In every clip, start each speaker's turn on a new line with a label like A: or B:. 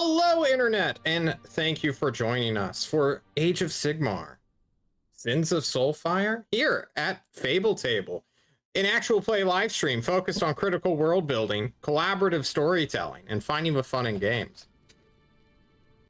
A: Hello, Internet, and thank you for joining us for Age of Sigmar, Sins of Soulfire, here at Fable Table, an actual play live stream focused on critical world building, collaborative storytelling, and finding the fun in games.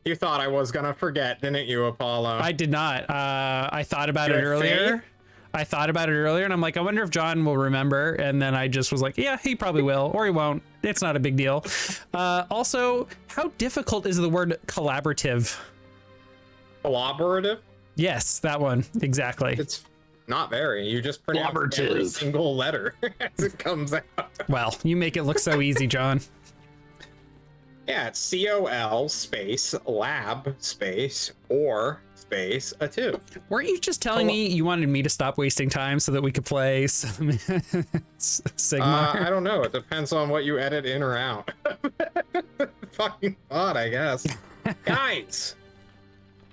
A: You thought I was gonna forget, didn't you, Apollo?
B: I did not. I thought about it earlier. I thought about it earlier, and I'm like, I wonder if John will remember. And then I just was like, yeah, he probably will, or he won't. It's not a big deal. Also, how difficult is the word collaborative?
A: Collaborative?
B: Yes, that one. Exactly.
A: It's not very. You just pronounce every single letter as it comes out.
B: Well, you make it look so easy, John.
A: Yeah, it's COL space lab space or space a 2.
B: Weren't you just telling me you wanted me to stop wasting time so that we could play some Sigmar?
A: I don't know. It depends on what you edit in or out. Fucking odd, I guess. Guys,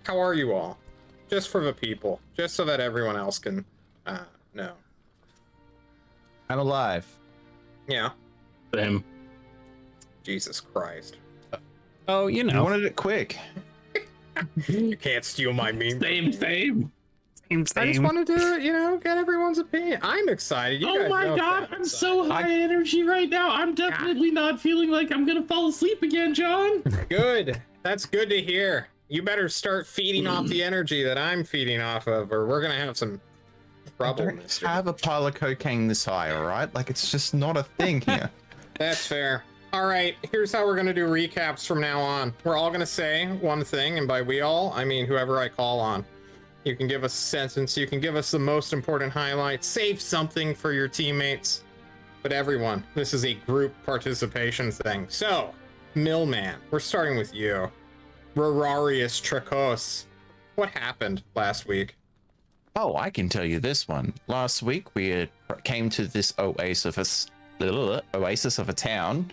A: how are you all? Just for the people, just so that everyone else can know.
C: I'm alive.
A: Yeah.
D: Same.
A: Jesus Christ.
B: Oh, you know.
C: You wanted it quick.
A: You can't steal my meme.
D: Same.
A: I just wanted to, get everyone's opinion. I'm excited. You
D: Oh
A: guys
D: my
A: know
D: god,
A: that
D: I'm so high energy right now. I'm definitely not feeling like I'm gonna fall asleep again, John.
A: Good. That's good to hear. You better start feeding off the energy that I'm feeding off of, or we're gonna have some trouble.
C: I don't have a pile of cocaine this high, all right? Like, it's just not a thing here.
A: That's fair. All right, here's how we're going to do recaps from now on. We're all going to say one thing, and by we all, I mean whoever I call on. You can give us a sentence, you can give us the most important highlights, save something for your teammates. But everyone, this is a group participation thing. So, Millman, we're starting with you. Rorarius Tracos, what happened last week?
C: Oh, I can tell you this one. Last week, we came to this oasis of a town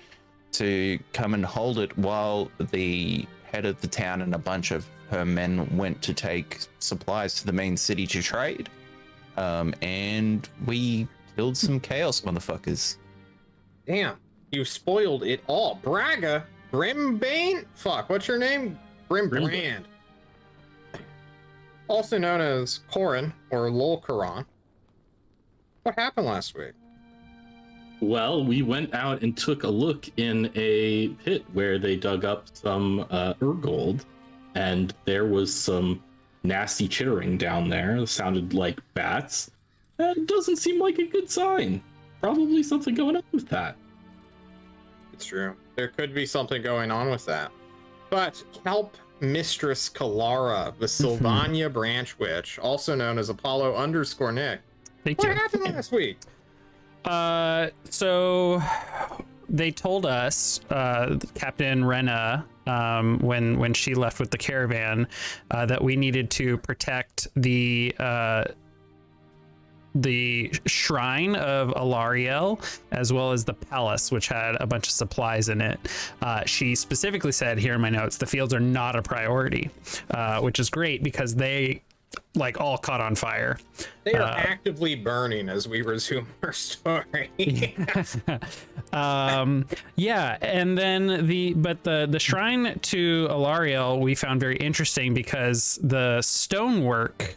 C: to come and hold it while the head of the town and a bunch of her men went to take supplies to the main city to trade. And we killed some chaos motherfuckers.
A: Damn, you spoiled it all. Braga, Brimbane? Fuck, what's your name? Brimbrand. Also known as Coron or Lol Coron. What happened last week?
D: Well, we went out and took a look in a pit where they dug up some gold, and there was some nasty chittering down there. It sounded like bats. It doesn't seem like a good sign. Probably something going on with that.
A: It's true. There could be something going on with that. But Kelp Mistress Kalara, the Sylvania Branch Witch, also known as Apollo_Nick. What happened last week?
B: So they told us, Captain Rena, when she left with the caravan, that we needed to protect the shrine of Alariel, as well as the palace, which had a bunch of supplies in it. She specifically said here in my notes, the fields are not a priority, which is great because they all caught on fire.
A: They are actively burning as we resume our story.
B: Yeah, and then the shrine to Alariel we found very interesting because the stonework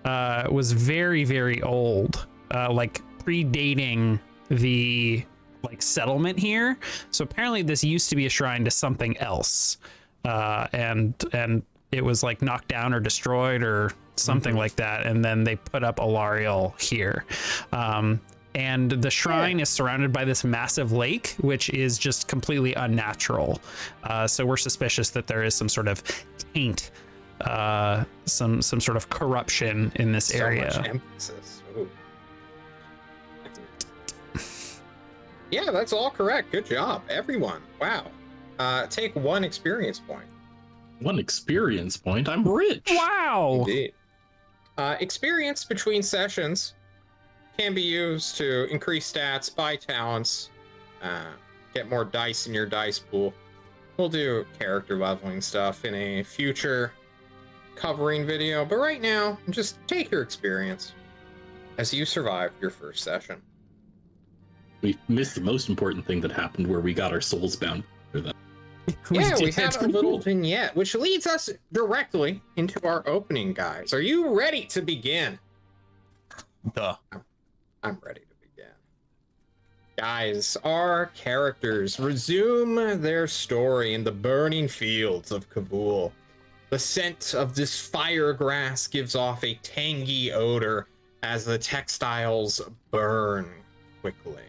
B: was very, very old, predating the settlement here. So apparently this used to be a shrine to something else, and it was knocked down or destroyed or something like that, and then they put up Alariel here. And the shrine is surrounded by this massive lake, which is just completely unnatural. So we're suspicious that there is some sort of taint, some sort of corruption in this area.
A: So much emphasis. Ooh. Yeah, that's all correct. Good job, everyone. Wow. Take 1 experience point.
D: 1 experience point? I'm rich.
B: Wow.
A: Indeed. Experience between sessions can be used to increase stats, buy talents, get more dice in your dice pool. We'll do character leveling stuff in a future covering video, but right now, just take your experience as you survive your first session.
D: We missed the most important thing that happened, where we got our souls bound for that.
A: Yeah, we
B: did.
A: had a little vignette, which leads us directly into our opening, guys. Are you ready to begin?
C: Duh.
A: I'm ready to begin. Guys, our characters resume their story in the burning fields of Kabul. The scent of this fire grass gives off a tangy odor as the textiles burn quickly,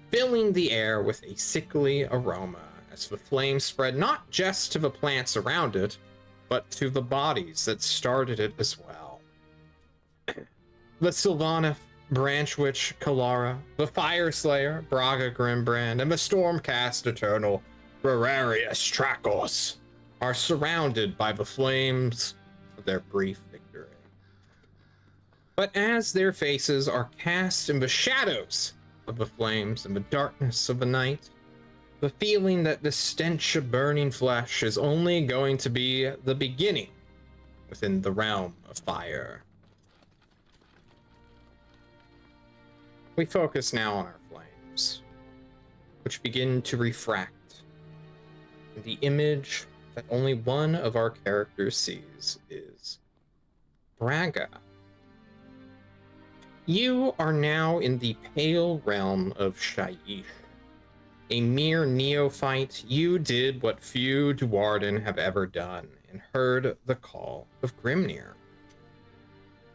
A: filling the air with a sickly aroma as the flames spread not just to the plants around it, but to the bodies that started it as well. The Sylvana, Branch Witch Kalara, the Fire Slayer, Braga Grimbrand, and the Stormcast Eternal, Rararius Tracos, are surrounded by the flames of their brief victory. But as their faces are cast in the shadows of the flames and the darkness of the night, the feeling that the stench of burning flesh is only going to be the beginning within the realm of fire. We focus now on our flames, which begin to refract. And the image that only one of our characters sees is Braga. You are now in the pale realm of Shaiish. A mere neophyte, you did what few Duarden have ever done and heard the call of Grimnir.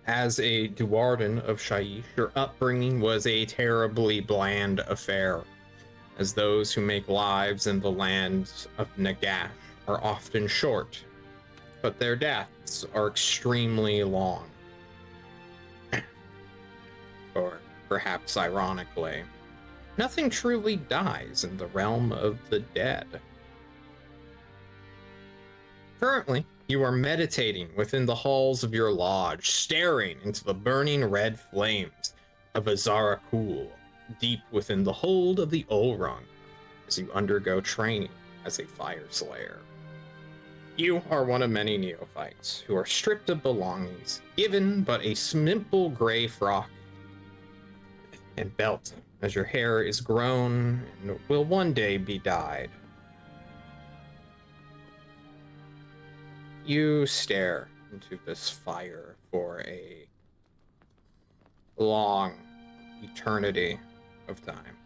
A: As a Duarden of Shaiish, your upbringing was a terribly bland affair, as those who make lives in the lands of Nagash are often short, but their deaths are extremely long. Or perhaps ironically, nothing truly dies in the realm of the dead. Currently, you are meditating within the halls of your lodge, staring into the burning red flames of Azara Kul, deep within the hold of the Olrung, as you undergo training as a fire slayer. You are one of many neophytes who are stripped of belongings, given but a simple gray frock and belt, as your hair is grown and will one day be dyed. You stare into this fire for a long eternity of time.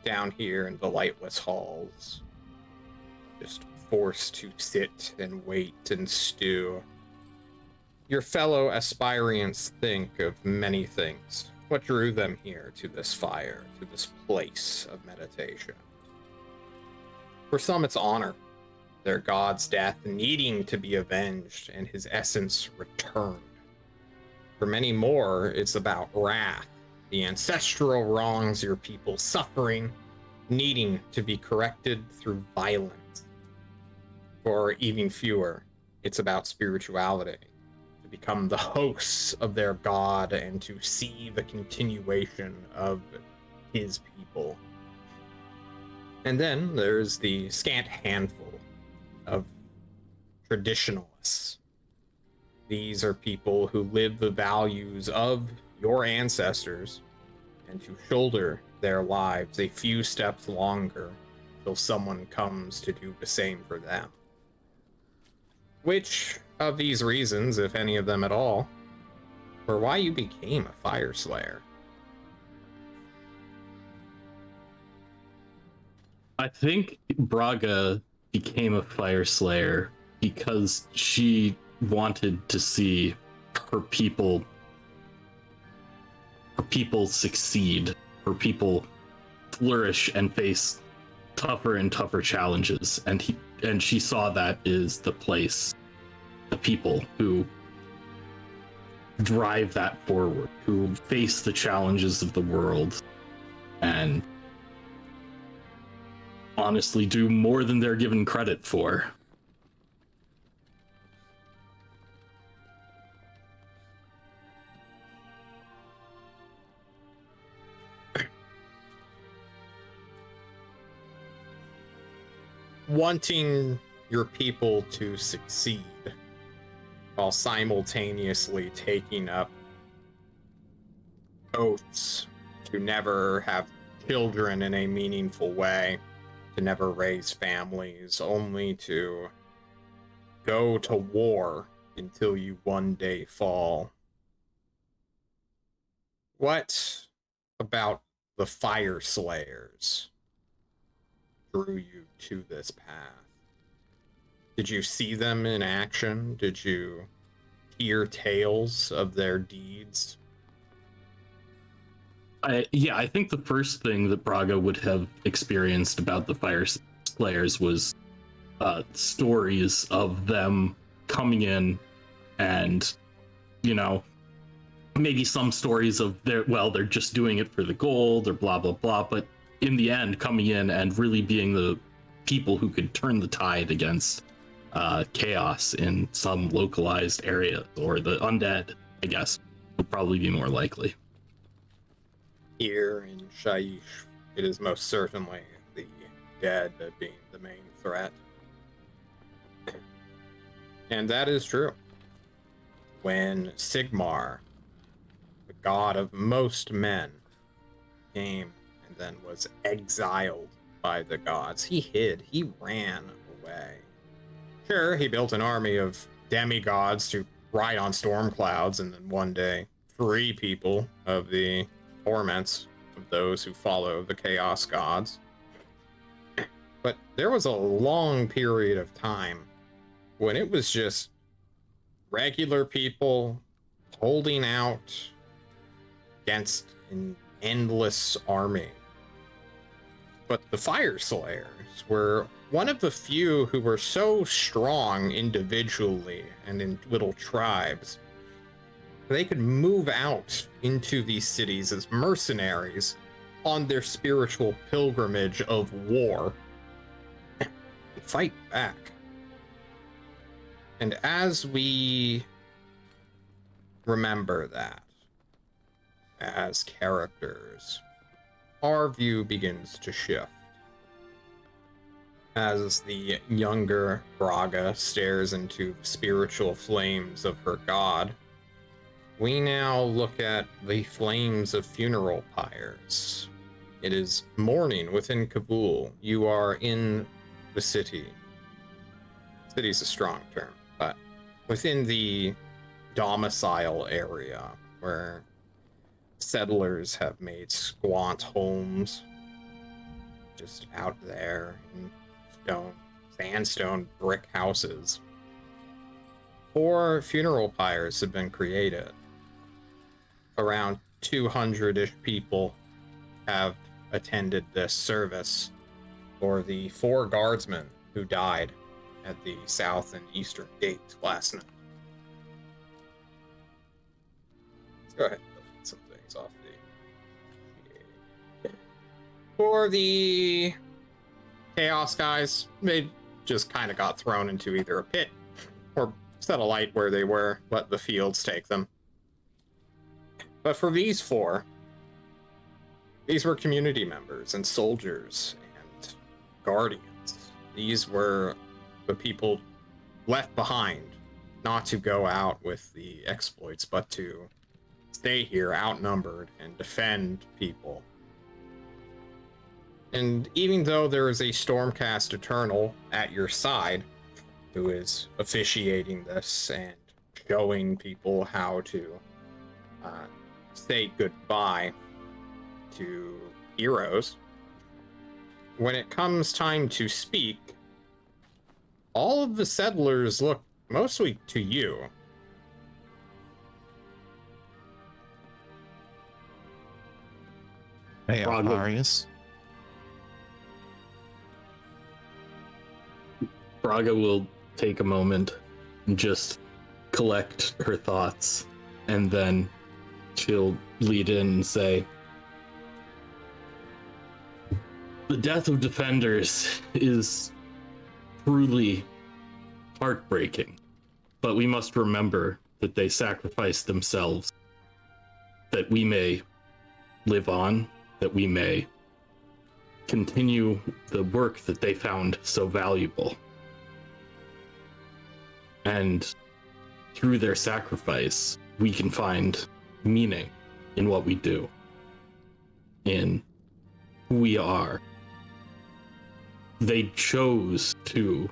A: Down here in the lightless halls, just forced to sit and wait and stew. Your fellow aspirants think of many things. What drew them here to this fire, to this place of meditation? For some, it's honor, their god's death needing to be avenged and his essence returned. For many more, it's about wrath, the ancestral wrongs your people suffering, needing to be corrected through violence. For even fewer, it's about spirituality, to become the hosts of their god and to see the continuation of his people. And then there's the scant handful of traditionalists. These are people who live the values of your ancestors and to shoulder their lives a few steps longer till someone comes to do the same for them. Which of these reasons, if any of them at all, were why you became a fire slayer?
D: I think Braga became a fire slayer because she wanted to see her people succeed, her people flourish and face tougher and tougher challenges, and she saw that is the place, the people who drive that forward, who face the challenges of the world and honestly do more than they're given credit for.
A: Wanting your people to succeed while simultaneously taking up oaths to never have children in a meaningful way, to never raise families, only to go to war until you one day fall. What about the Fire Slayers drew you to this path? Did you see them in action? Did you hear tales of their deeds?
D: I think the first thing that Braga would have experienced about the Fire Slayers was stories of them coming in and, you know, maybe some stories of they're just doing it for the gold or blah, blah, blah. But in the end, coming in and really being the people who could turn the tide against chaos in some localized area, or the undead, I guess, would probably be more likely.
A: Here in Shaish, it is most certainly the dead being the main threat. And that is true. When Sigmar, the god of most men, came and then was exiled by the gods, he hid, he ran away. Sure, he built an army of demigods to ride on storm clouds and then one day free people of the torments of those who follow the chaos gods. But there was a long period of time when it was just regular people holding out against an endless army. But the Fire Slayers were one of the few who were so strong individually and in little tribes. They could move out into these cities as mercenaries on their spiritual pilgrimage of war and fight back. And as we remember that as characters, our view begins to shift. As the younger Braga stares into the spiritual flames of her god, we now look at the flames of funeral pyres. It is morning within Kabul. You are in the city. City's a strong term, but within the domicile area where settlers have made squat homes just out there in sandstone brick houses. 4 funeral pyres have been created. Around 200-ish people have attended this service for the 4 guardsmen who died at the south and eastern gate last night. Let's go ahead and delete some things off the... For the Chaos guys, they just kind of got thrown into either a pit or set alight where they were, let the fields take them. But for these 4, these were community members and soldiers and guardians. These were the people left behind, not to go out with the exploits, but to stay here outnumbered and defend people. And even though there is a Stormcast Eternal at your side, who is officiating this and showing people how to say goodbye to heroes, when it comes time to speak, all of the settlers look mostly to you.
C: Hey,
D: Braga.
C: Arius.
D: Braga will take a moment and just collect her thoughts, and then she'll lead in and say, "The death of defenders is truly heartbreaking, but we must remember that they sacrificed themselves that we may live on, that we may continue the work that they found so valuable. And through their sacrifice, we can find meaning in what we do, in who we are. they chose to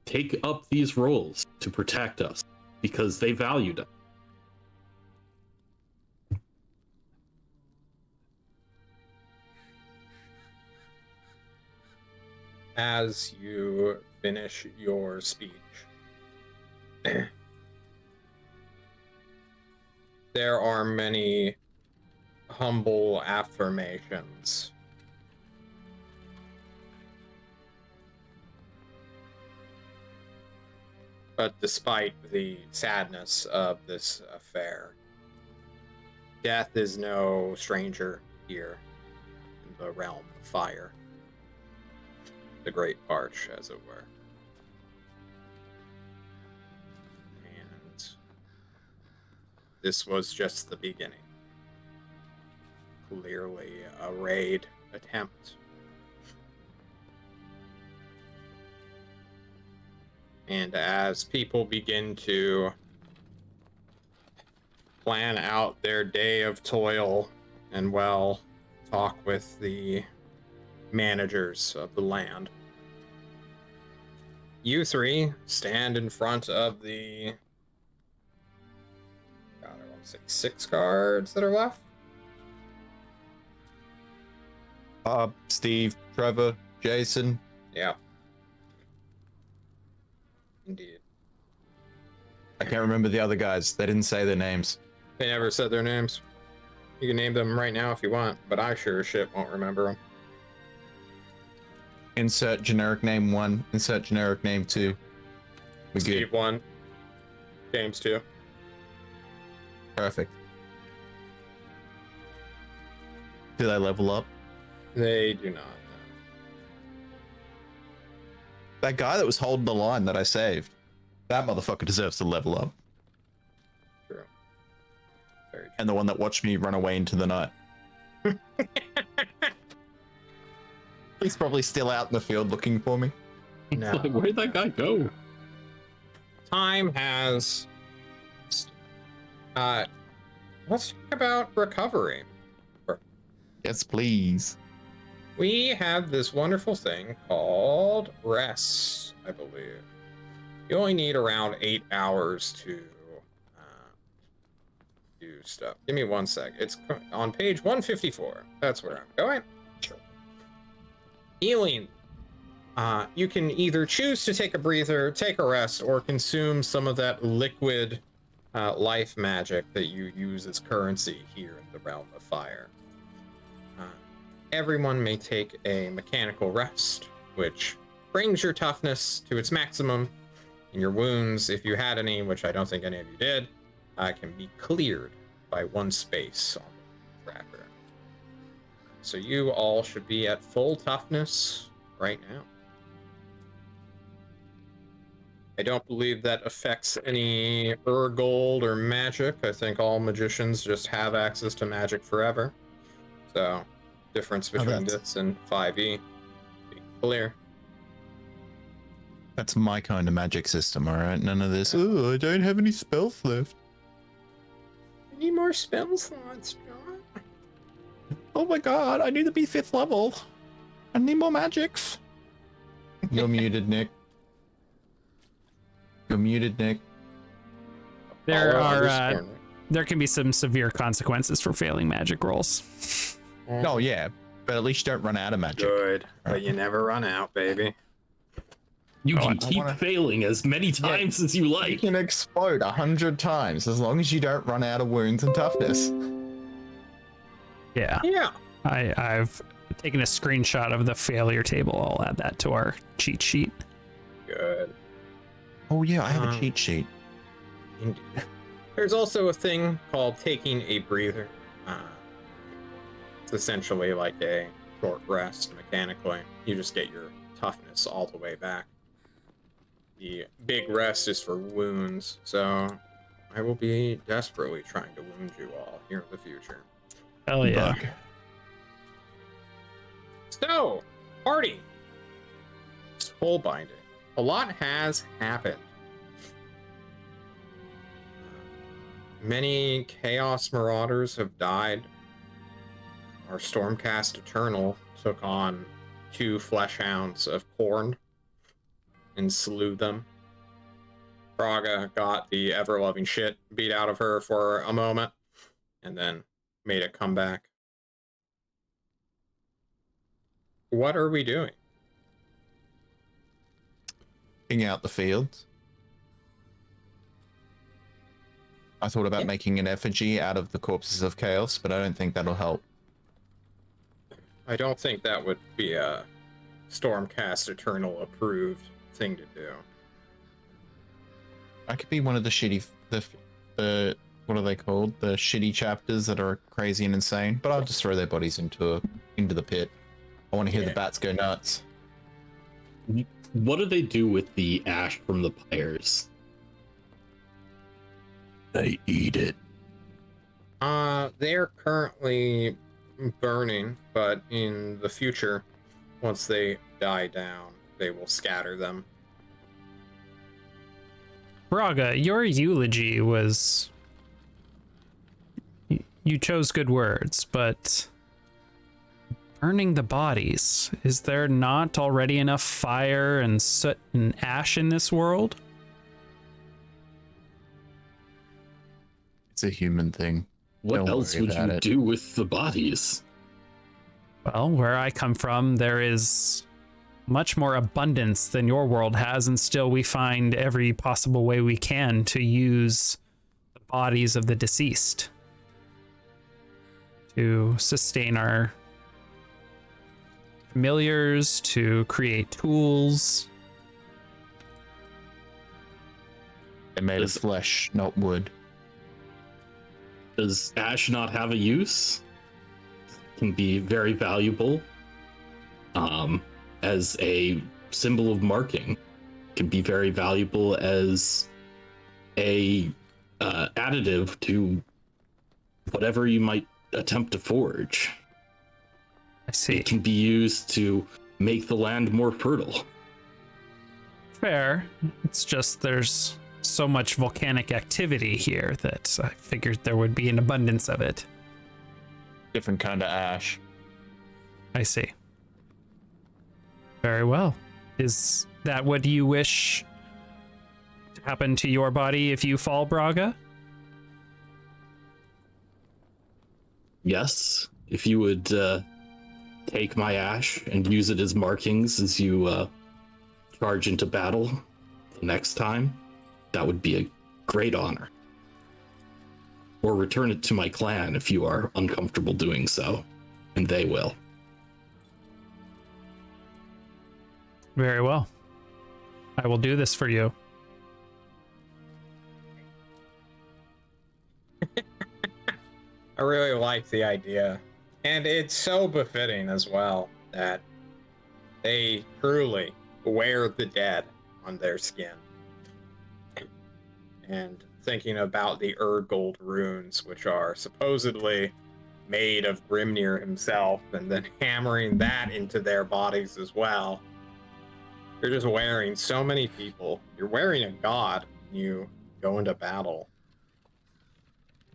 D: take up these roles to protect us because they valued us.
A: As you finish your speech, there are many humble affirmations. But despite the sadness of this affair, death is no stranger here in the realm of fire. The Great Parch, as it were. And this was just the beginning. Clearly a raid attempt. And as people begin to plan out their day of toil and, well, talk with the managers of the land, you three stand in front of the, God, I want to say 6 guards that are left.
C: Steve, Trevor, Jason.
A: Yeah. Indeed.
C: I can't remember the other guys. They didn't say their names.
A: They never said their names. You can name them right now if you want, but I sure as shit won't remember them.
C: Insert generic name 1. Insert generic name 2. We good.
A: Steve 1. James 2.
C: Perfect. Do they level up?
A: They do not.
C: That guy that was holding the line that I saved, that motherfucker deserves to level up.
A: True. Very true.
C: And the one that watched me run away into the night. He's probably still out in the field looking for me.
A: No.
D: Like, where'd that guy go?
A: Time has. Let's talk about recovery.
C: Yes, please.
A: We have this wonderful thing called rest, I believe. You only need around 8 hours to do stuff. Give me 1 sec. It's on page 154. That's where I'm going. Sure. Healing. You can either choose to take a breather, take a rest, or consume some of that liquid life magic that you use as currency here in the realm of fire. Everyone may take a mechanical rest, which brings your toughness to its maximum, and your wounds, if you had any, which I don't think any of you did, can be cleared by 1 space on the tracker. So you all should be at full toughness right now. I don't believe that affects any gold or magic. I think all magicians just have access to magic forever. So, difference between this and 5e. Be clear.
C: That's my kind of magic system, alright? None of this, oh, I don't have any spells left.
A: I need more spell slots, John.
C: Oh my god, I need to be 5th level. I need more magics. You're muted, Nick. You're muted, Nick.
B: There can be some severe consequences for failing magic rolls.
C: Oh yeah, but at least you don't run out of magic.
A: Good, but you never run out, baby.
D: You can keep failing as many times as you
C: You
D: like.
C: can explode 100 times as long as you don't run out of wounds and toughness.
B: Yeah.
A: Yeah.
B: I've taken a screenshot of the failure table. I'll add that to our cheat sheet.
A: Good.
C: Oh yeah, I have a cheat sheet.
A: Indeed. There's also a thing called taking a breather. It's essentially like a short rest mechanically. You just get your toughness all the way back. The big rest is for wounds, so I will be desperately trying to wound you all here in the future.
B: Hell yeah.
C: Bug.
A: So, party. Soul binding. A lot has happened. Many Chaos Marauders have died. Our Stormcast Eternal took on 2 flesh hounds of Coron and slew them. Braga got the ever-loving shit beat out of her for a moment and then made a comeback. What are we doing?
C: Picking out the fields. I thought about making an effigy out of the corpses of chaos, but I don't think that'll help.
A: I don't think that would be a Stormcast Eternal approved thing to do.
C: I could be one of the shitty, the what are they called? The shitty chapters that are crazy and insane. But I'll just throw their bodies into the pit. I want to hear the bats go nuts.
D: What do they do with the ash from the pyres?
C: They eat it.
A: They're currently burning, but in the future, once they die down, they will scatter them.
B: Braga, your eulogy was... You chose good words, but... Burning the bodies, is there not already enough fire and soot and ash in this world?
C: It's a human thing.
D: What
C: Don't
D: else
C: worry
D: would you
C: about it.
D: do with the bodies?
B: Well, where I come from, there is much more abundance than your world has, and still we find every possible way we can to use the bodies of the deceased to sustain our familiars, to create tools.
C: They're made of flesh, not wood.
D: Does ash not have a use? Can be very valuable as a symbol of marking. Can be very valuable as a additive to whatever you might attempt to forge.
B: I see.
D: It can be used to make the land more fertile.
B: Fair. It's just there's so much volcanic activity here that I figured there would be an abundance of it.
C: Different kind of ash.
B: I see. Very well. Is that what you wish to happen to your body if you fall, Braga?
D: Yes, if you would take my ash and use it as markings as you charge into battle the next time, that would be a great honor. Or return it to my clan if you are uncomfortable doing so, and they will.
B: Very well. I will do this for you.
A: I really like the idea. And it's so befitting as well that they truly wear the dead on their skin. And thinking about the Urgold runes, which are supposedly made of Grimnir himself, and then hammering that into their bodies as well. You're just wearing so many people. You're wearing a god when you go into battle.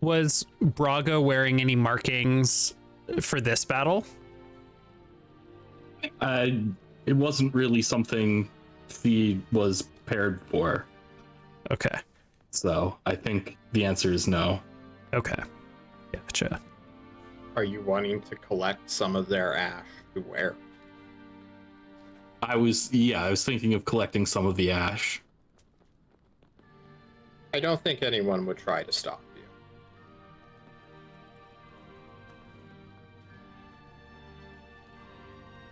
B: Was Braga wearing any markings for this battle?
D: It wasn't really something he was prepared for.
B: Okay.
D: So I think the answer is no.
B: Okay. Gotcha.
A: Are you wanting to collect some of their ash to wear?
D: I was thinking of collecting some of the ash.
A: I don't think anyone would try to stop you.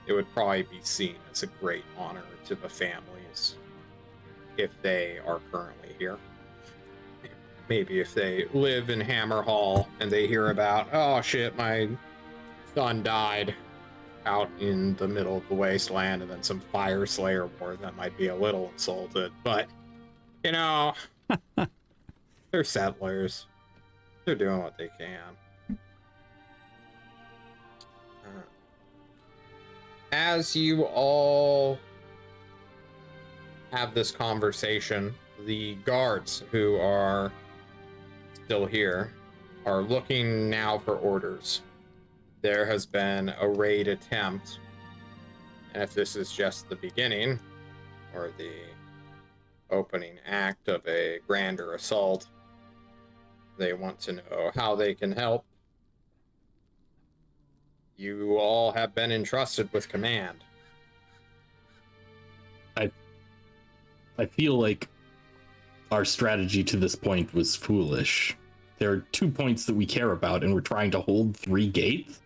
A: It would probably be seen as a great honor to the families if they are currently here. Maybe if they live in Hammerhall and they hear about, oh shit, my son died out in the middle of the wasteland, and then some fire slayer war, that might be a little insulted. But, you know, they're settlers. They're doing what they can. As you all have this conversation, the guards who are still here are looking now for orders. There has been a raid attempt, And if this is just the beginning, or the opening act of a grander assault, they want to know how they can help. You all have been entrusted with command.
D: I feel like our strategy to this point was foolish. There are 2 points that we care about, and we're trying to hold 3 gates?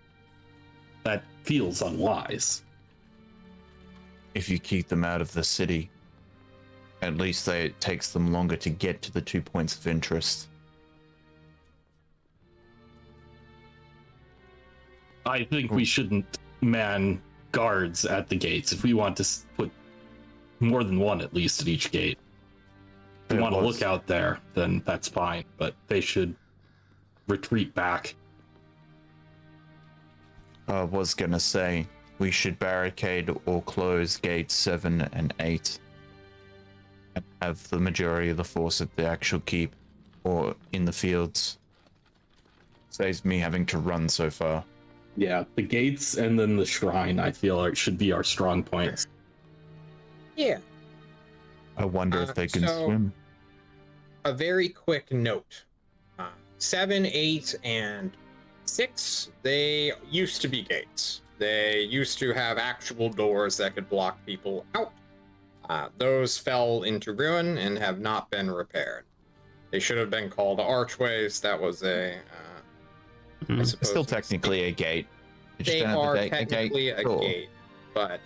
D: That feels unwise.
C: If you keep them out of the city, at least it takes them longer to get to the 2 points of interest.
D: I think we shouldn't man guards at the gates. If we want to put more than one at least at each gate, if we want to look out there, then that's fine, but they should retreat back.
C: I was gonna say, we should barricade or close gates 7 and 8 and have the majority of the force at the actual keep or in the fields. Saves me having to run so far.
D: Yeah, the gates and then the shrine, I feel should be our strong points.
A: Yeah.
C: I wonder if they can swim.
A: A very quick note. 7, 8, and 6, they used to be gates. They used to have actual doors that could block people out. Those fell into ruin and have not been repaired. They should have been called archways. That was a... I suppose
C: Still technically a gate.
A: They are technically a gate, but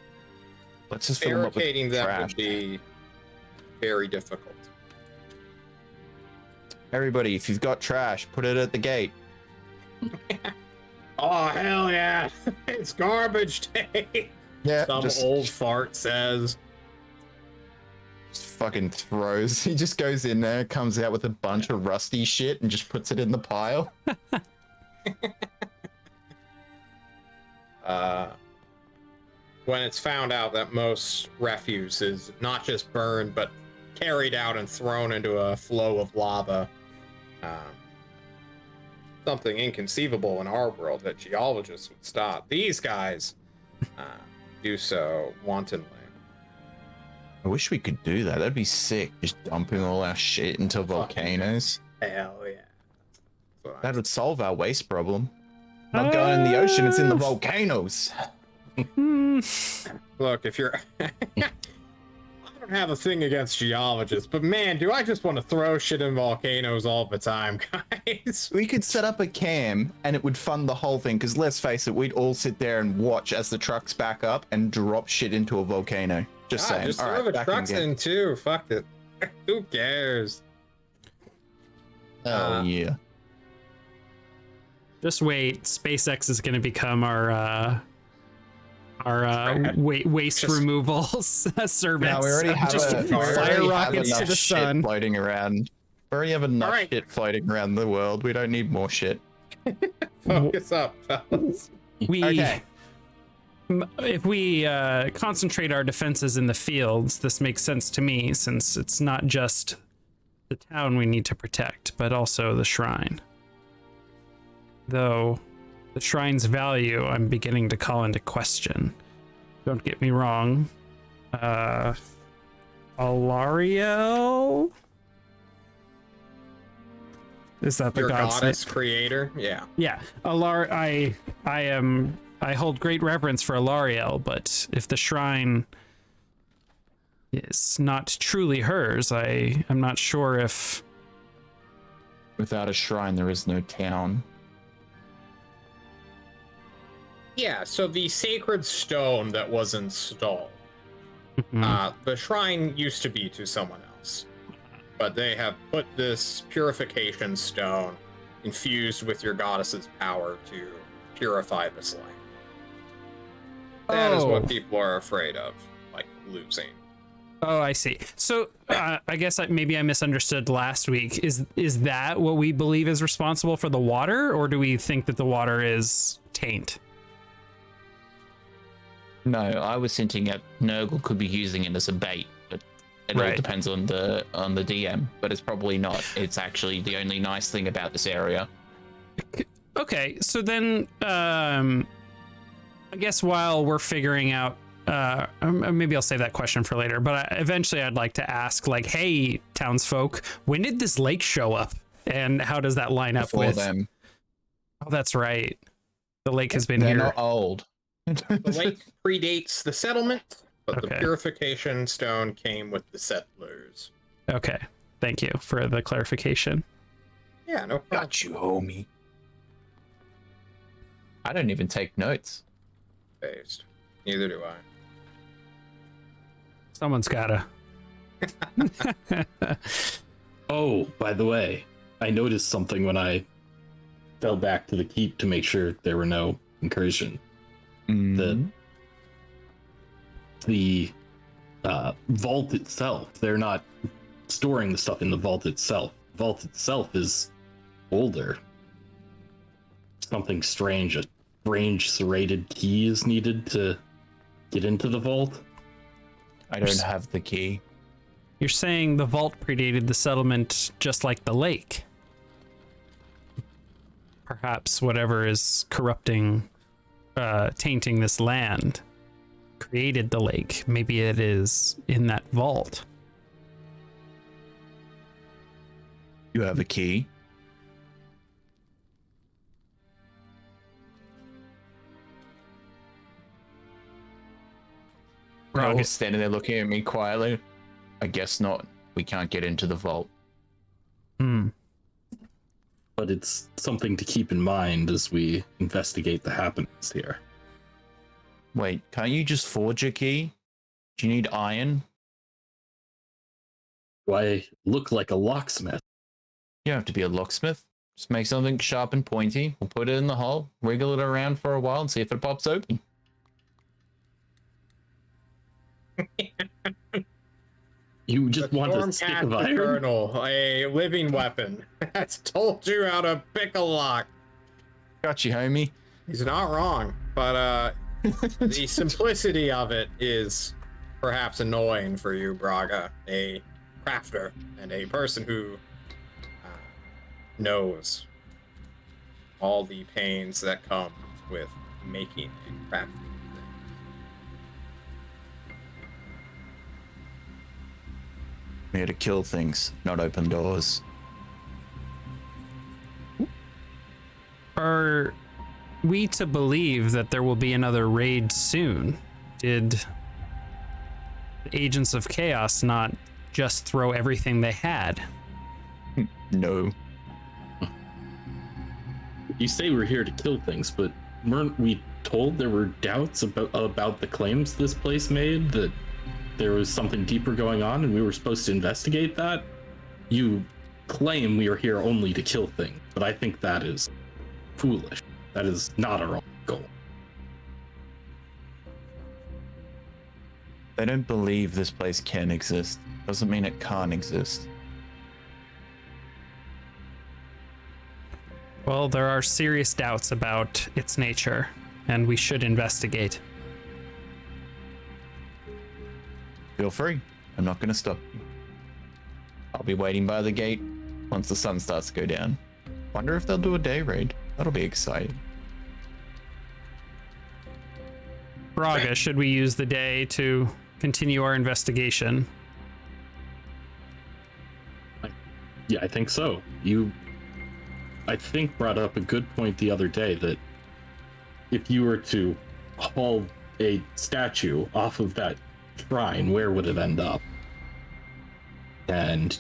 C: let's just fill them up with
A: barricading them
C: trash.
A: would be very difficult.
C: Everybody, if you've got trash, put it at the gate.
A: Oh, hell yeah. It's garbage day.
C: Yeah,
A: Some old fart says.
C: Just fucking throws. He just goes in there, comes out with a bunch of rusty shit and just puts it in the pile.
A: When it's found out that most refuse is not just burned, but carried out and thrown into a flow of lava, something inconceivable in our world that geologists would stop. These guys do so wantonly.
C: I wish we could do that. That'd be sick. Just dumping all our shit into volcanoes.
A: Hell yeah.
C: That would solve our waste problem. Not going in the ocean, it's in the volcanoes.
A: Look, if you're... I don't have a thing against geologists, but man, do I just want to throw shit in volcanoes all the time, guys.
C: We could set up a cam and it would fund the whole thing, because let's face it, we'd all sit there and watch as the trucks back up and drop shit into a volcano. Just saying.
A: Just
C: all
A: throw
C: right,
A: the trucks in too. Fuck it. Who cares?
C: Oh, yeah.
B: Just wait. SpaceX is going to become our waste removal service.
C: No, we already have
B: just fire rockets to the sun
C: floating around. We already have enough shit floating around the world. We don't need more shit.
A: Focus up, fellas.
B: If we concentrate our defenses in the fields, this makes sense to me, since it's not just the town we need to protect, but also the shrine. Though the shrine's value I'm beginning to call into question. Don't get me wrong. Alariel? Is that the
A: Your goddess
B: name?
A: creator? Yeah.
B: Yeah. I hold great reverence for Alariel, but if the shrine is not truly hers, I'm not sure if...
C: Without a shrine, there is no town.
A: Yeah, so the sacred stone that was installed, the shrine used to be to someone else, but they have put this purification stone infused with your goddess's power to purify this land. That is what people are afraid of, like losing.
B: Oh, I see. So I guess maybe I misunderstood last week. Is that what we believe is responsible for the water, or do we think that the water is taint?
C: No, I was hinting at Nurgle could be using it as a bait, but it all depends on the DM. But it's probably not. It's actually the only nice thing about this area.
B: Okay, so then I guess while we're figuring out maybe I'll save that question for later, but eventually I'd like to ask, like, hey, townsfolk, when did this lake show up? And how does that line up
C: Before
B: with
C: them.
B: Oh, that's right. The lake has been
C: They're
B: here.
C: not old.
A: The lake predates the settlement, but the
B: Okay.
A: purification stone came with the settlers.
B: Okay. Thank you for the clarification.
A: Yeah, no problem.
C: Got you, homie. I don't even take notes.
A: Based. Neither do I.
B: Someone's gotta.
D: Oh, by the way, I noticed something when I fell back to the keep to make sure there were no incursions.
C: Mm.
D: The vault itself, they're not storing the stuff in the vault itself. The vault itself is older. Something strange, a strange serrated key is needed to get into the vault.
C: I don't have the key.
B: You're saying the vault predated the settlement just like the lake? Perhaps whatever is corrupting, tainting this land created the lake. Maybe it is in that vault.
C: You have a key? They're all standing there looking at me quietly. I guess not. We can't get into the vault.
B: Hmm.
D: But it's something to keep in mind as we investigate the happenings here.
C: Wait, can't you just forge a key? Do you need iron?
D: Do I look like a locksmith?
C: You don't have to be a locksmith. Just make something sharp and pointy. We'll put it in the hole, wiggle it around for a while, and see if it pops open.
D: You just want a stick of iron?
A: Colonel, a living weapon. That's told you how to pick a lock.
C: Got you, homie.
A: He's not wrong, but the simplicity of it is perhaps annoying for you, Braga, a crafter and a person who knows all the pains that come with making a crafting thing.
C: We're here to kill things, not open doors.
B: Are we to believe that there will be another raid soon? Did the Agents of Chaos not just throw everything they had?
C: No.
D: You say we're here to kill things, but weren't we told there were doubts about the claims this place made, that there was something deeper going on and we were supposed to investigate that? You claim we are here only to kill things, but I think that is foolish. That is not our own goal.
C: They don't believe this place can exist. Doesn't mean it can't exist.
B: Well, there are serious doubts about its nature, and we should investigate.
C: Feel free. I'm not going to stop you. I'll be waiting by the gate once the sun starts to go down. Wonder if they'll do a day raid. That'll be exciting.
B: Braga, should we use the day to continue our investigation?
D: Yeah, I think so. You, I think, brought up a good point the other day that if you were to haul a statue off of that shrine, where would it end up? And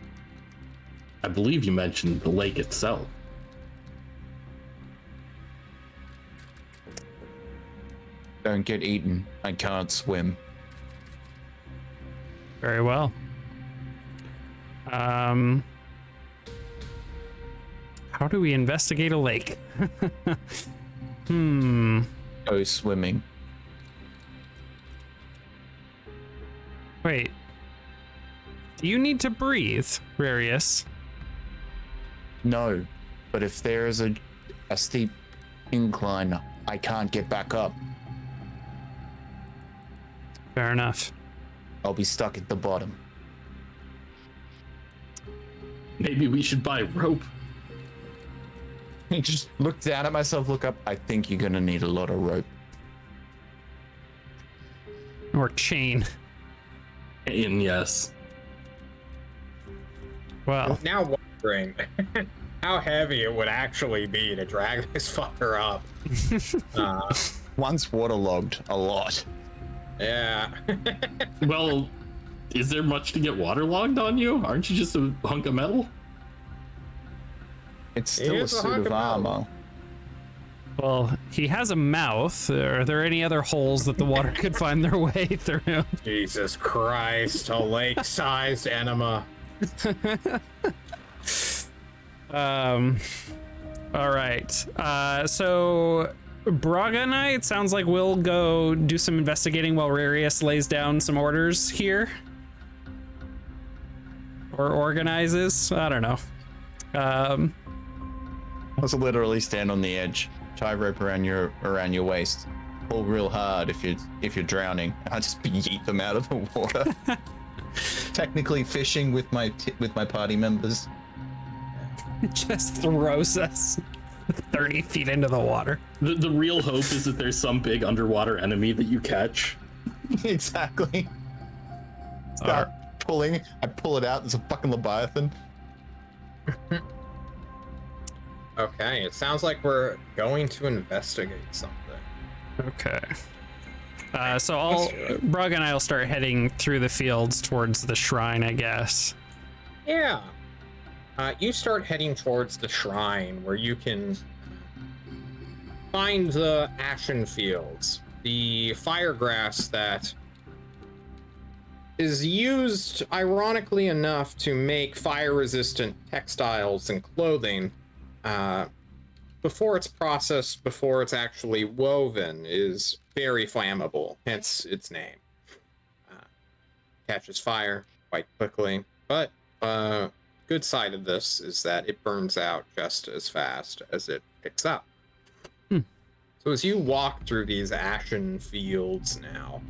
D: I believe you mentioned the lake itself.
C: Don't get eaten. I can't swim.
B: Very well. How do we investigate a lake?
C: Go swimming.
B: Wait. Do you need to breathe, Rarius?
C: No, but if there is a steep incline, I can't get back up.
B: Fair enough.
C: I'll be stuck at the bottom.
D: Maybe we should buy rope.
C: I just look down at myself, look up. I think you're gonna need a lot of rope.
B: We're or chain?
D: And yes.
B: Well,
A: Now wondering how heavy it would actually be to drag this fucker up.
C: Once waterlogged a lot.
A: Yeah.
D: Well, is there much to get waterlogged on you? Aren't you just a hunk of metal?
C: It's still a
A: Here's a
C: suit
A: hunk
C: of
A: of metal.
C: armor.
B: well, he has a mouth. Are there any other holes that the water could find their way through?
A: Jesus Christ, a lake-sized enema.
B: All right. So Braga and I, it sounds like we'll go do some investigating while Rarius lays down some orders here. Or organizes. I don't know.
C: Let's literally stand on the edge, tie rope around your waist, pull real hard if you're drowning. I just yeet them out of the water. Technically fishing with my party members.
B: Just throws us 30 feet into the water.
D: The real hope is that there's some big underwater enemy that you catch.
C: Exactly. Start pulling. I pull it out. There's a fucking leviathan.
A: Okay, it sounds like we're going to investigate something.
B: Okay. So Braga and I will start heading through the fields towards the shrine, I guess.
A: Yeah. You start heading towards the shrine where you can find the ashen fields, the firegrass that is used, ironically enough, to make fire-resistant textiles and clothing. Before it's processed, before it's actually woven, is very flammable, hence its name. Catches fire quite quickly, but good side of this is that it burns out just as fast as it picks up. So as you walk through these ashen fields now,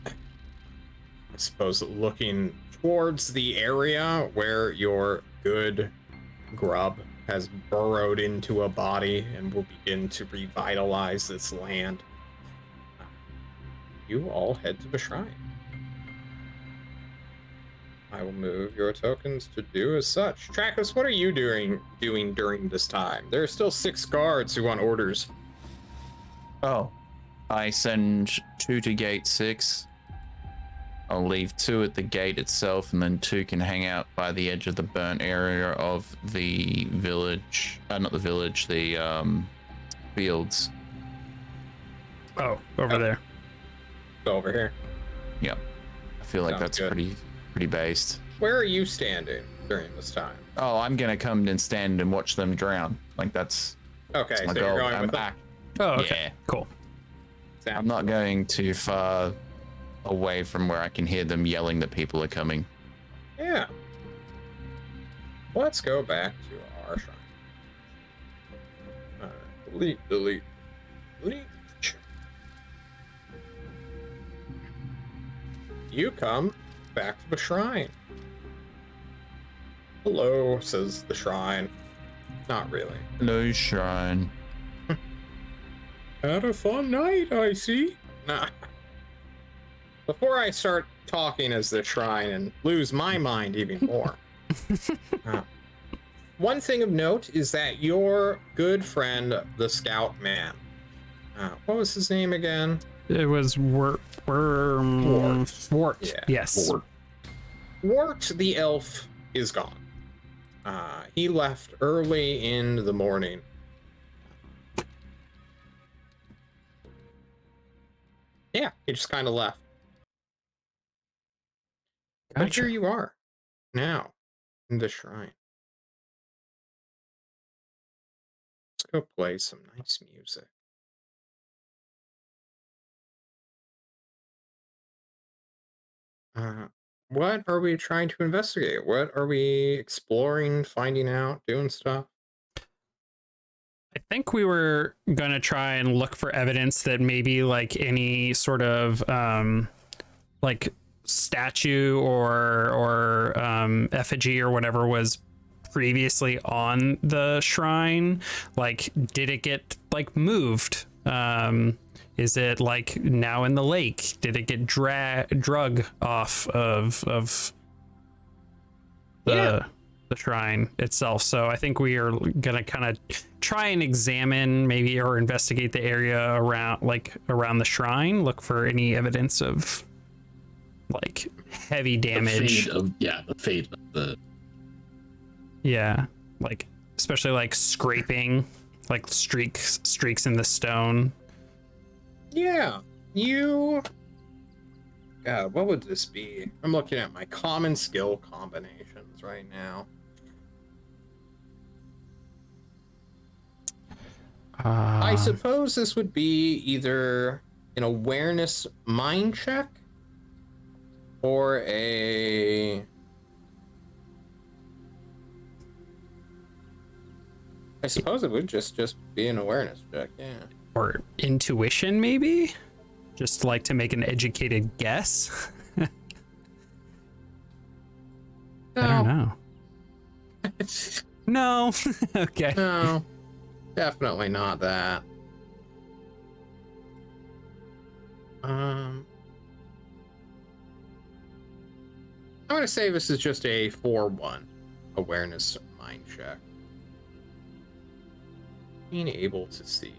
A: I suppose looking towards the area where your good grub has burrowed into a body and will begin to revitalize this land, you all head to the shrine. I will move your tokens to do as such. Trakus, what are you doing during this time? There are still 6 guards who want orders.
C: Oh, I send 2 to gate 6. I'll leave 2 at the gate itself, and then 2 can hang out by the edge of the burnt area of the village. Not the village, the fields.
B: Oh, over there.
A: Go over here.
C: Yep. I feel like
A: Sounds
C: that's
A: good.
C: pretty based.
A: Where are you standing during this time?
C: Oh, I'm gonna come and stand and watch them drown. Like that's
A: Okay,
C: my
A: so
C: goal.
A: you're going
C: I'm
A: with
C: back.
B: Oh, okay.
C: Yeah.
B: Cool.
C: I'm not going too far away from where I can hear them yelling that people are coming.
A: Yeah. Let's go back to our shrine. Delete. You come back to the shrine. Hello, says the shrine. Not really.
C: No shrine.
A: Had a fun night, I see. Nah. Before I start talking as the shrine and lose my mind even more. One thing of note is that your good friend, the Scout Man, what was his name again?
B: It was Wart.
A: Yeah.
B: Yes.
A: Wart the elf is gone. He left early in the morning. Yeah, he just kind of left. But
B: Gotcha.
A: here you are, now, in the shrine. Let's go play some nice music. What are we trying to investigate? What are we exploring, finding out, doing stuff?
B: I think we were gonna try and look for evidence that maybe like any sort of like statue or effigy or whatever was previously on the shrine. Like, did it get like moved? Is it like now in the lake? Did it get drug off of the shrine itself? So I think we are gonna kind of try and examine maybe or investigate the area around the shrine, look for any evidence of like heavy damage.
D: The fate of the
B: like especially like scraping, like streaks in the stone.
A: Yeah, God, what would this be? I'm looking at my common skill combinations right now. I suppose this would be either an awareness mind check or I suppose it would just be an awareness check, yeah.
B: Or intuition, maybe? Just like to make an educated guess? I don't know. No. Okay.
A: No, definitely not that. I'm gonna say this is just a 4-1 awareness mind check. Being able to see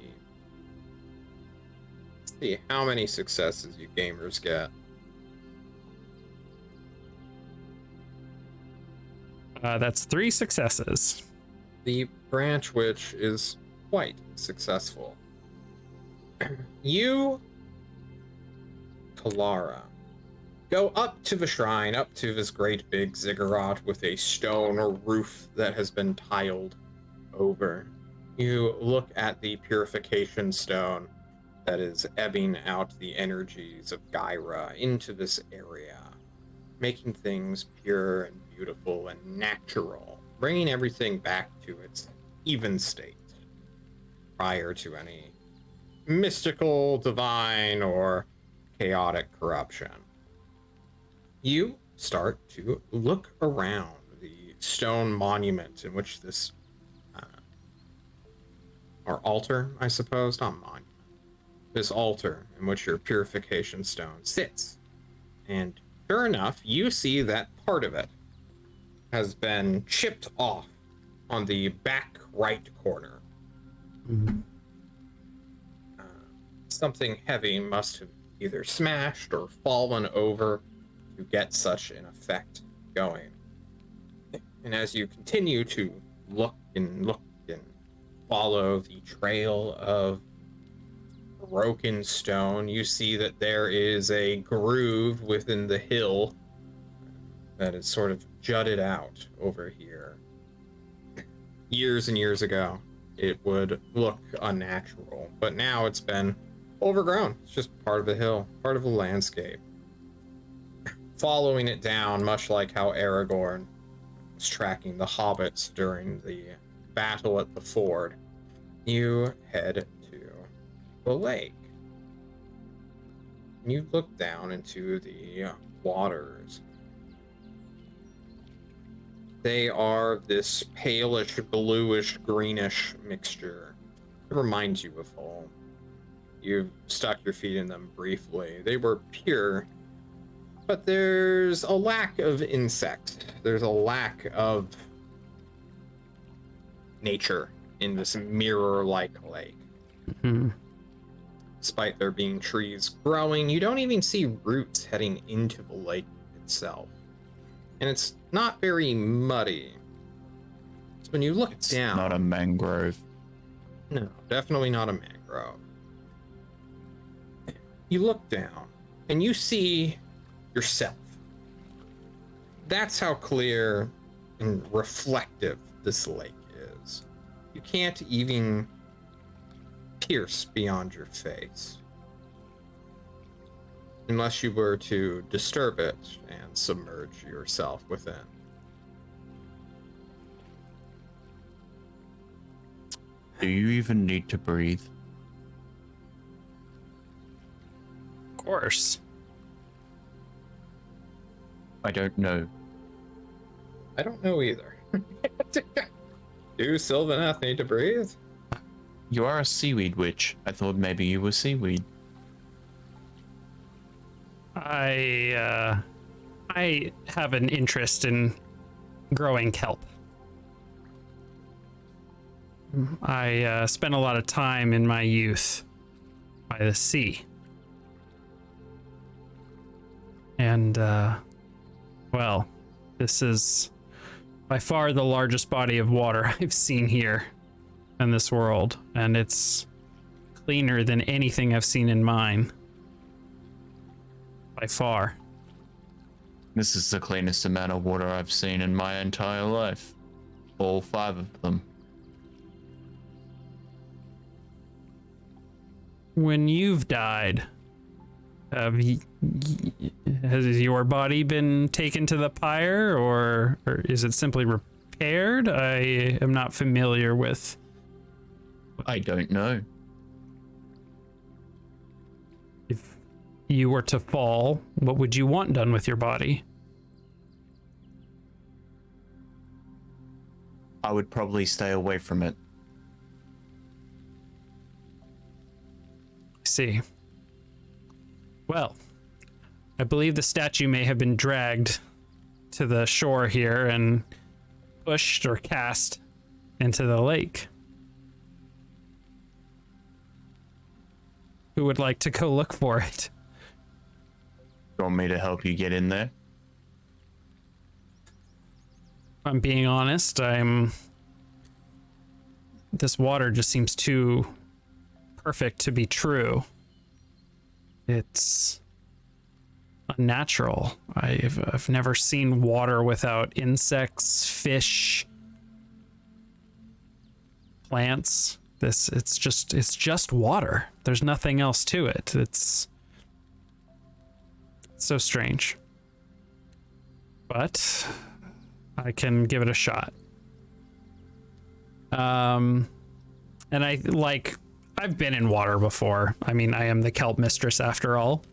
A: how many successes you gamers get.
B: That's 3 successes.
A: The branch witch is quite successful. You, Kalara, go up to the shrine, up to this great big ziggurat with a stone roof that has been tiled over. You look at the purification stone that is ebbing out the energies of Gyra into this area, making things pure and beautiful and natural, bringing everything back to its even state prior to any mystical, divine, or chaotic corruption. You start to look around the stone monument in which this or altar, I suppose, not monument. This altar in which your purification stone sits. And sure enough, you see that part of it has been chipped off on the back right corner.
B: Mm-hmm.
A: Something heavy must have either smashed or fallen over to get such an effect going. And as you continue to look and follow the trail of broken stone, you see that there is a groove within the hill that is sort of jutted out over here. Years and years ago, it would look unnatural, but now it's been overgrown. It's just part of the hill, part of the landscape. Following it down, much like how Aragorn was tracking the hobbits during the battle at the ford, you head to the lake. You look down into the waters. They are this palish, bluish, greenish mixture. It reminds you of home. You stuck your feet in them briefly. They were pure, but there's a lack of insect. There's a lack of nature in this mirror-like lake.
B: Mm-hmm.
A: Despite there being trees growing, you don't even see roots heading into the lake itself. And it's not very muddy. So when you look down...
C: Not a mangrove.
A: No, definitely not a mangrove. You look down, and you see yourself. That's how clear and reflective this lake is. You can't even pierce beyond your face. Unless you were to disturb it and submerge yourself within.
C: Do you even need to breathe?
B: Of course.
C: I don't know.
A: I don't know either. Do Sylvaneth need to breathe?
C: You are a seaweed witch. I thought maybe you were seaweed.
B: I have an interest in growing kelp. I spent a lot of time in my youth by the sea. And, well, this is by far the largest body of water I've seen here in this world, and it's cleaner than anything I've seen in mine. By far.
C: This is the cleanest amount of water I've seen in my entire life. All 5 of them.
B: When you've died, has your body been taken to the pyre, or is it simply repaired? I am not familiar with.
C: I don't know.
B: If you were to fall, what would you want done with your body?
C: I would probably stay away from it.
B: See. Well, I believe the statue may have been dragged to the shore here and pushed or cast into the lake. Who would like to go look for it?
C: You want me to help you get in there?
B: If I'm being honest, this water just seems too perfect to be true. It's unnatural. I've never seen water without insects, fish, plants. It's just water. There's nothing else to it. It's so strange. But I can give it a shot. And I've been in water before. I mean, I am the kelp mistress after all.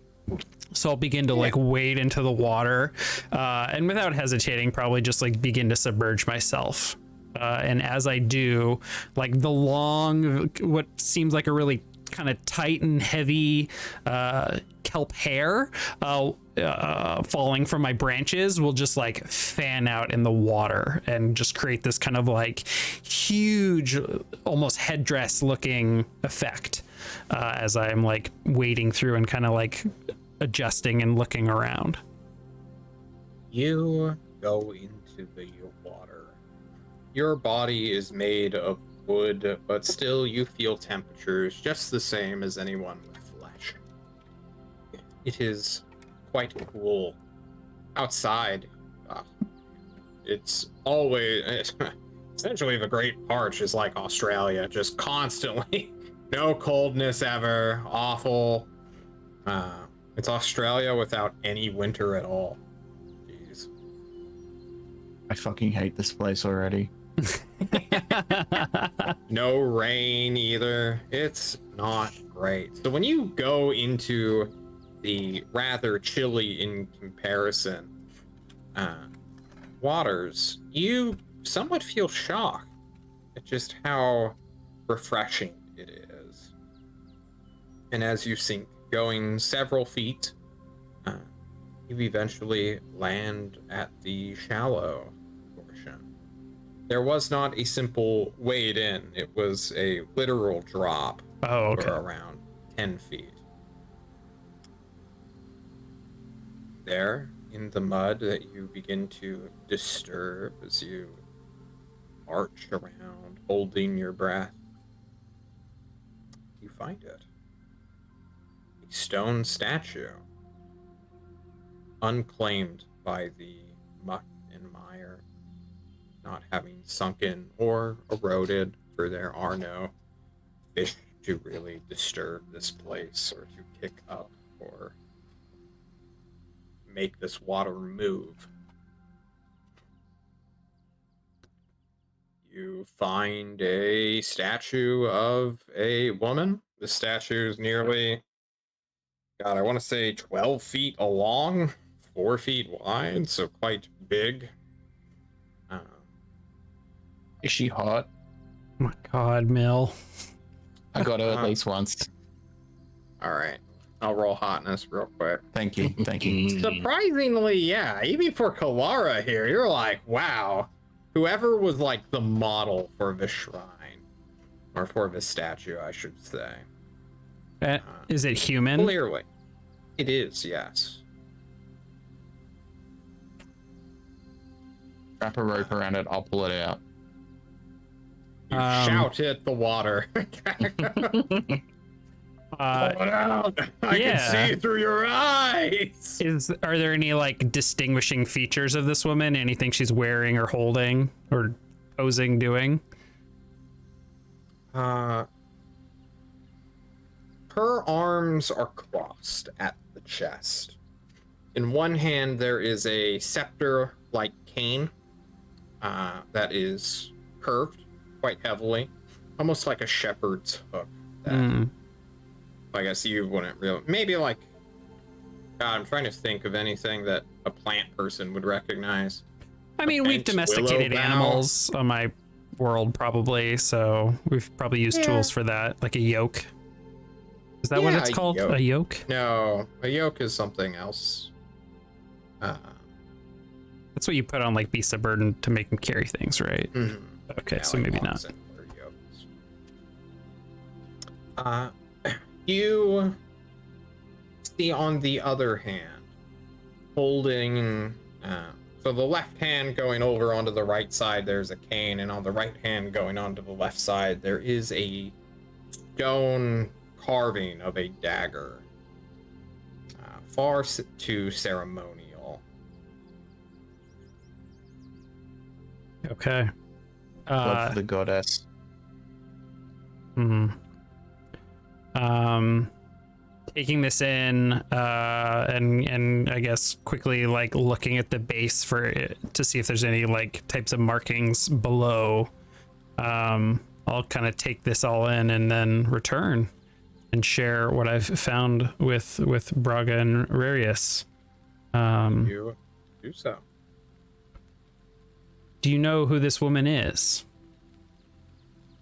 B: So I'll begin to wade into the water, and without hesitating, probably just begin to submerge myself. And as I do, the long, what seems like a really kind of tight and heavy kelp hair falling from my branches will just fan out in the water and just create this kind of huge, almost headdress looking effect as I'm wading through and kind of adjusting and looking around.
A: You go into the water. Your body is made of wood, but still you feel temperatures just the same as anyone with flesh. It is quite cool. Outside, it's always essentially the Great Parch is like Australia, just constantly no coldness ever, awful. It's Australia without any winter at all. Jeez.
C: I fucking hate this place already.
A: No rain either. It's not great. So when you go into the rather chilly in comparison waters, you somewhat feel shocked at just how refreshing it is. And as you sink, going several feet, you eventually land at the shallow portion. There was not a simple wade in, it was a literal drop for around 10 feet. There, in the mud that you begin to disturb as you march around, holding your breath, you find it. A stone statue, unclaimed by the muck and mire, not having sunken or eroded, for there are no fish to really disturb this place or to kick up or make this water move. You find a statue of a woman. The statue is nearly, God, I want to say 12 feet long, 4 feet wide, so quite big.
C: Is she hot?
B: Oh my God, Mill.
C: I got her at least once.
A: All right. I'll roll hotness real quick.
C: Thank you. Thank you.
A: Surprisingly, yeah, even for Kalara here, you're like, wow, whoever was like the model for the shrine, or for the statue, I should say.
B: Is it human?
A: Clearly. It is, yes.
C: Wrap a rope around it. I'll pull it out.
A: You shout at the water. Pull it out. I can see through your eyes.
B: Are there any like distinguishing features of this woman? Anything she's wearing or holding or posing, doing?
A: Her arms are crossed at the chest. In one hand, there is a scepter-like cane that is curved quite heavily, almost like a shepherd's hook. That I guess you wouldn't really. Maybe like. God, I'm trying to think of anything that a plant person would recognize.
B: I mean, we've domesticated animals on my world, probably, so we've probably used tools for that, like a yoke. Is that what it's called? A yoke?
A: No, a yoke is something else.
B: That's what you put on like beasts of burden to make them carry things, right? Okay, so like maybe not.
A: You see on the other hand, holding, so the left hand going over onto the right side, there's a cane, and on the right hand going onto the left side, there is a stone carving of a dagger. Far too ceremonial.
B: Okay.
C: Love for the goddess.
B: Taking this in, and I guess quickly like looking at the base for it to see if there's any like types of markings below. I'll kind of take this all in and then return and share what I've found with Braga and Rarius.
A: You do so.
B: Do you know who this woman is?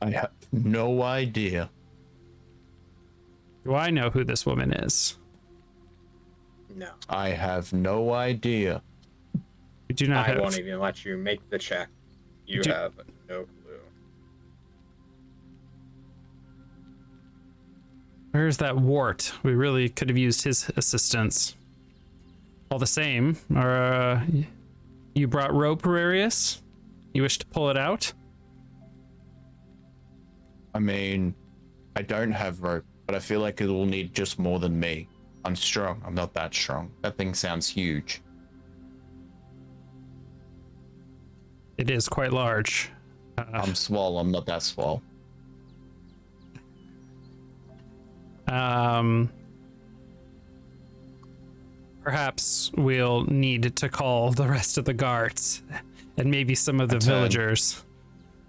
C: I have no idea.
B: Do I know who this woman is?
A: No.
C: I have no idea.
B: You do not
A: I won't even let you make the check. You have no clue.
B: Where's that wart? We really could have used his assistance. All the same, you brought rope, Rarius? You wish to pull it out?
C: I mean, I don't have rope, but I feel like it will need just more than me. I'm strong. I'm not that strong. That thing sounds huge.
B: It is quite large.
C: I'm swole. I'm not that swole.
B: Perhaps we'll need to call the rest of the guards and maybe some of the villagers.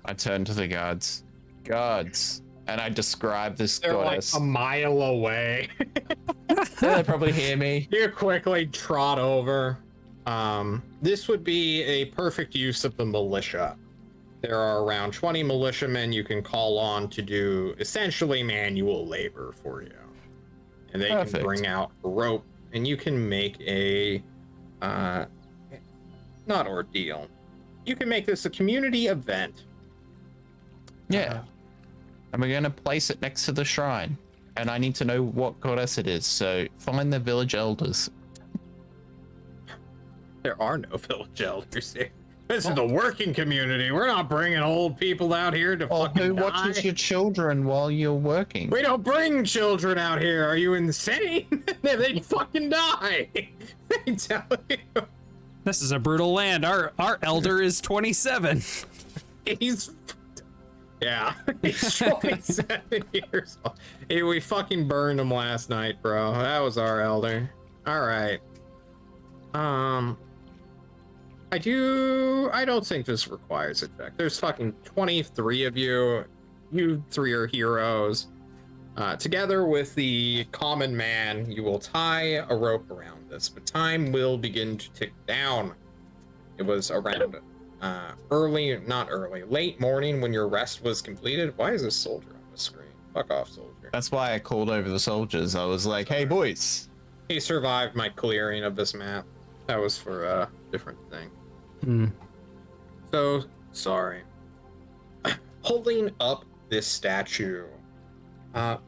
C: I turn to the guards. Guards. And I describe this goddess.
A: Like a mile away.
C: They probably hear me.
A: You quickly trot over. This would be a perfect use of the militia. There are around 20 militiamen you can call on to do essentially manual labor for you. And they can bring out a rope, and you can make a, not ordeal. You can make this a community event.
C: Yeah. And we're going to place it next to the shrine. And I need to know what goddess it is, so find the village elders.
A: There are no village elders here. This is the working community. We're not bringing old people out here to fucking
C: who
A: die.
C: watches your children while you're working?
A: We don't bring children out here. Are you insane? They'd fucking die. I tell you.
B: This is a brutal land. Our elder is 27.
A: He's 27 years old. Hey, we fucking burned him last night, bro. That was our elder. All right. I don't think this requires a check. There's fucking 23 of you. You three are heroes. Together with the common man, you will tie a rope around this, but time will begin to tick down. It was around late morning when your rest was completed. Why is this soldier on the screen? Fuck off, soldier.
C: That's why I called over the soldiers. I was like, hey, boys.
A: He survived my clearing of this map. That was for a different thing.
B: Hmm.
A: So, sorry. Holding up this statue.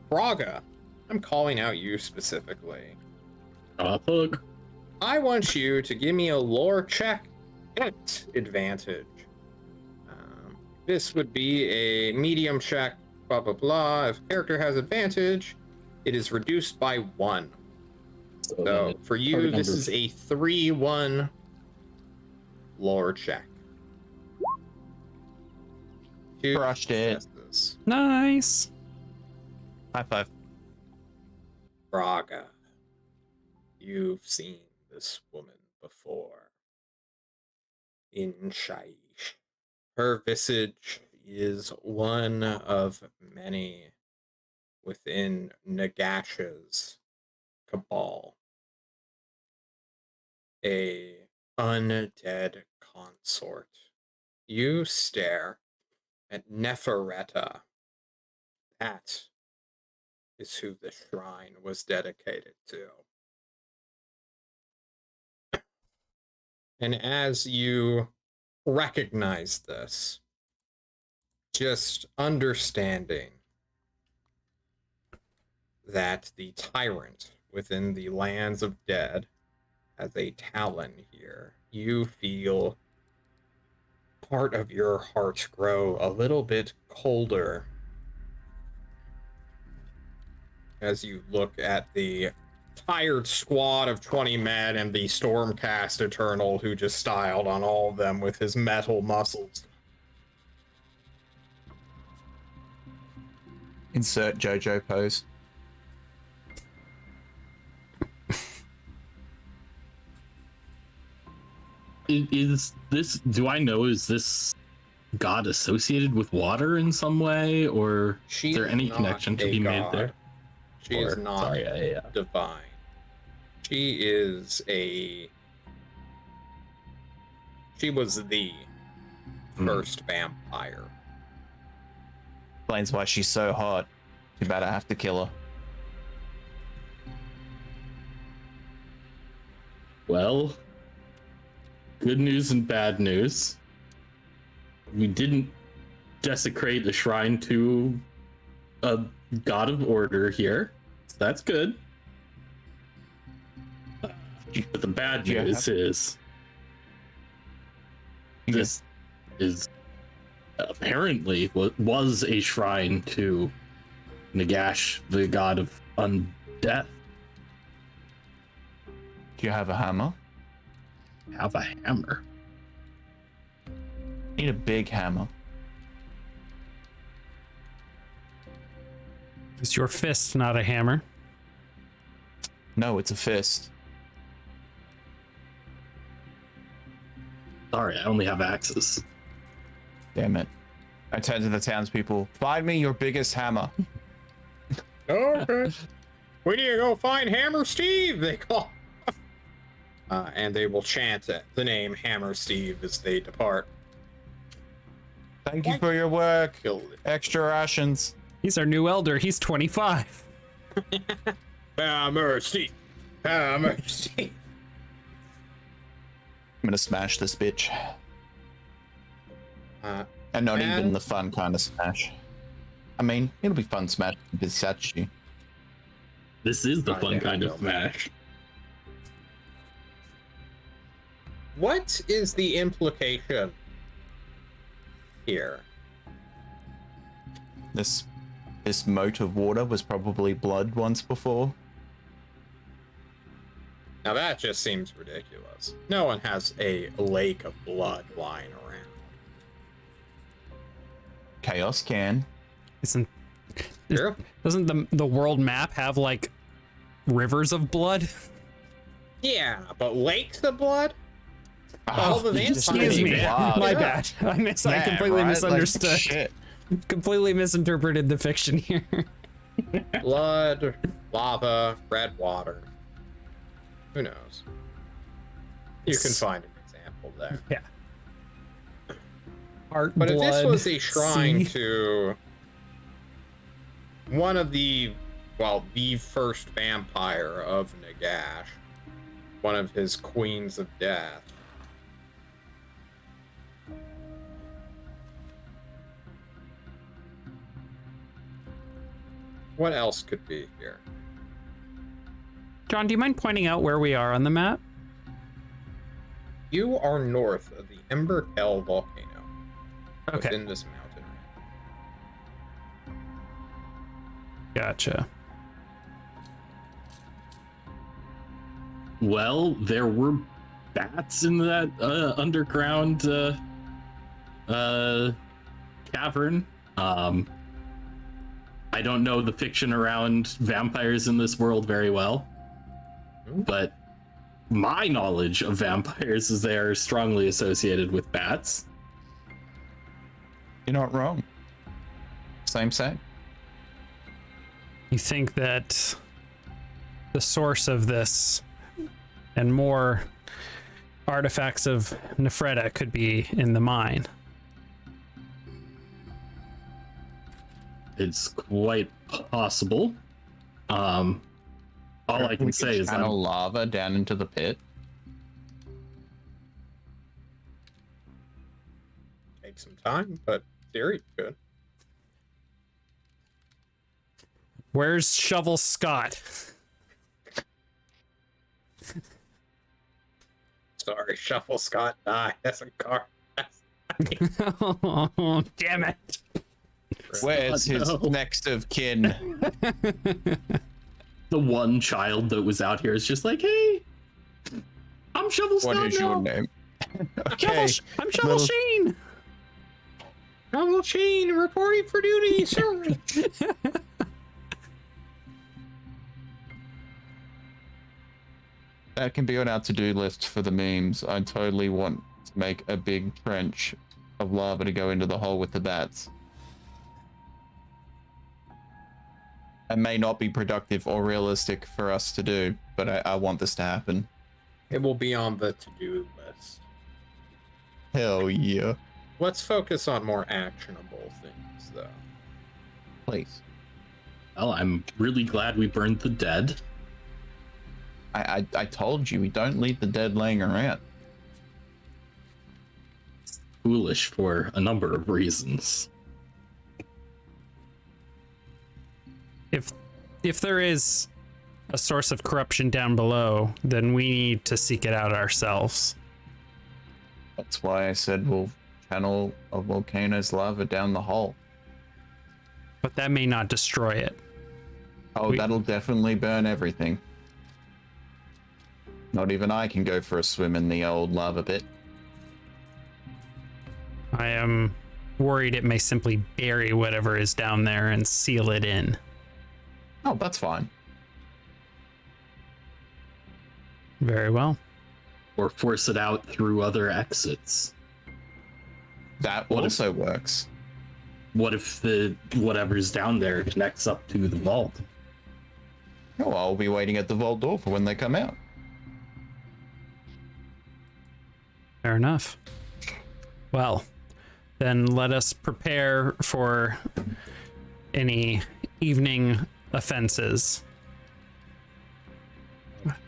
A: Braga, I'm calling out you specifically.
D: Look.
A: I want you to give me a lore check at advantage. This would be a medium check, blah, blah, blah. If a character has advantage, it is reduced by 1. So for you, this is a 3-1 lore check.
C: Crushed it.
A: Successes.
B: Nice.
C: High five.
A: Braga, you've seen this woman before. In Shaish. Her visage is one of many within Nagash's cabal. A undead consort. You stare at Neferetta. That is who the shrine was dedicated to. And as you recognize this, just understanding that the tyrant within the lands of dead has a talon here, you feel part of your heart grow a little bit colder as you look at the tired squad of 20 men and the Stormcast Eternal who just styled on all of them with his metal muscles.
C: Insert JoJo pose.
D: Is this, do I know, is this god associated with water in some way, or
A: She
D: is there
A: is
D: any
A: not
D: connection to
A: a
D: be
A: god.
D: made there?
A: She is
D: Or-
A: not
D: sorry,
A: divine. She is a... She was the first vampire.
C: Explains why she's so hot. Too bad I have to kill her.
D: Well, good news and bad news. We didn't desecrate a shrine to a god of order here, so that's good. But the bad
C: Yeah.
D: news is this is apparently was a shrine to Nagash, the god of undeath.
C: Do you have a hammer?
D: Have a hammer.
C: Need a big hammer.
B: Is your fist not a hammer?
C: No, it's a fist.
D: Sorry, I only have axes.
C: Damn it. I turn to the townspeople. Find me your biggest hammer.
A: Okay. We need to go find Hammer Steve, they call. And they will chant the name Hammer Steve as they depart.
C: Thank you for your work.
A: Killed it.
C: Extra rations.
B: He's our new elder. He's 25.
A: Hammer Steve. Hammer Steve.
C: I'm gonna smash this bitch. And not
A: and-
C: even the fun kind of smash. I mean, it'll be fun smashing this statue.
D: This is the
A: Oh,
D: fun
A: yeah,
D: kind
A: no.
D: of smash.
A: What is the implication here?
C: This moat of water was probably blood once before.
A: Now that just seems ridiculous. No one has a lake of blood lying around.
C: Chaos can.
B: Isn't
A: Sure.
B: doesn't the world map have like rivers of blood?
A: Yeah, but lakes of blood? All the vampires.
B: Excuse me.
C: Wow.
B: My
A: Yeah.
B: bad. I
C: Man,
B: completely
C: right? Like,
B: misunderstood.
C: shit.
B: Completely misinterpreted the fiction here.
A: Blood, lava, red water. Who knows? You can find an example there.
B: Yeah. Heart,
A: But if
B: blood,
A: this was a shrine
B: sea.
A: to one of the, well, the first vampire of Nagash, one of his queens of death. What else could be here?
B: John, do you mind pointing out where we are on the map?
A: You are north of the Ember Kell volcano.
B: Okay.
A: Within this mountain range.
B: Gotcha.
D: Well, there were bats in that underground cavern. I don't know the fiction around vampires in this world very well, but my knowledge of vampires is they are strongly associated with bats.
C: You're not wrong. Same.
B: You think that the source of this and more artifacts of Nephreta could be in the mine?
D: It's quite possible. All I can say is
C: channel lava down into the pit.
A: Take some time, but theory good.
B: Where's Shovel Scott?
A: Sorry, Shuffle Scott died. That's a car.
B: Oh, damn it.
C: Where's his next of kin?
D: the one child that was out here is just like, hey, I'm Shovel Scott.
C: What is
D: now.
C: your name? Okay.
B: I'm Shovel Sheen.
A: Shovel Sheen reporting for duty, sir.
C: That can be on our to-do list for the memes. I totally want to make a big trench of lava to go into the hole with the bats. It may not be productive or realistic for us to do, but I want this to happen.
A: It will be on the to-do list.
C: Hell yeah.
A: Let's focus on more actionable things, though.
C: Please.
D: Well, I'm really glad we burned the dead.
C: I told you, we don't leave the dead laying around.
D: Foolish for a number of reasons.
B: If there is a source of corruption down below, then we need to seek it out ourselves.
C: That's why I said we'll channel a volcano's lava down the hole.
B: But that may not destroy it.
C: Oh, that'll definitely burn everything. Not even I can go for a swim in the old lava pit.
B: I am worried it may simply bury whatever is down there and seal it in.
C: Oh, that's fine.
B: Very well.
D: Or force it out through other exits.
C: That
D: What
C: also works.
D: What if the whatever's down there connects up to the vault?
C: Oh, I'll be waiting at the vault door for when they come out.
B: Fair enough. Well, then let us prepare for any evening offenses.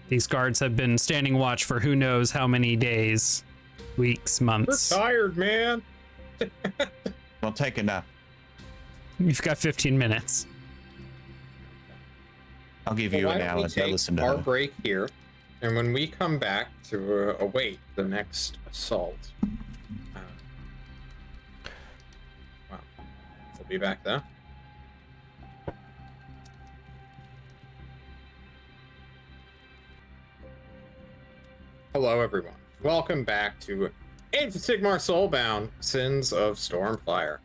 B: These guards have been standing watch for who knows how many days, weeks, months.
A: We're tired, man.
C: I'll take a nap.
B: You've got 15 minutes.
C: I'll give
A: Well,
C: you
A: why
C: an
A: don't
C: hour
A: we
C: to
A: take
C: listen to
A: our
C: her.
A: break here, and when we come back to await the next assault, wow, we'll be back then. Hello, everyone. Welcome back to Age of Sigmar Soulbound, Sins of Stormfire.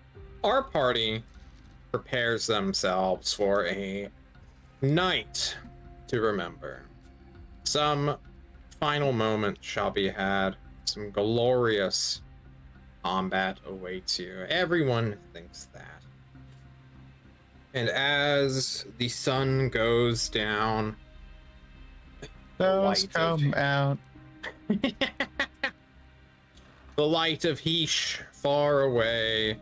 A: Our party prepares themselves for a night to remember. Some final moments shall be had. Some glorious combat awaits you. Everyone thinks that. And as the sun goes down,
C: Those
A: light
C: come out.
A: the light of Heesh far away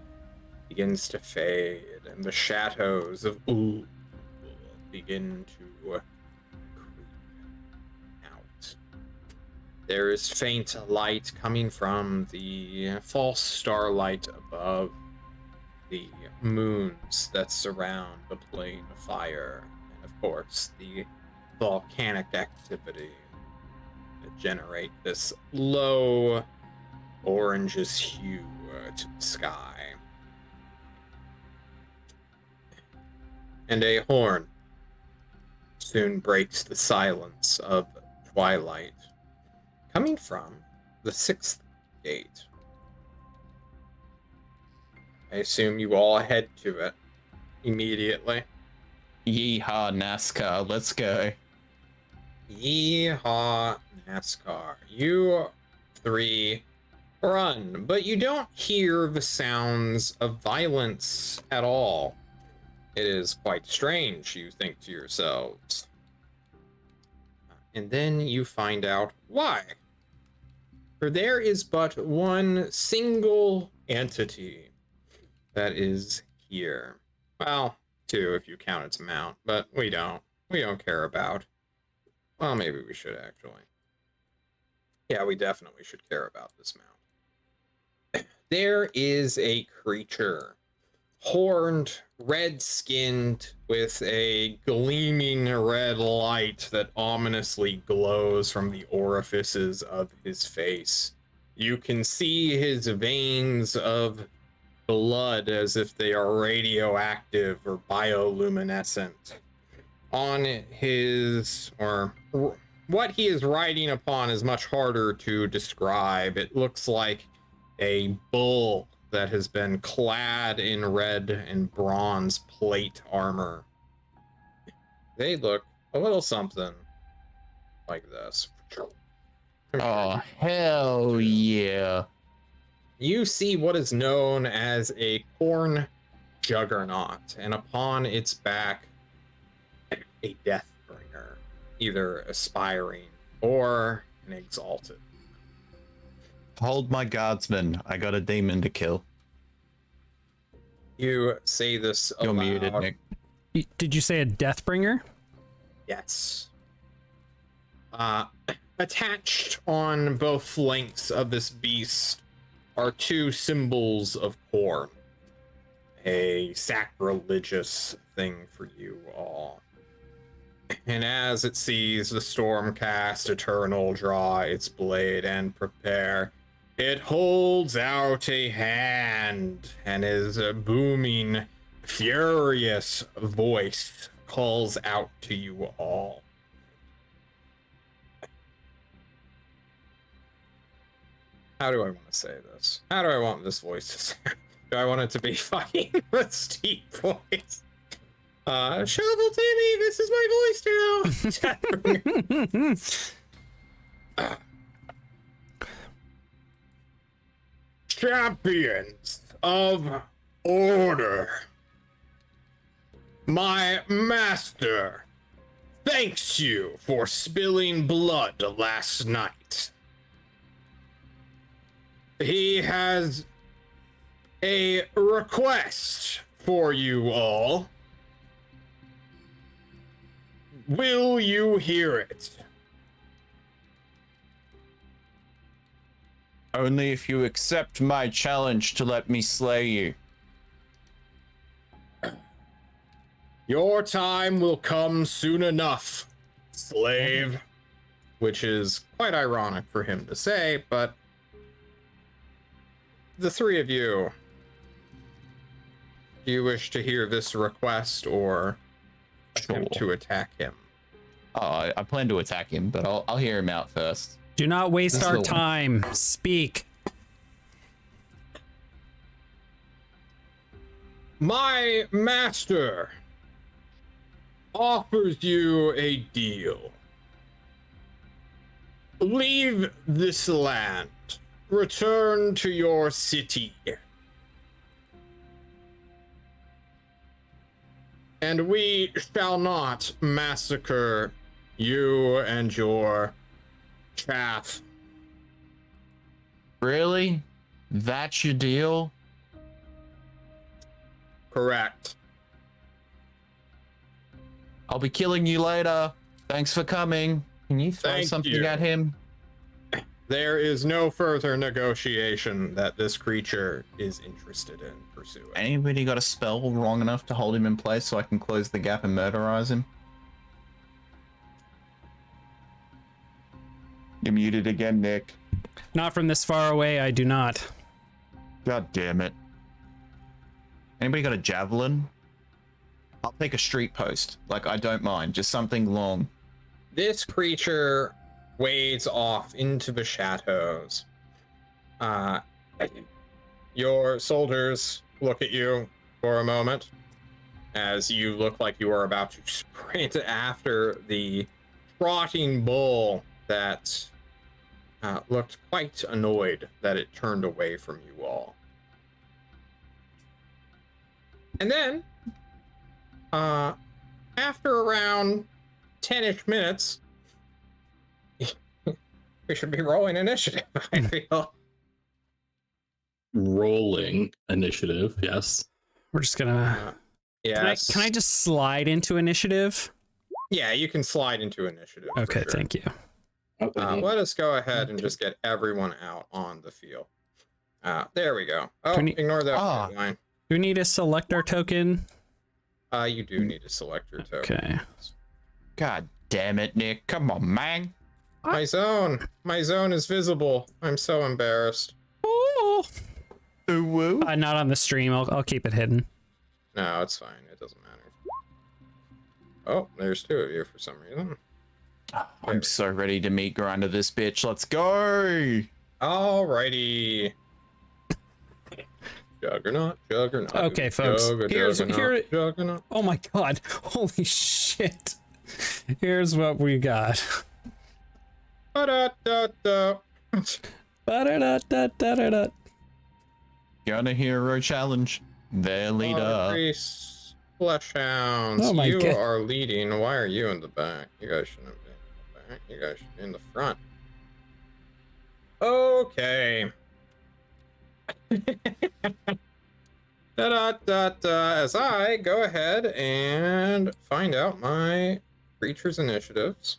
A: begins to fade, and the shadows of Ul begin to creep out. There is faint light coming from the false starlight above the moons that surround the plane of fire, and of course the volcanic activity that generate this low oranges hue to the sky. And a horn soon breaks the silence of twilight, coming from the 6th gate. I assume you all head to it immediately.
C: Yeehaw, NASCAR, let's go.
A: Yeehaw, NASCAR. You three run, but you don't hear the sounds of violence at all. It is quite strange, you think to yourselves. And then you find out why. For there is but one single entity that is here. Well, two if you count its mount, but we don't care about. Well, maybe we should actually. Yeah, we definitely should care about this mount. There is a creature, horned, red-skinned, with a gleaming red light that ominously glows from the orifices of his face. You can see his veins of blood as if they are radioactive or bioluminescent. On his, or what he is riding upon is much harder to describe. It looks like a bull that has been clad in red and bronze plate armor. They look a little something like this.
C: Oh, hell yeah.
A: You see what is known as a corn juggernaut, and upon its back, a deathbringer, either aspiring or an exalted.
C: Hold my guardsman. I got a demon to kill.
A: You say this
C: You're
A: aloud.
C: muted, Nick.
B: Did you say a Deathbringer?
A: Yes. Attached on both flanks of this beast are two symbols of corn. A sacrilegious thing for you all. And as it sees the Stormcast Eternal draw its blade and prepare, it holds out a hand, and his booming, furious voice calls out to you all. How do I want to say this? How do I want this voice to sound? Do I want it to be fucking a steep voice? Shovel Timmy, this is my voice now. Champions of Order, my master thanks you for spilling blood last night. He has a request for you all. Will you hear it?
C: Only if you accept my challenge to let me slay you.
A: Your time will come soon enough, slave. Which is quite ironic for him to say, but the three of you, do you wish to hear this request or attempt to attack him?
C: Oh, I plan to attack him, but I'll hear him out first.
B: Do not waste
C: This
B: our
C: little-
B: time. Speak.
A: My master offers you a deal. Leave this land. Return to your city. And we shall not massacre you and your chaff.
C: Really? That's your deal?
A: Correct.
C: I'll be killing you later. Thanks for coming. Can you throw
A: Thank
C: something
A: you.
C: at him?
A: There is no further negotiation that this creature is interested in pursuing.
C: Anybody got a spell long enough to hold him in place so I can close the gap and murderize him? You're muted again, Nick.
B: Not from this far away, I do not.
C: God damn it. Anybody got a javelin? I'll take a street post. Like, I don't mind. Just something long.
A: This creature wades off into the shadows. Your soldiers look at you for a moment as you look like you are about to sprint after the trotting bull that looked quite annoyed that it turned away from you all. And then, after around 10-ish minutes, we should be rolling initiative, I feel.
D: Rolling initiative, yes.
B: We're just gonna.
A: Yes.
B: Can I just slide into initiative?
A: Yeah, you can slide into initiative. for
B: Okay,
A: sure.
B: thank you.
A: Let us go ahead and just get everyone out on the field. There we go. Oh, ignore that line.
B: Do we need to select our token?
A: You do need to select your token.
B: Okay.
C: God damn it, Nick. Come on, man.
A: My zone is visible. I'm so embarrassed.
B: Oh.
C: Ooh, woo.
B: Not on the stream. I'll keep it hidden.
A: No, it's fine. It doesn't matter. Oh, there's two of you for some reason.
C: I'm so ready to meet grind of this bitch. Let's go.
A: Alrighty. Juggernaut.
B: Okay, folks. Here.
A: Juggernaut.
B: Oh my god. Holy shit. Here's what we got.
A: Ba-da-da-da.
B: Ba-da-da-da-da-da-da.
C: Gonna hero challenge. Their leader.
A: Priest, flesh hounds.
B: Oh my
A: you
B: God.
A: are leading. Why are you in the back? You guys shouldn't have been in the back. You guys should be in the front. Okay. As I go ahead and find out my creatures initiatives.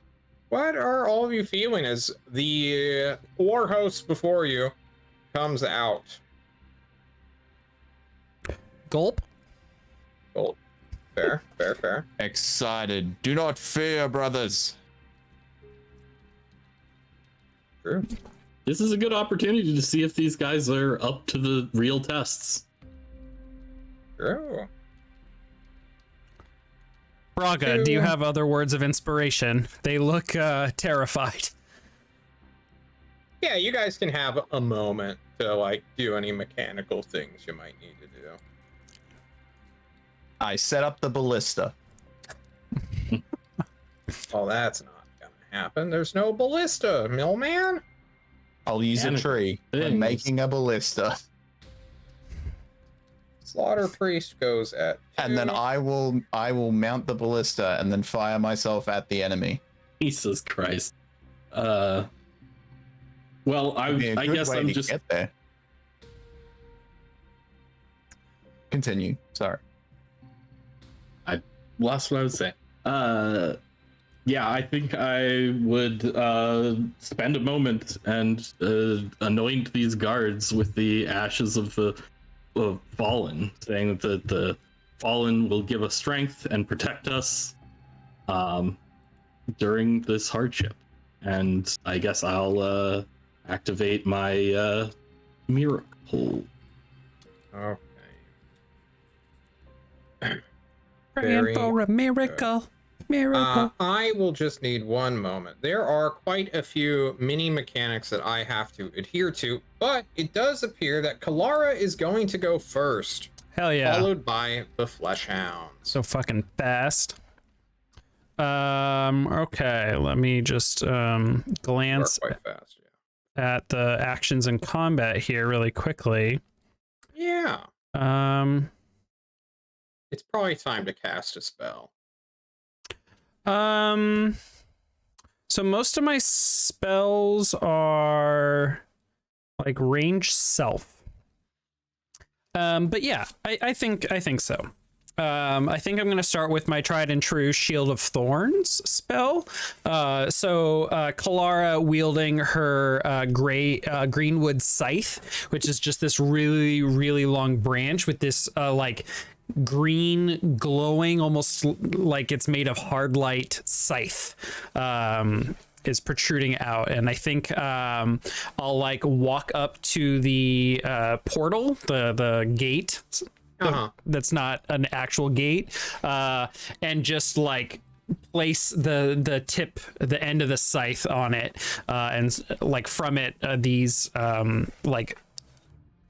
A: What are all of you feeling as the war host before you comes out?
B: Gulp.
A: Gold. Fair.
C: Excited. Do not fear, brothers.
A: True.
D: This is a good opportunity to see if these guys are up to the real tests.
A: True.
B: Braga, do you have other words of inspiration? They look terrified.
A: Yeah, you guys can have a moment to like do any mechanical things you might need to do.
C: I set up the ballista.
A: Oh, that's not gonna happen. There's no ballista, Millman.
C: I'll use a tree when
D: things.
C: making a ballista.
A: Slaughter Priest goes at 2.
C: And then I will mount the ballista and then fire myself at the enemy.
D: Jesus Christ. Well, I guess I'm just
C: get there. Continue. Sorry.
D: lost what I was saying. Yeah, I think I would spend a moment and anoint these guards with the ashes of the fallen, saying that the fallen will give us strength and protect us during this hardship. And I guess I'll activate my miracle.
A: Okay.
B: Praying for a miracle. Miracle.
A: I will just need one moment. There are quite a few mini mechanics that I have to adhere to, but it does appear that Kalara is going to go first,
B: Hell yeah.
A: followed by the Flesh Hounds.
B: So fucking fast. Okay, let me just glance
A: Quite fast,
B: at the actions and combat here really quickly.
A: yeah. It's probably time to cast a spell.
B: So most of my spells are like range self. But yeah, I think so. I think I'm going to start with my tried and true Shield of Thorns spell. So Kalara wielding her greenwood scythe, which is just this really, really long branch with this like green glowing, almost like it's made of hard light scythe. Is protruding out, and I think I'll like walk up to the portal, the gate. That's not an actual gate, and just like place the end of the scythe on it, and like from it these like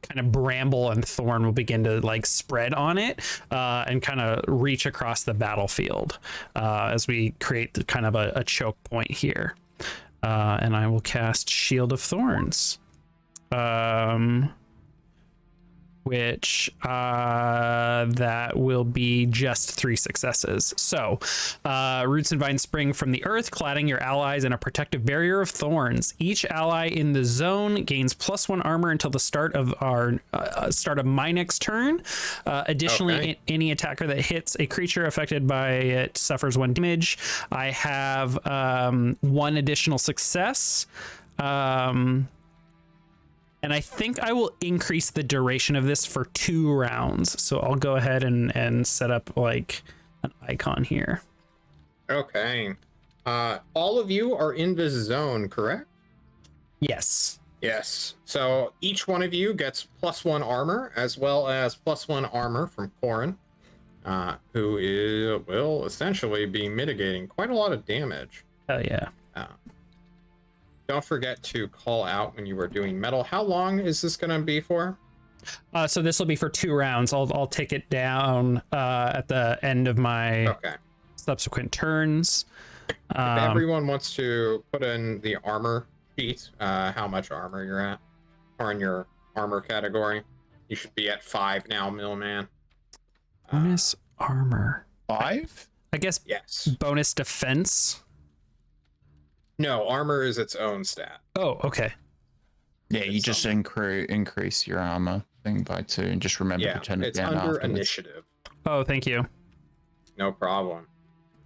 B: kind of bramble and thorn will begin to like spread on it, and kind of reach across the battlefield as we create kind of a choke point here. And I will cast Shield of Thorns, which that will be just 3 successes. So roots and vines spring from the earth, cladding your allies in a protective barrier of thorns. Each ally in the zone gains +1 armor until the start of my next turn. Additionally, any attacker that hits a creature affected by it suffers 1 damage. I have 1 additional success. And I think I will increase the duration of this for 2 rounds. So I'll go ahead and set up like an icon here.
A: Okay. All of you are in this zone, correct?
B: Yes.
A: Yes. So each one of you gets +1 armor, as well as +1 armor from Coron, who will essentially be mitigating quite a lot of damage.
B: Oh yeah.
A: Don't forget to call out when you are doing metal. How long is this going to be for?
B: So this will be for 2 rounds. I'll take it down at the end of my subsequent turns.
A: If everyone wants to put in the armor sheet, how much armor you're at, or in your armor category, you should be at 5 now, Millman.
B: Bonus armor.
C: 5?
B: I guess.
A: Yes.
B: Bonus defense.
A: No, armor is its own stat.
B: Oh, okay.
C: Yeah, you just increase your armor thing by 2, and just remember to turn it down.
A: It's under
C: afterwards.
A: initiative.
B: Oh, thank you.
A: No problem.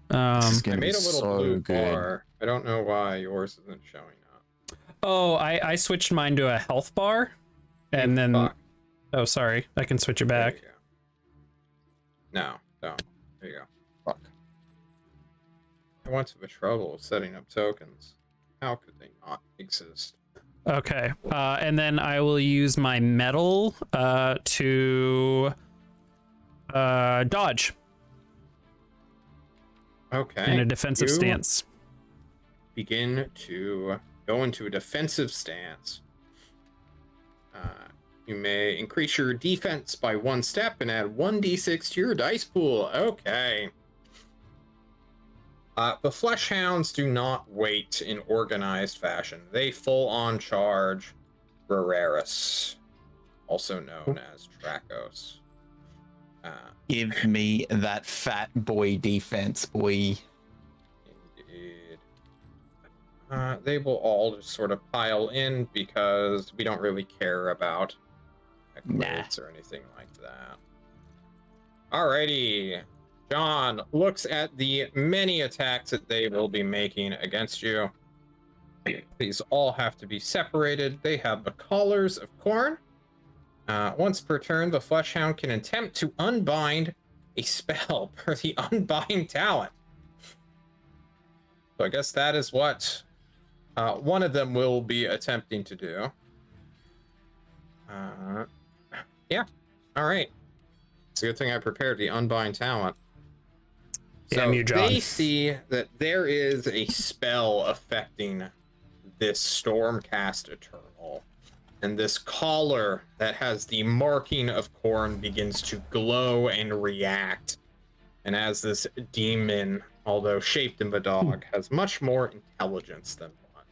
C: This is
A: I
C: gonna
A: made
C: be
A: a little
C: so
A: blue
C: good.
A: bar. I don't know why yours isn't showing up.
B: Oh, I switched mine to a health bar, and then.
A: Fuck.
B: Oh, sorry. I can switch it
A: There
B: back.
A: you go. No, don't. There you go.
C: Fuck.
A: I went to the trouble of setting up tokens. How could they not exist?
B: Okay. And then I will use my metal to dodge
A: Okay.
B: in a defensive
A: You
B: stance.
A: Begin to go into a defensive stance. You may increase your defense by 1 step and add 1d6 to your dice pool. Okay. The Flesh Hounds do not wait in organized fashion. They full-on charge Rareris, also known as Tracos.
C: Give me that fat boy defense, boy.
A: Indeed. They will all just sort of pile in because we don't really care about crits or anything like that. Alrighty. John looks at the many attacks that they will be making against you. These all have to be separated. They have the collars of Coron. Once per turn, the Fleshhound can attempt to unbind a spell per the unbind talent. So I guess that is what one of them will be attempting to do. Yeah. All right. It's a good thing I prepared the unbind talent.
B: Damn you, John.
A: They see that there is a spell affecting this Stormcast Eternal, and this collar that has the marking of Coron begins to glow and react. And as this demon, although shaped in the dog, has much more intelligence than one,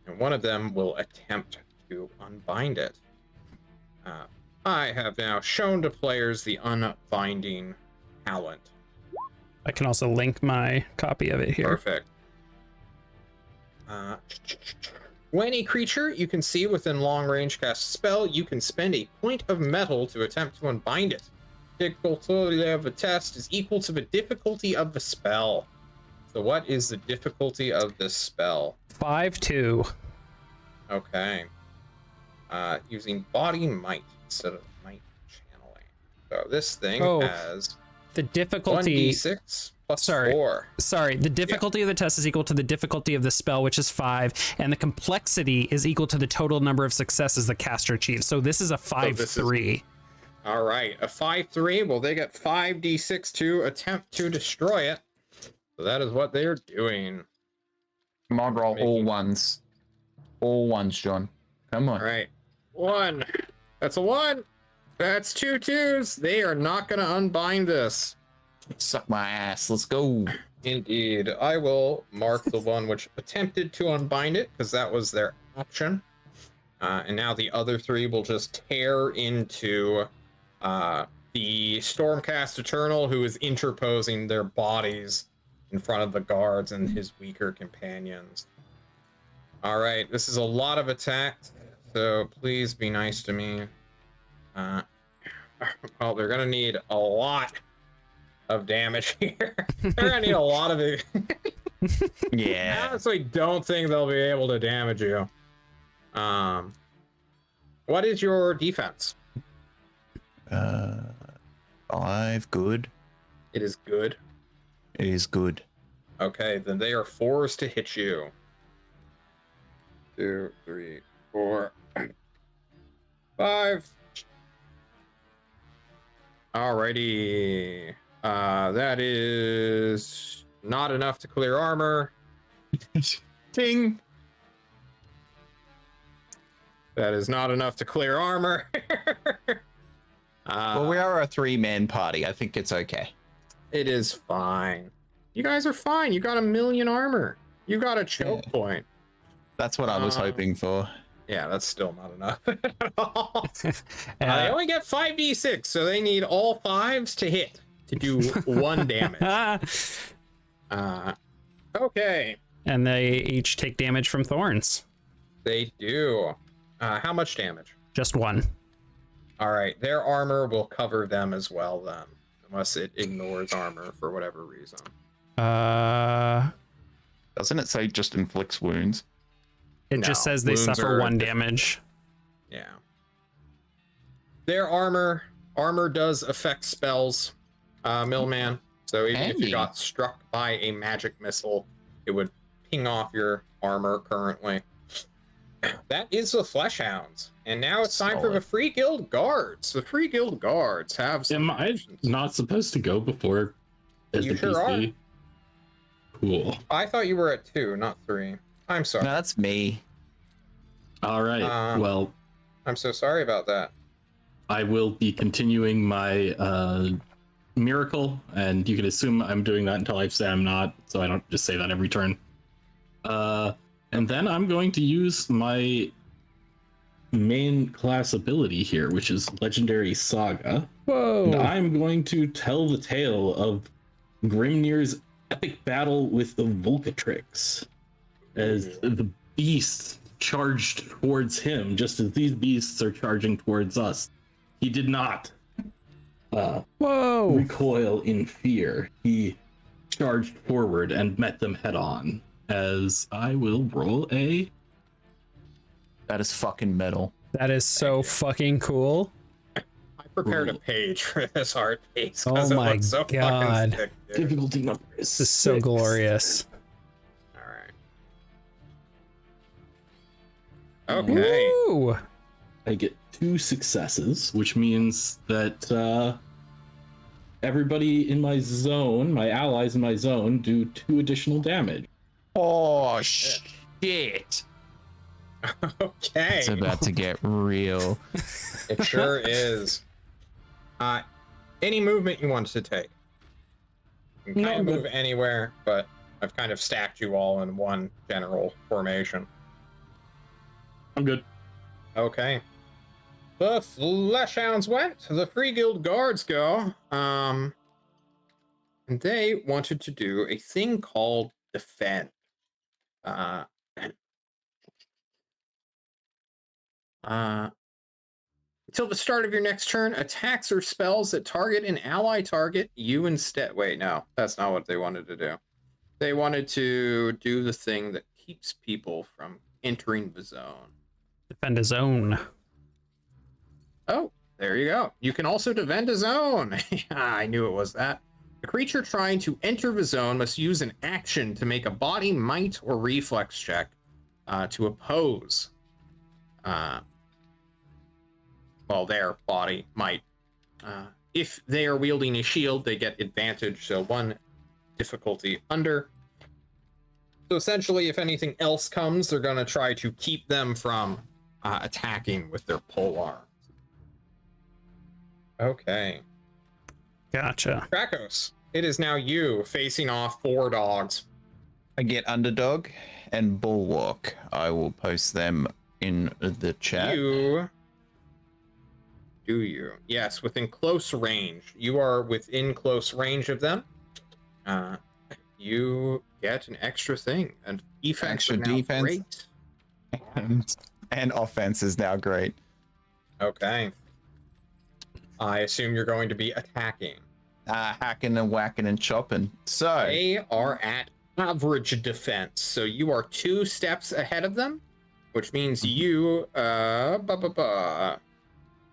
A: and one of them will attempt to unbind it. I have now shown to players the unbinding talent.
B: I can also link my copy of it here.
A: Perfect. When a creature you can see within long range casts a spell, you can spend a point of metal to attempt to unbind it. Difficulty of a test is equal to the difficulty of the spell. So what is the difficulty of this spell?
B: 5-2.
A: Okay. Using body might instead of might channeling. So this thing has
B: the difficulty
A: 1d6 plus 4.
B: Sorry, the difficulty of the test is equal to the difficulty of the spell, which is 5, and the complexity is equal to the total number of successes the caster achieves. So this is a 5-3.
A: All right, a 5-3. Well, they get 5d6 to attempt to destroy it. So that is what they're doing.
C: Come on, roll all ones. All ones, John. Come on.
A: All right. 1. That's a 1. That's 2 2s. They are not going to unbind this.
C: Suck my ass. Let's go.
A: Indeed. I will mark the one which attempted to unbind it because that was their action. And now the other 3 will just tear into the Stormcast Eternal, who is interposing their bodies in front of the guards and his weaker companions. All right, this is a lot of attack, so please be nice to me. Well, they're gonna need a lot of damage here. They're gonna need a lot of it.
C: Yeah.
A: I honestly don't think they'll be able to damage you. What is your defense?
C: 5, good.
A: It is good.
C: It is good.
A: Okay, then they are forced to hit you. 2, 3, 4, 5. Alrighty. That is not enough to clear armor.
C: Ting.
A: That is not enough to clear armor.
C: Well, we are a 3-man party. I think it's okay.
A: It is fine. You guys are fine. You got 1,000,000 armor. You got a choke point.
C: That's what I was hoping for.
A: Yeah, that's still not enough at all. They only get 5d6, so they need all 5s to hit to do 1 damage. Okay.
B: And they each take damage from thorns.
A: They do. How much damage?
B: Just 1.
A: All right, their armor will cover them as well then, unless it ignores armor for whatever reason.
C: Doesn't it say just inflicts wounds?
B: It just says they
A: wounds
B: suffer
A: are
B: 1
A: different.
B: damage.
A: Yeah. Their armor does affect spells, Millman. So even if you
C: Hey.
A: got struck by a magic missile, it would ping off your armor currently. That is the Fleshhounds. And now it's time for
C: Solid.
A: the Free Guild Guards. The Free Guild Guards have some
D: Am I
A: actions.
D: not supposed to go before as
A: You
D: the
A: sure
D: PC? Cool.
A: I thought you were at 2, not 3. I'm sorry.
C: No, that's me.
D: All right. Well,
A: I'm so sorry about that.
D: I will be continuing my miracle, and you can assume I'm doing that until I say I'm not, so I don't just say that every turn. And then I'm going to use my main class ability here, which is Legendary Saga.
B: Whoa.
D: And I'm going to tell the tale of Grimnir's epic battle with the Volcatrix. As the beasts charged towards him, just as these beasts are charging towards us. He did not
B: Whoa.
D: recoil in fear. He charged forward and met them head on. As I will roll a...
C: That is fucking metal.
B: That is so fucking cool.
A: I prepared a page for this art piece.
B: Oh
A: 'cause it
B: my
A: looks so fucking
B: God.
A: sick, dude.
D: difficulty number is
B: This is so
D: 6.
B: glorious.
A: All right. Okay.
B: Woo.
D: I get 2 successes, which means that everybody in my zone, my allies in my zone, do 2 additional damage.
C: Oh, shit.
A: Okay.
C: It's about to get real.
A: It sure is. Any movement you want to take. You can kind of
D: No,
A: move anywhere, but I've kind of stacked you all in one general formation.
D: I'm good.
A: Okay. The Fleshhounds went. The Free Guild Guards go. And they wanted to do a thing called defend. Until the start of your next turn, attacks or spells that target an ally target you instead. Wait, no, that's not what they wanted to do. They wanted to do the thing that keeps people from entering the zone.
B: Defend a zone.
A: Oh, there you go. You can also defend a zone. I knew it was that. A creature trying to enter the zone must use an action to make a body, might, or reflex check to oppose. Well, their body, might. If they are wielding a shield, they get advantage, so 1 difficulty under. So essentially, if anything else comes, they're going to try to keep them from attacking with their polearm. Okay.
B: Gotcha.
A: Krakos, it is now you facing off 4 dogs.
C: I get Underdog and Bulwark. I will post them in the chat.
A: Do you? Yes, within close range. You are within close range of them. You get an extra thing. And defense
C: Extra
A: is now
C: defense.
A: great.
C: And offense is now great.
A: Okay. I assume you're going to be attacking.
C: Hacking and whacking and chopping. So
A: They are at average defense, so you are 2 steps ahead of them, which means you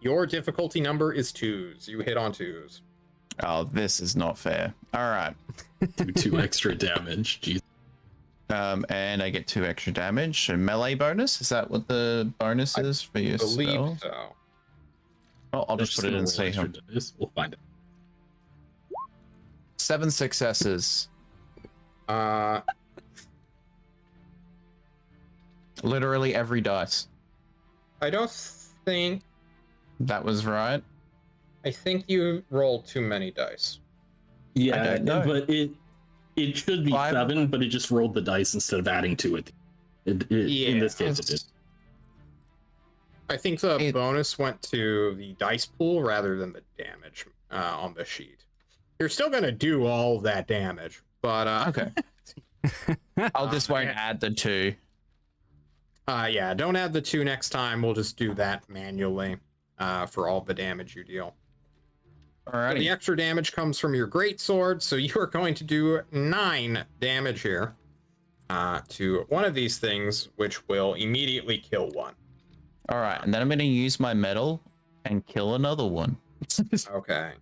A: your difficulty number is 2s. You hit on 2s.
C: oh, this is not fair. All right.
D: Do 2 extra damage. Jeez.
C: And I get 2 extra damage. A melee bonus. Is that what the bonus is for your
A: Believe
C: spell?
A: so.
C: Oh, I'll just put it in and see him.
D: We'll find it.
C: 7 successes. Literally every dice.
A: I don't think.
C: That was right.
A: I think you rolled too many dice.
D: Yeah,
C: don't know.
D: but it should be
C: 5.
D: 7, but it just rolled the dice instead of adding to it. In this case, it did.
A: I think the bonus went to the dice pool rather than the damage on the sheet. You're still gonna do all of that damage, but
C: Okay. I'll just won't add the 2.
A: yeah, don't add the 2 next time. We'll just do that manually for all the damage you deal.
C: Alrighty.
A: So the extra damage comes from your greatsword, so you are going to do 9 damage here to one of these things, which will immediately kill one.
C: All right, and then I'm going to use my metal and kill another one.
A: Okay.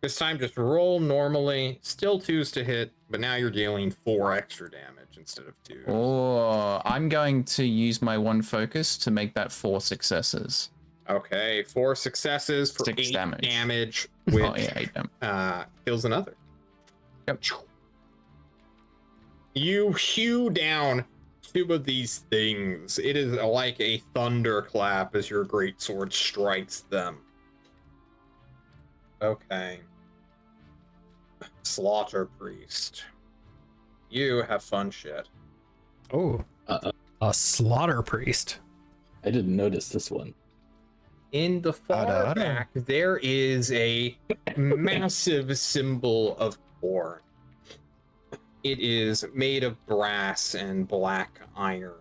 A: This time just roll normally, still 2s to hit, but now you're dealing 4 extra damage instead of 2.
C: Oh, I'm going to use my 1 focus to make that 4 successes.
A: Okay, 4 successes for
C: 6
A: 8
C: damage.
A: damage, which
C: Oh, yeah, 8 damage.
A: kills another.
C: Yep.
A: You hew down 2 of these things. It is like a thunderclap as your greatsword strikes them. Okay. Slaughter Priest. You have fun shit.
B: Oh, a slaughter priest.
D: I didn't notice this one.
A: In the far
C: Ada.
A: back, there is a massive symbol of Coron. It is made of brass and black iron.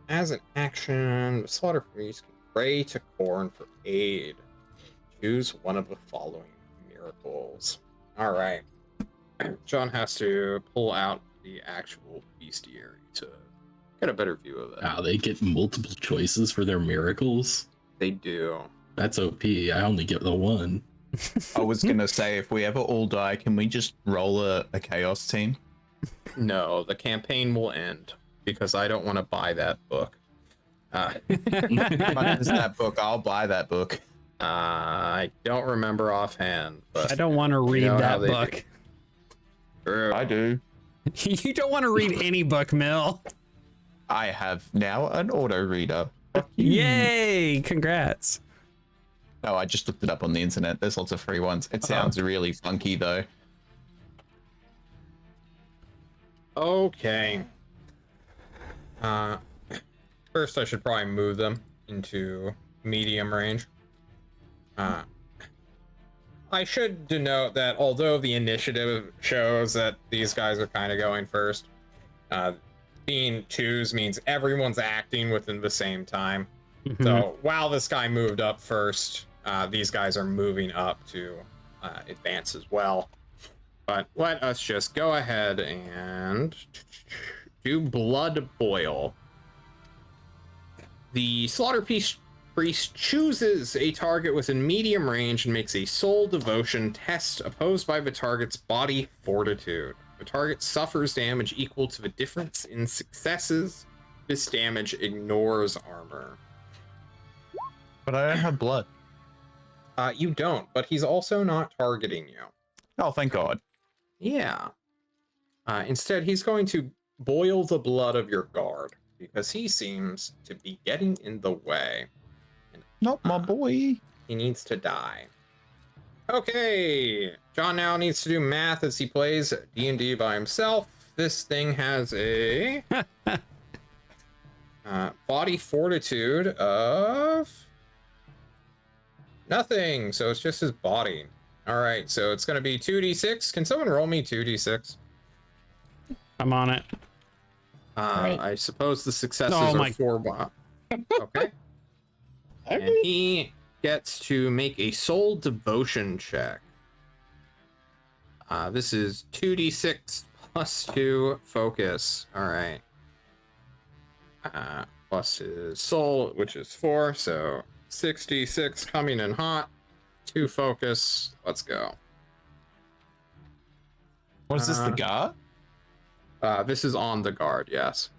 A: As an action, the Slaughter Priest can pray to Coron for aid. Choose one of the following miracles. All right. John has to pull out the actual bestiary to get a better view of it.
D: Wow, they get multiple choices for their miracles.
A: They do.
D: That's OP. I only get the 1.
C: I was going to say, if we ever all die, can we just roll a chaos team?
A: No, the campaign will end because I don't want to buy that book.
C: How much is that book? I'll buy that book.
A: I don't remember offhand, but
B: I don't want to read
A: know how
B: that
A: they
B: book.
A: do. True.
C: I do.
B: You don't want to read any book, Mill.
C: I have now an auto reader.
B: Yay! Congrats.
C: No, I just looked it up on the internet. There's lots of free ones. It sounds really funky though.
A: Okay. First, I should probably move them into medium range. I should denote that although the initiative shows that these guys are kind of going first, being twos means everyone's acting within the same time.
B: Mhm.
A: So while this guy moved up first, these guys are moving up to advance as well. But let us just go ahead and do Blood Boil. The Slaughter Priest chooses a target within medium range and makes a soul devotion test opposed by the target's body fortitude. The target suffers damage equal to the difference in successes. This damage ignores armor.
C: But I don't have blood.
A: You don't, but he's also not targeting you.
C: Oh, thank God.
A: Yeah. Instead, he's going to boil the blood of your guard because he seems to be getting in the way.
C: Not my boy.
A: He needs to die. Okay, John now needs to do math as he plays D&D by himself. This thing has a body fortitude of nothing, so it's just his body. All right, so it's going to be 2d6. Can someone roll me 2d6?
B: I'm on it.
E: Right.
A: I suppose the successes
B: Oh
A: are
B: my-
A: 4. Okay. And he gets to make a soul devotion check. This is 2d6 plus 2 focus. All right. Plus his soul, which is 4. So 66 coming in hot. 2 focus. Let's go.
C: Was this the guard?
A: This is on the guard, yes.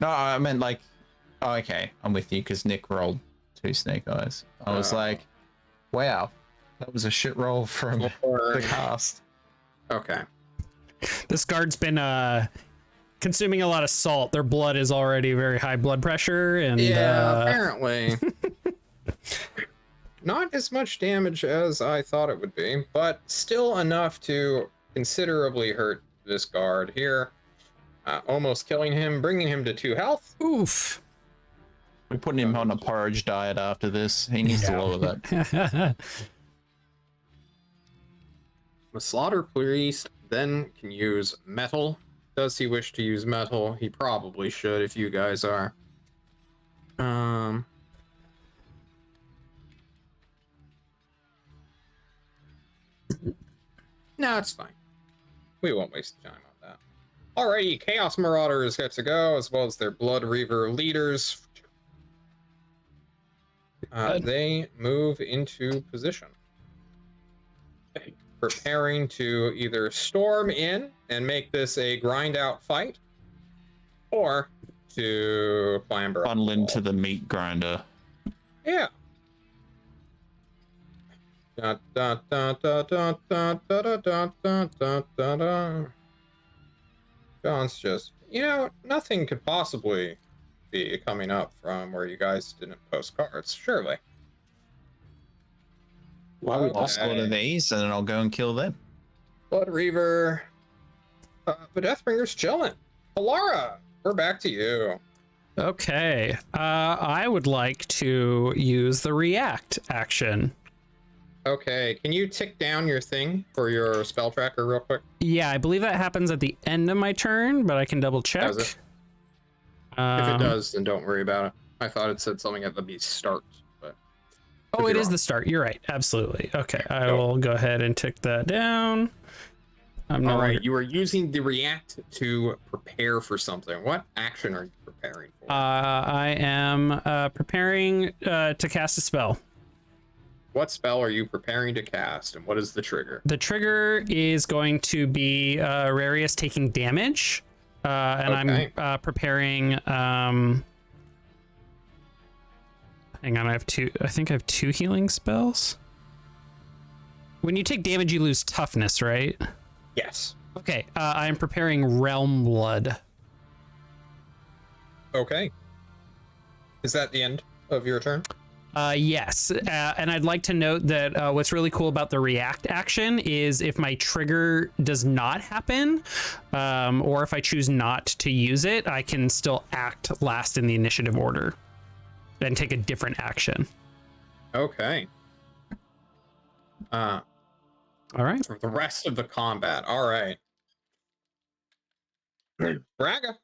C: No, I meant like. Oh, okay, I'm with you because Nick rolled 2 snake eyes. I was like, wow, that was a shit roll from the cast.
A: Okay.
B: This guard's been consuming a lot of salt. Their blood is already very high blood pressure, and
A: Apparently. Not as much damage as I thought it would be, but still enough to considerably hurt this guard here. Almost killing him, bringing him to 2 health.
B: oof.
C: We're putting him on a porridge diet after this. He needs to lower that.
A: The Slaughter Priest then can use metal. Does he wish to use metal? He probably should if you guys are. No, it's fine. We won't waste time on that. Alrighty, Chaos Marauders get to go, as well as their Blood Reaver leaders. They move into position. Preparing to either storm in and make this a grind out fight, or to clamber up
C: Funnel
A: the wall.
C: into the meat grinder.
A: Yeah. Da, da, da, da, da, da, da, da, da, da, da, da, da. John's just, nothing could possibly be coming up from where you guys didn't post cards, surely.
C: I'll slaughter these and then I'll go and kill them.
A: Blood Reaver. The Deathbringer's chilling. Alara, we're back to you.
B: Okay. I would like to use the react action.
A: Okay, can you tick down your thing for your spell tracker real quick?
B: Yeah, I believe that happens at the end of my turn, but I can double check.
A: Does it? If it does, then don't worry about it. I thought it said something at the start, but
B: Oh,
A: be
B: it is
A: wrong.
B: the start. You're right. Absolutely. Okay, I
A: Go.
B: will go ahead and tick that down. I'm no
A: all right.
B: longer-
A: You are using the react to prepare for something. What action are you preparing for?
B: I am preparing to cast a spell.
A: What spell are you preparing to cast, and what is the trigger?
B: The trigger is going to be Rarius taking damage, and
A: Okay.
B: I'm preparing. Hang on, I have 2. I think I have 2 healing spells. When you take damage, you lose toughness, right?
A: Yes.
B: Okay, I am preparing Realm Blood.
A: Okay. Is that the end of your turn?
B: Yes, and I'd like to note that what's really cool about the react action is if my trigger does not happen, or if I choose not to use it, I can still act last in the initiative order and take a different action.
A: Okay.
B: All right.
A: For the rest of the combat. All right. Braga.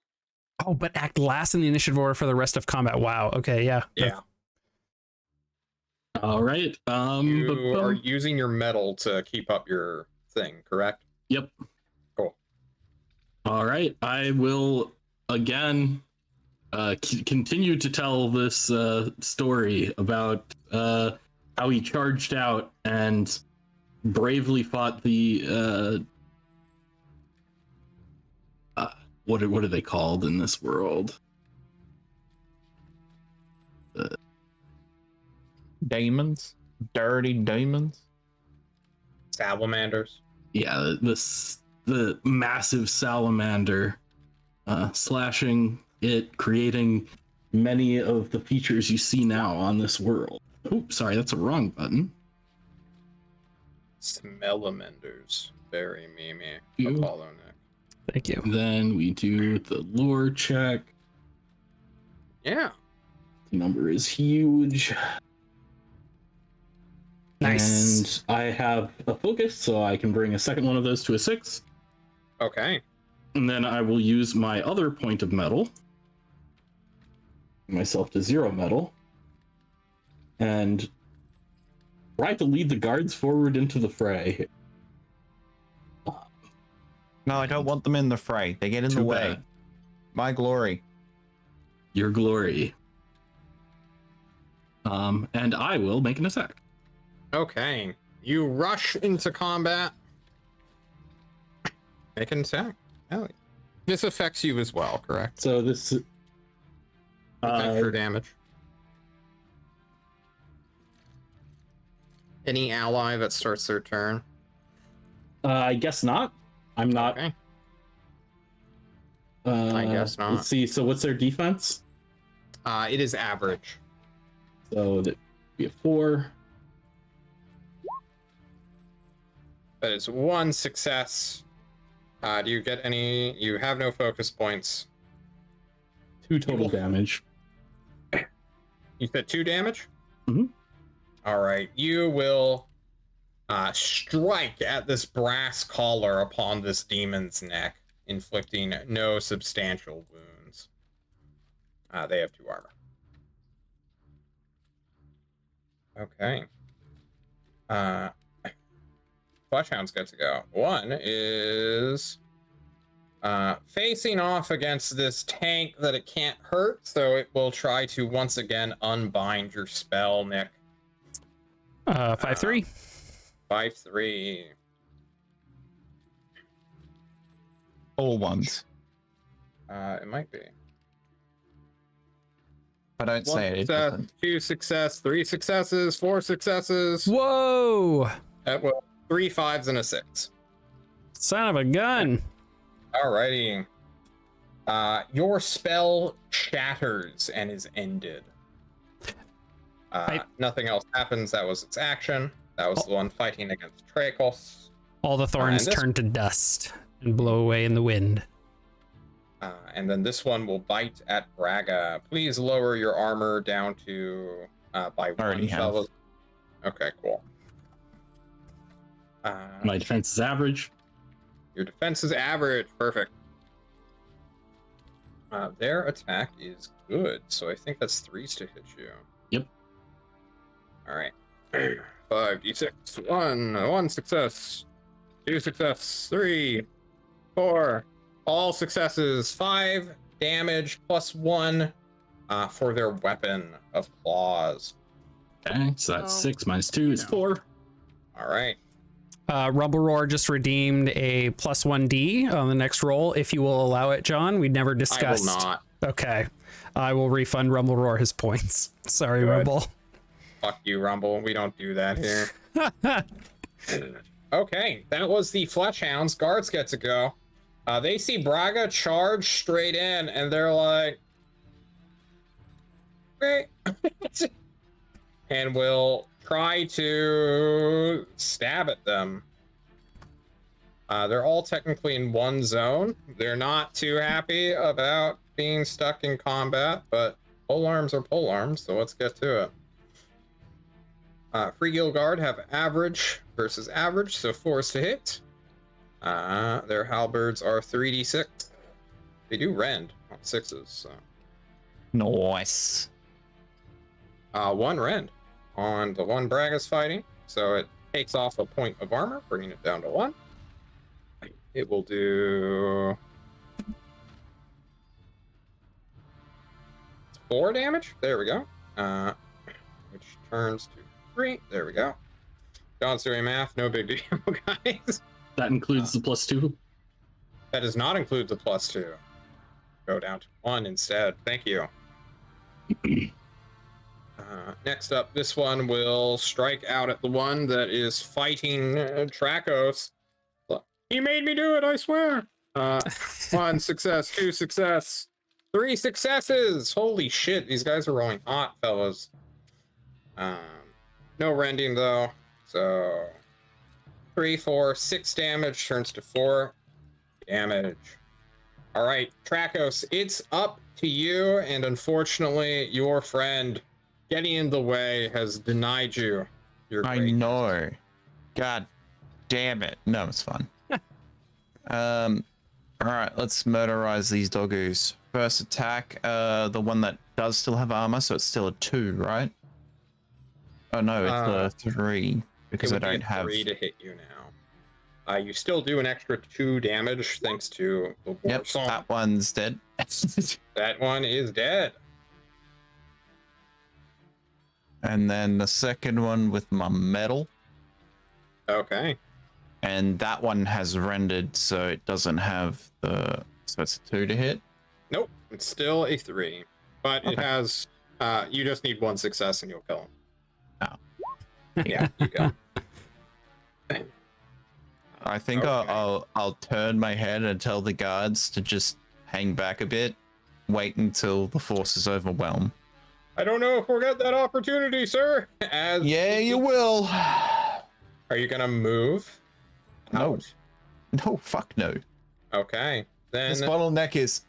B: Oh, but act last in the initiative order for the rest of combat. Wow. Okay, yeah.
A: Yeah.
D: All right.
A: You are using your metal to keep up your thing, correct?
D: Yep.
A: Cool.
D: All right. I will again continue to tell this story about how he charged out and bravely fought the what are they called in this world?
C: Demons, dirty demons.
A: Salamanders.
D: Yeah, the massive salamander, slashing it, creating many of the features you see now on this world. Oops, sorry, that's a wrong button.
A: Smellamanders. Very memey.
D: You.
A: ApolloNik.
B: Thank you.
D: Then we do the lore check.
A: Yeah.
D: The number is huge.
B: Nice.
D: And I have a focus, so I can bring a second one of those to a 6.
A: Okay.
D: And then I will use my other point of metal. Myself to 0 metal. And try to lead the guards forward into the fray.
C: No, I don't want them in the fray. They get in the
D: Too
C: way.
D: bad.
C: My glory.
D: Your glory. And I will make an attack.
A: Okay. You rush into combat. Make an attack. Oh, this affects you as well, correct?
D: So this
A: For damage. Any ally that starts their turn.
D: I guess not. I'm not.
A: Okay. I guess not.
D: Let's see. So what's their defense?
A: It is average.
D: So that would be a 4.
A: That is 1 success. Do you get any? You have no focus points.
D: 2 total damage.
A: You said 2 damage?
D: Mhm.
A: All right. You will strike at this brass collar upon this demon's neck, inflicting no substantial wounds. They have 2 armor. Okay. Fleshhounds get to go. One is facing off against this tank that it can't hurt, so it will try to once again unbind your spell, Nick.
B: 5-3.
A: 5-3.
C: All ones.
A: It might be.
C: If I don't
A: 1
C: say it, it
A: success,
C: doesn't.
A: 2 success, 3 successes, 4 successes.
B: Whoa!
A: That will 3 5s and a 6.
B: Son of a gun.
A: Alrighty. Your spell shatters and is ended. Nothing else happens. That was its action. That was the one fighting against Trachos.
B: All the thorns turn to dust and blow away in the wind.
A: And then this one will bite at Braga. Please lower your armor down to by 1, fellas. Okay, cool.
D: My defense is average.
A: Your defense is average. Perfect. Their attack is good, so I think that's 3s to hit you.
D: Yep.
A: All right. 5d6. 1 success. 2 success. 3, 4. All successes. 5 damage plus 1 for their weapon of claws.
D: Okay, so that's 6 minus 2 is 4.
A: All right.
B: Rumble Roar just redeemed a plus 1d on the next roll. If you will allow it, John, we'd never discussed.
A: I will not.
B: Okay. I will refund Rumble Roar his points. Sorry,
A: Good.
B: Rumble.
A: Fuck you, Rumble. We don't do that here. Okay, that was the Fleshhounds. Guards get to go. They see Braga charge straight in, and they're like, great. And will try to stab at them. They're all technically in one zone. They're not too happy about being stuck in combat, but pole arms are pole arms, so let's get to it. Free Guild Guard have average versus average, so 4s to hit. Their halberds are 3d6. They do rend. 6s. So.
C: Nice.
A: One rend on the one Braga's fighting, so it takes off a point of armor, bringing it down to 1. It will do 4 damage. There we go. Which turns to 3. There we go. John's doing math. No big deal, guys.
D: That includes the +2.
A: That does not include the +2. Go down to 1 instead. Thank you. Next up, this one will strike out at the one that is fighting Trakos. He made me do it, I swear. 1 success, 2 success, 3 successes. Holy shit, these guys are rolling hot, fellas. No rending though. So 3, 4, 6 damage turns to 4 damage. All right, Trakos, it's up to you, and unfortunately, your friend getting in the way has denied you.
C: I know. God damn it. No, it's fun. All right, let's murderize these doggoos. First attack, the one that does still have armor, so it's still a 2, right? Oh no, it's a 3 because I don't have
A: 3 to hit you now. You still do an extra 2 damage thanks to the war song.
C: That one's dead.
A: That one is dead.
C: And then the second one with my metal.
A: Okay.
C: And that one has rendered, so it doesn't have the... So it's a 2 to hit?
A: Nope, it's still a 3. But it has... you just need 1 success and you'll kill him.
C: Oh.
A: Yeah, you go.
C: I think
A: Okay.
C: I'll turn my head and tell the guards to just hang back a bit. Wait until the force is overwhelmed.
A: I don't know if we'll get that opportunity, sir.
C: Yeah, you will.
A: Are you gonna move?
C: No.
A: Out?
C: No, fuck no.
A: Okay, then.
C: This bottleneck is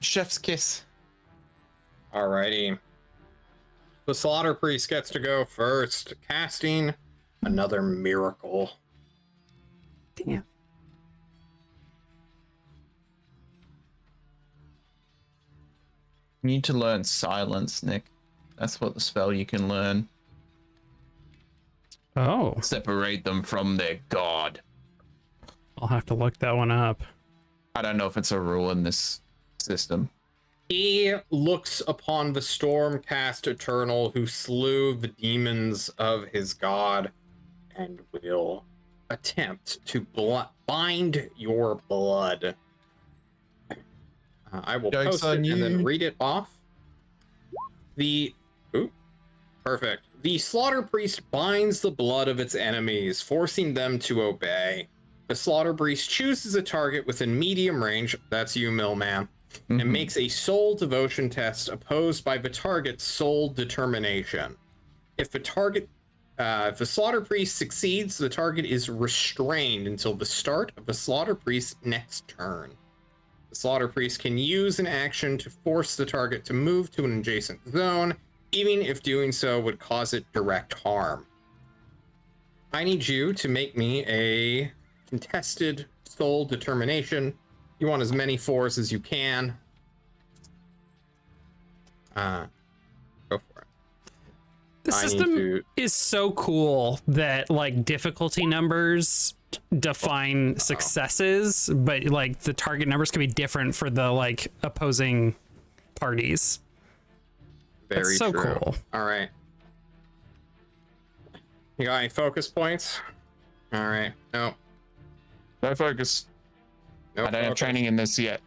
C: chef's kiss.
A: Alrighty. The Slaughter Priest gets to go first, casting another miracle.
B: Damn.
C: You need to learn silence, Nick. That's what the spell you can learn.
B: Oh,
C: Separate them from their god.
B: I'll have to look that one up.
C: I don't know if it's a rule in this system.
A: He looks upon the Stormcast Eternal who slew the demons of his god and will attempt to bind your blood. I will
C: Joke's
A: post
C: on
A: it and then
C: you.
A: read it off. Perfect. The Slaughter Priest binds the blood of its enemies, forcing them to obey. The Slaughter Priest chooses a target within medium range, that's you, Millman, and makes a soul devotion test opposed by the target's soul determination. If the Slaughter Priest succeeds, the target is restrained until the start of the Slaughter Priest's next turn. The Slaughter Priest can use an action to force the target to move to an adjacent zone, even if doing so would cause it direct harm. I need you to make me a contested soul determination. You want as many 4s as you can. Go for it.
B: The
A: I need
B: system
A: to-
B: is so cool that like difficulty numbers define successes, but like the target numbers can be different for the like opposing parties.
A: Very
B: That's so
A: true.
B: cool.
A: All right. You got any focus points? All right. No.
C: No focus.
A: No
C: I don't have
A: focus.
C: training in this yet.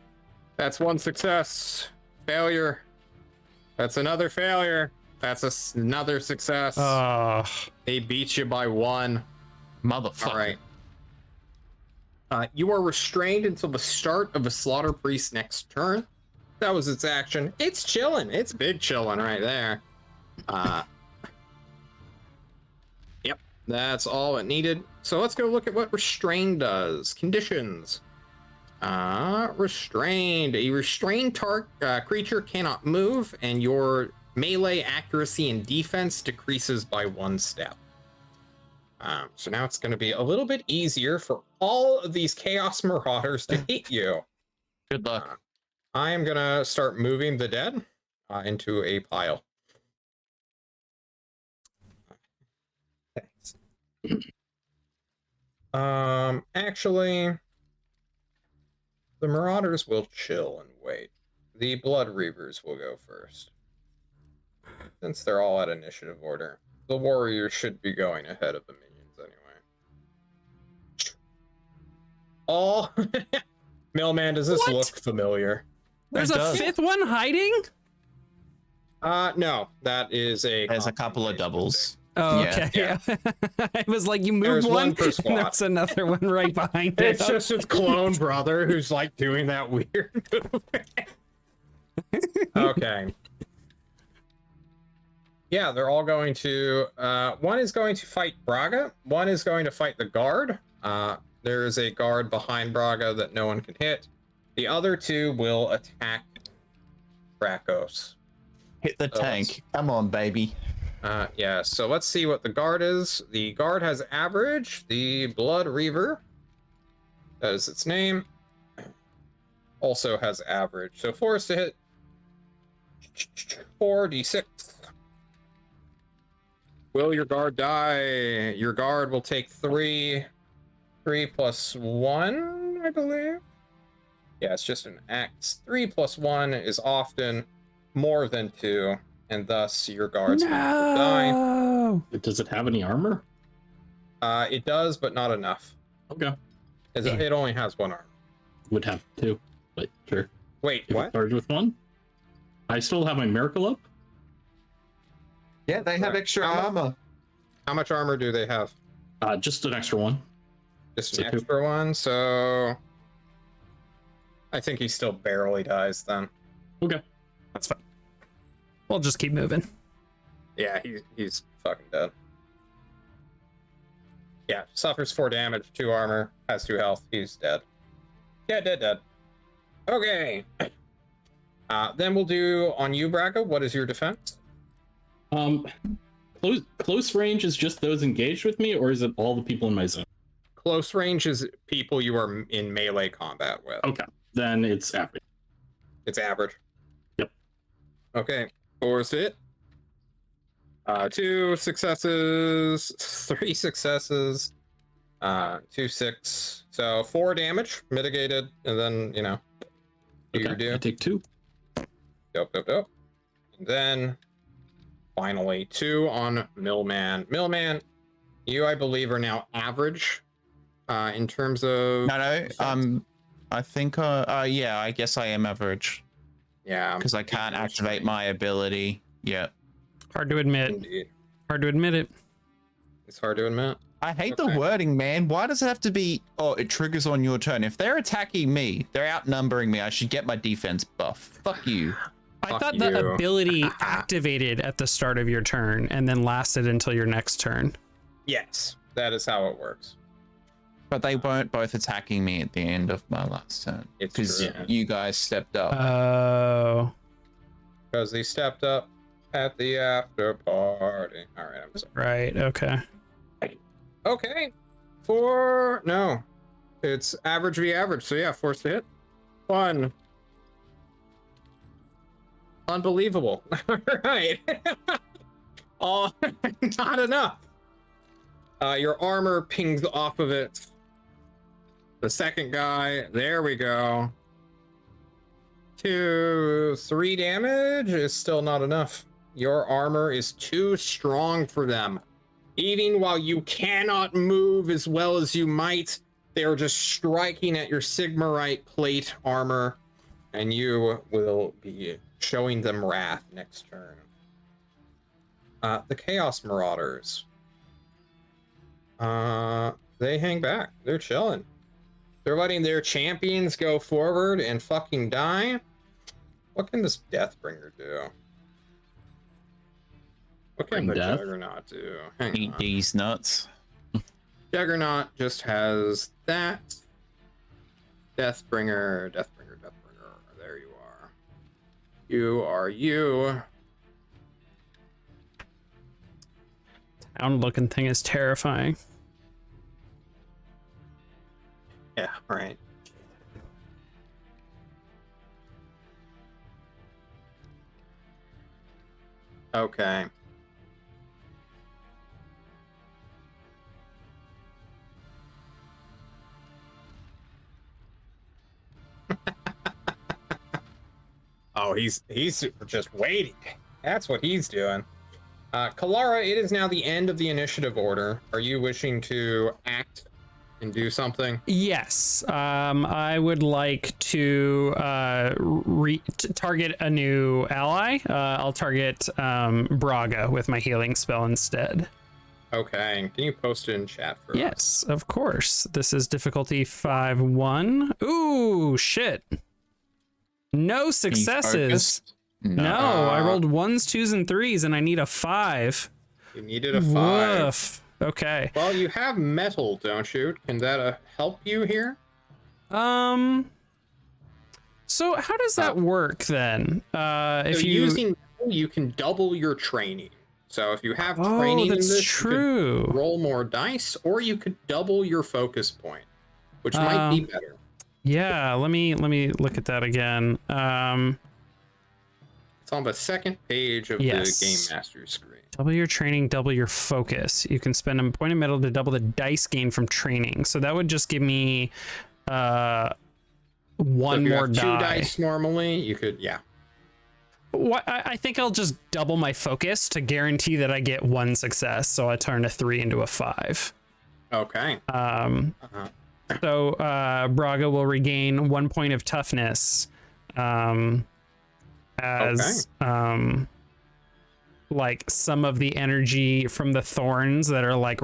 A: That's 1 success. Failure. That's another failure. That's another success. They beat you by 1.
C: Motherfucker.
A: All right. You are restrained until the start of the Slaughter Priest's next turn. That was its action. It's chilling. It's big chilling right there. Yep. That's all it needed. So let's go look at what Restrained does. Conditions. Restrained. A restrained creature cannot move, and your melee accuracy and defense decreases by 1 step. So now it's going to be a little bit easier for all of these Chaos Marauders to hit you.
C: Good luck.
A: I am gonna start moving the dead into a pile. Thanks. Actually, the Marauders will chill and wait. The Blood Reavers will go first. Since they're all at initiative order, the Warriors should be going ahead of the minions anyway. Oh, Millman, does this
B: What?
A: look familiar?
B: There's
C: It
B: a
C: does.
B: fifth one hiding?
A: No, that is a.
C: There's a couple of
A: confrontation
C: doubles.
A: mistake.
B: Oh,
C: Yeah.
B: okay. Yeah. I was like, you moved
A: There's one
B: one,
A: per
B: and
A: squad.
B: there's another one right behind it.
A: It's just his clone brother who's like doing that weird movement. Okay. Yeah, they're all going to. One is going to fight Braga. One is going to fight the guard. There is a guard behind Braga that no one can hit. The other two will attack Krakos.
C: Hit the tank. Come on, baby.
A: Yeah, so let's see what the guard is. The guard has average. The Blood Reaver, that is its name, also has average. So 4 is to hit. 4d6. Will your guard die? Your guard will take 3. 3 plus 1, I believe. Yeah, it's just an X. 3 plus 1 is often more than 2. And thus your guards will die.
B: No.
D: Does it have any armor?
A: It does, but not enough.
D: Okay.
A: It only has 1 arm.
D: Would have 2, but sure.
A: Wait,
D: If it
A: what?
D: started with 1. I still have my miracle up.
C: Yeah, they have extra armor.
A: How much armor do they have?
D: Just an extra 1.
A: Just
D: So
A: an
D: 2.
A: extra one, so I think he still barely dies then.
D: Okay.
B: That's fine. We'll just keep moving.
A: Yeah, he's fucking dead. Yeah, suffers 4 damage, 2 armor, has 2 health. He's dead. Yeah, dead. Okay. Then we'll do on you, Braga. What is your defense?
D: Close range is just those engaged with me, or is it all the people in my zone?
A: Close range is people you are in melee combat with.
D: Okay, then it's average.
A: It's average.
D: Yep.
A: Okay. 4 is to hit. 2 successes, 3 successes, 2 6. So 4 damage mitigated, and then do your
D: Okay,
A: do.
D: I take 2.
A: Yep. And then finally 2 on Millman. Millman, you I believe are now average in terms of.
C: No. I think. Yeah, I guess I am average
A: Yeah.
C: because I can't activate my ability yet.
B: Hard to admit.
A: Indeed.
B: Hard to admit it.
A: It's hard to admit.
C: I hate
A: Okay.
C: the wording, man. Why does it have to be? Oh, it triggers on your turn. If they're attacking me, they're outnumbering me. I should get my defense buff. Fuck you.
B: I
A: Fuck
B: thought
A: you.
B: the ability activated at the start of your turn and then lasted until your next turn.
A: Yes, that is how it works.
C: But they weren't both attacking me at the end of my last turn
A: It's
C: because
A: true.
D: Yeah.
C: you guys stepped up.
B: Oh.
A: Because they stepped up at the after party. All right, I'm sorry.
B: Right. Okay.
A: Okay. No. It's average v average. So yeah, forced to hit. 1. Unbelievable. All right. Oh, not enough. Your armor pings off of it. The second guy. There we go. 2, 3 damage is still not enough. Your armor is too strong for them. Even while you cannot move as well as you might, they're just striking at your Sigmarite plate armor, and you will be showing them wrath next turn. The Chaos Marauders. They hang back. They're chilling. They're letting their champions go forward and fucking die. What can this Deathbringer do? What can
D: Bring
A: the
D: death?
A: Juggernaut do? Hang
C: Eat
A: on.
C: these nuts.
A: Juggernaut just has that. Deathbringer. There you are. You are you.
B: Town looking thing is terrifying.
A: Yeah, right. Okay. Oh, he's just waiting. That's what he's doing. Kalara, it is now the end of the initiative order. Are you wishing to act and do something?
B: Yes, I would like to target a new ally. I'll target Braga with my healing spell instead.
A: Okay, can you post it in chat for us?
B: Yes, of course. This is difficulty 5-1. Ooh, shit. No successes. No, I rolled 1s, 2s, and 3s, and I need a 5.
A: You needed a 5.
B: Woof. Okay.
A: Well, you have metal, don't you? Can that help you here?
B: So how does that work then? If you
A: using metal, you can double your training. So if you have training in
B: that's
A: this,
B: true.
A: you could roll more dice, or you could double your focus point, which might be better.
B: Yeah, let me look at that again.
A: It's on the second page of the Game Master screen.
B: Double your training, double your focus. You can spend a point of metal to double the dice gain from training. So that would just give me one more die.
A: 2 dice normally, you could, yeah.
B: What, I think I'll just double my focus to guarantee that I get 1 success. So I turn a 3 into a 5.
A: Okay.
B: So Braga will regain 1 point of toughness as like some of the energy from the thorns that are like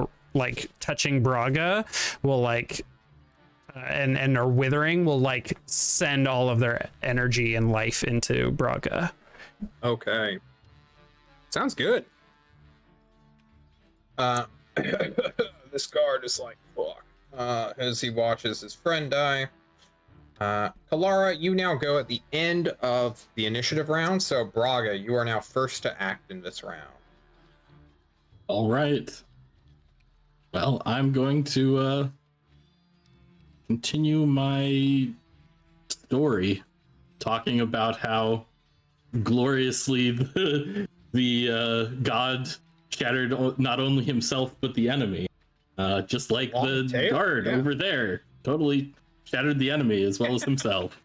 B: touching Braga will like and are withering will like send all of their energy and life into Braga.
A: Okay. Sounds good. This guard is like, fuck. As he watches his friend die. Kalara, you now go at the end of the initiative round, so Braga, you are now first to act in this round.
D: All right. Well, I'm going to continue my story, talking about how gloriously the god shattered not only himself but the enemy, just like the guard over there. Totally shattered the enemy as well as himself.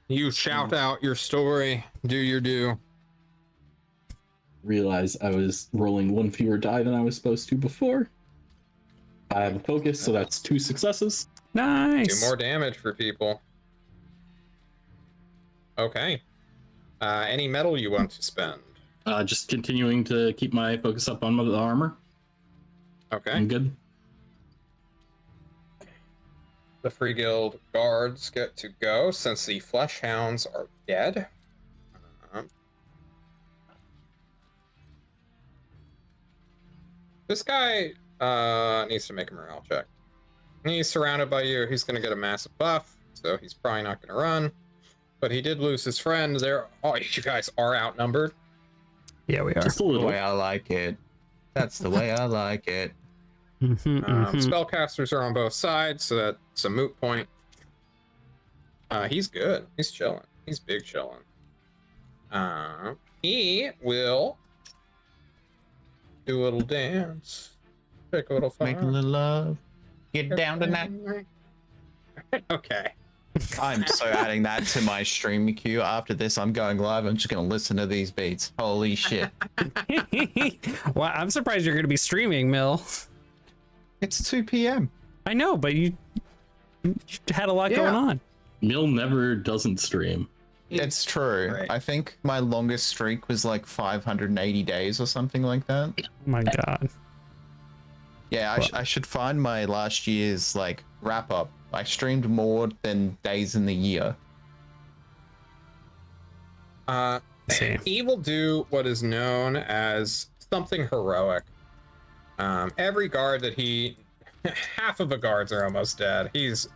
A: You shout out your story. Do your do.
D: Realize I was rolling 1 fewer die than I was supposed to before. I have a focus, so that's 2 successes.
B: Nice.
A: 2 more damage for people. Okay. Any metal you want to spend?
D: Just continuing to keep my focus up on the armor.
A: Okay.
D: I'm good.
A: The Free Guild guards get to go since the Flesh Hounds are dead. This guy needs to make a morale check. He's surrounded by you. He's going to get a massive buff, so he's probably not going to run. But he did lose his friend. Oh, you guys are outnumbered.
B: Yeah, we are.
D: Just a
C: The
D: little.
C: way I like it. That's the way I like it.
A: Spellcasters are on both sides, so that's a moot point. He's good. He's chilling. He's big chilling. He will do a little dance. Pick a little fire.
C: Make a little love. Get down tonight.
A: Okay.
C: I'm so adding that to my stream queue. After this, I'm going live. I'm just going to listen to these beats. Holy shit.
B: Well, I'm surprised you're going to be streaming, Mill.
C: It's 2 p.m.
B: I know, but you had a lot going on.
D: Mill never doesn't stream.
C: It's true.
A: Right.
C: I think my longest streak was like 580 days or something like that.
B: Oh my god.
C: Yeah, I should find my last year's like wrap up. I streamed more than days in the year.
A: He will do what is known as something heroic. Every guard that half of the guards are almost dead. He's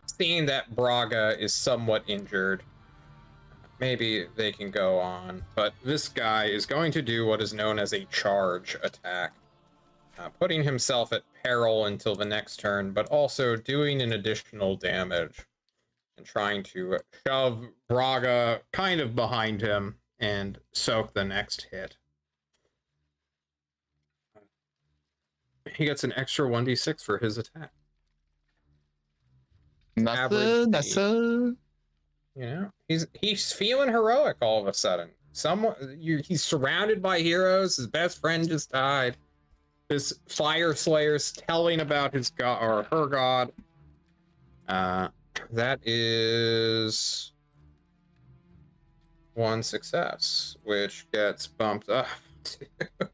A: seen that Braga is somewhat injured. Maybe they can go on, but this guy is going to do what is known as a charge attack, putting himself at peril until the next turn, but also doing an additional damage. and trying to shove Braga kind of behind him and soak the next hit. He gets an extra 1d6 for his attack.
C: Nothing.
A: You know, he's feeling heroic all of a sudden. He's surrounded by heroes. His best friend just died. This fire slayer's telling about his god or her god. That is one success, which gets bumped up to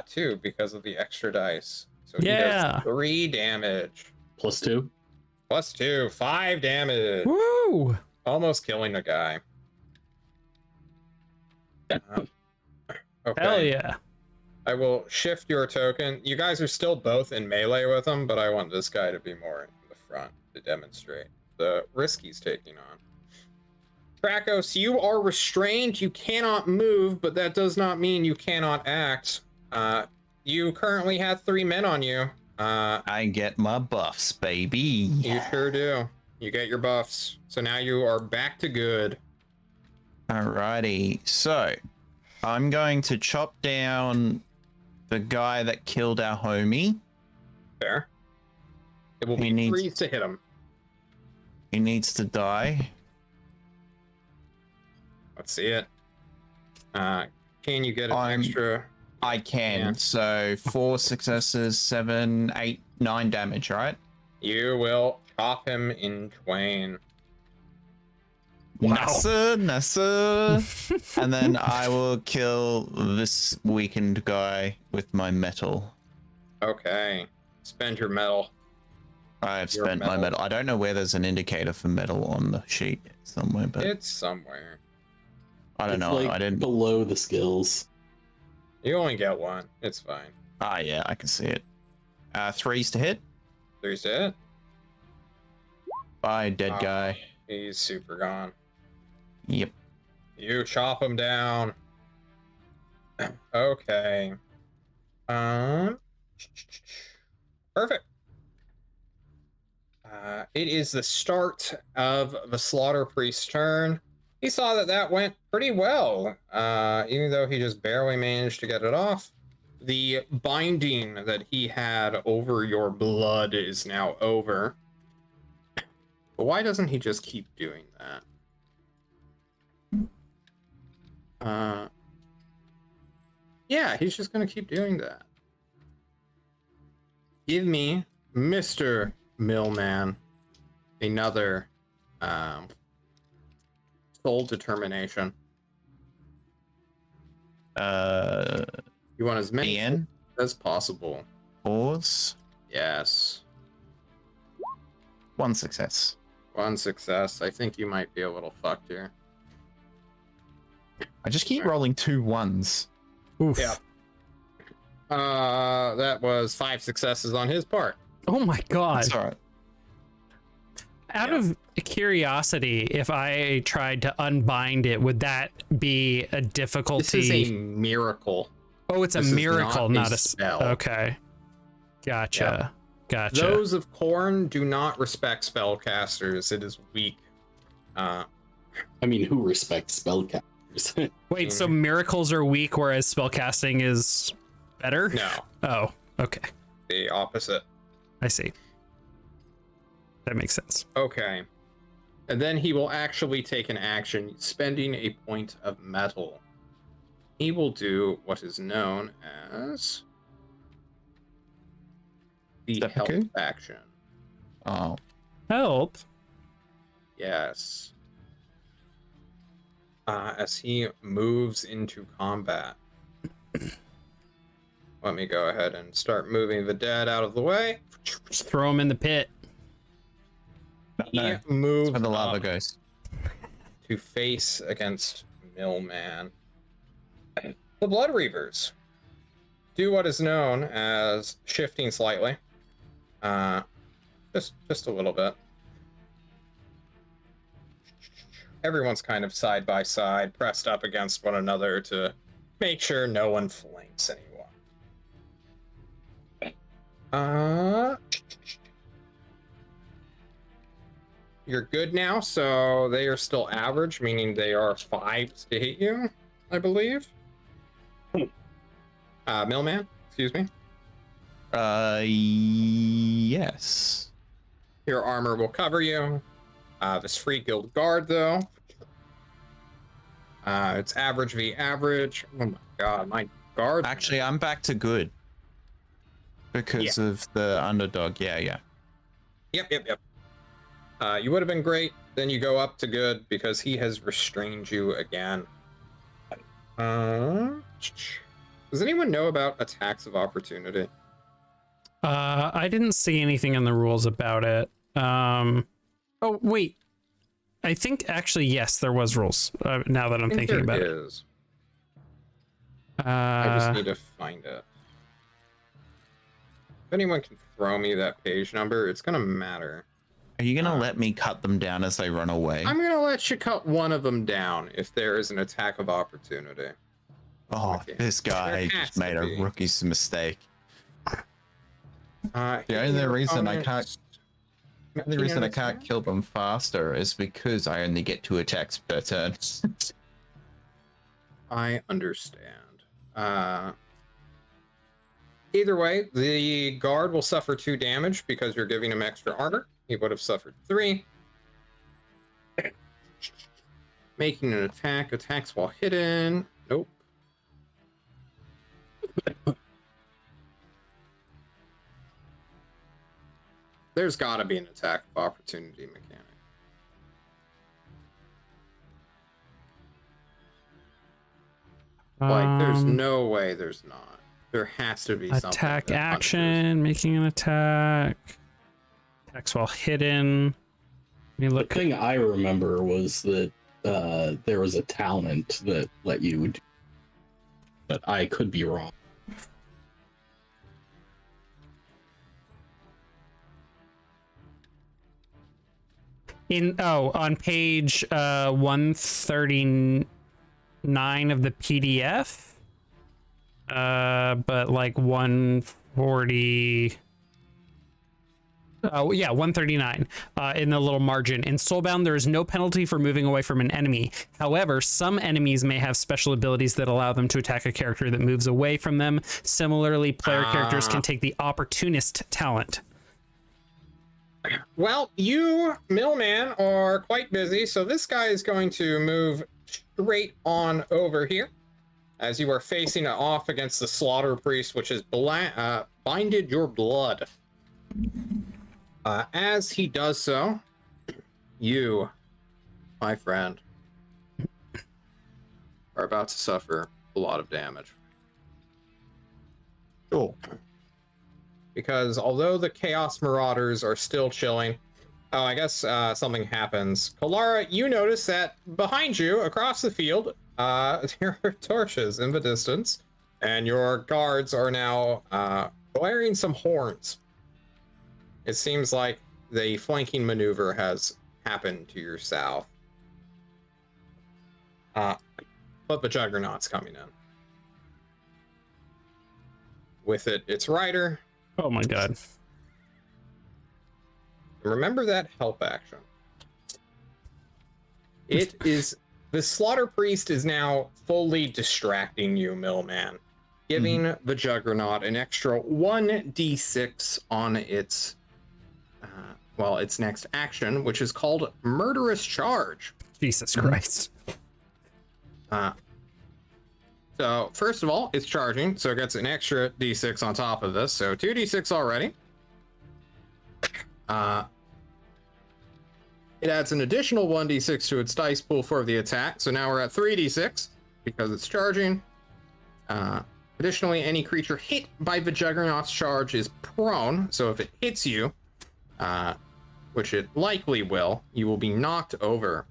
A: 2 because of the extra dice. So he does 3 damage.
D: +2.
A: +2, 5 damage.
B: Woo!
A: Almost killing a guy. Okay.
B: Hell yeah.
A: I will shift your token. You guys are still both in melee with him, but I want this guy to be more in the front to demonstrate the risk he's taking on. Krakos, you are restrained. You cannot move, but that does not mean you cannot act. You currently have 3 men on you.
C: I get my buffs, baby.
A: You sure do. You get your buffs. So now you are back to good.
C: Alrighty. So I'm going to chop down the guy that killed our homie.
A: Fair. It will be 3 to hit him.
C: He needs to die.
A: Let's see it. Can you get an extra?
C: I can.
A: Yeah.
C: So 4 successes, 7, 8, 9 damage, right?
A: You will chop him in twain.
B: Wow.
C: Nasa. And then I will kill this weakened guy with my metal.
A: Okay. Spend your metal.
C: I've
A: Your
C: spent my metal. I don't know where there's an indicator for metal on the sheet somewhere, but
A: It's somewhere.
C: I don't
D: It's
C: know.
D: like
C: I didn't.
D: below the skills.
A: You only get 1. It's fine.
C: Ah, yeah, I can see it. 3s to hit.
A: 3's to hit.
C: Bye, dead guy.
A: He's super gone.
C: Yep.
A: You chop him down. Okay. Perfect. It is the start of the Slaughter Priest's turn. He saw that went pretty well, even though he just barely managed to get it off. The binding that he had over your blood is now over. But why doesn't he just keep doing that? Yeah, he's just gonna keep doing that. Give me, Mr. Millman, another soul determination. You want as many
C: Ian?
A: as possible.
C: 4s.
A: Yes.
C: 1 success.
A: 1 success. I think you might be a little fucked here.
C: I just keep rolling 2 1s.
B: Oof.
A: Yeah. That was 5 successes on his part.
B: Oh my god.
C: That's all right.
B: Out of curiosity, if I tried to unbind it, would that be a difficulty?
A: This is a miracle.
B: Oh, it's a
A: This is
B: miracle, not a
A: spell.
B: Okay. Gotcha. Gotcha.
A: Those of Coron do not respect spellcasters. It is weak.
D: I mean, who respects spellcasters?
B: Wait, so miracles are weak, whereas spellcasting is better?
A: No,
B: Oh, okay.
A: the opposite.
B: I see. That makes sense.
A: Okay. And then he will actually take an action, spending a point of metal. He will do what is known as the help
C: Seppuku?
A: action.
C: Oh.
B: Help.
A: Yes. As he moves into combat. Let me go ahead and start moving the dead out of the way.
B: Just throw him in the pit.
A: He
C: No,
A: moves
C: where the lava
A: up
C: goes.
A: to face against Millman. The Blood Reavers do what is known as shifting slightly. Just a little bit. Everyone's kind of side by side, pressed up against one another to make sure no one flanks anyone. you're good now, so they are still average, meaning they are 5s to hit you, I believe. Millman, excuse me.
C: Yes.
A: Your armor will cover you. This free guild guard, though. It's average v average. Oh my god, my guard.
C: Actually, I'm back to good because of the underdog. Yeah.
A: Yep. You would have been great. Then you go up to good because he has restrained you again. Does anyone know about attacks of opportunity?
B: I didn't see anything in the rules about it. Oh wait, I think actually yes, there was rules. Now that I'm thinking about it.
A: I just need to find it. If anyone can throw me that page number, it's gonna matter.
C: Are you gonna let me cut them down as they run away?
A: I'm gonna let you cut one of them down if there is an attack of opportunity.
C: Oh,
A: Okay.
C: this guy
A: There has
C: just made
A: to
C: a
A: be.
C: rookie's mistake.
A: The
C: The only reason I can't kill them faster is because I only get 2 attacks per turn.
A: I understand. Either way, the guard will suffer 2 damage because you're giving him extra armor. He would have suffered 3. Making an attack. Attacks while hidden. Nope. There's gotta be an attack of opportunity mechanic. Like, there's no way there's not. There has to be something.
B: Attack
A: that
B: action, making an attack. Attacks while hidden. Let me
D: The
B: look.
D: thing I remember was that there was a talent that let you do, but I could be wrong.
B: On page 139 of the PDF, but like 140. Oh yeah, 139 in the little margin. In Soulbound, there is no penalty for moving away from an enemy. However, some enemies may have special abilities that allow them to attack a character that moves away from them. Similarly, player characters can take the opportunist talent.
A: Well, you, Millman, are quite busy, so this guy is going to move straight on over here as you are facing it off against the Slaughter Priest, which has binded your blood. As he does so, you, my friend, are about to suffer a lot of damage.
C: Cool.
A: Because although the Chaos Marauders are still chilling, I guess something happens. Kalara, you notice that behind you, across the field, there are torches in the distance, and your guards are now blaring some horns. It seems like the flanking maneuver has happened to your south. But the Juggernaut's coming in. With it, its rider.
B: Oh my god.
A: Remember that help action. It is the Slaughter Priest is now fully distracting you, Millman, giving the Juggernaut an extra 1d6 on its its next action, which is called Murderous Charge.
B: Jesus Christ.
A: So first of all, it's charging, so it gets an extra d6 on top of this, so 2d6 already. It adds an additional 1d6 to its dice pool for the attack, so now we're at 3d6 because it's charging. Additionally, any creature hit by the Juggernaut's charge is prone, so if it hits you, which it likely will, you will be knocked over.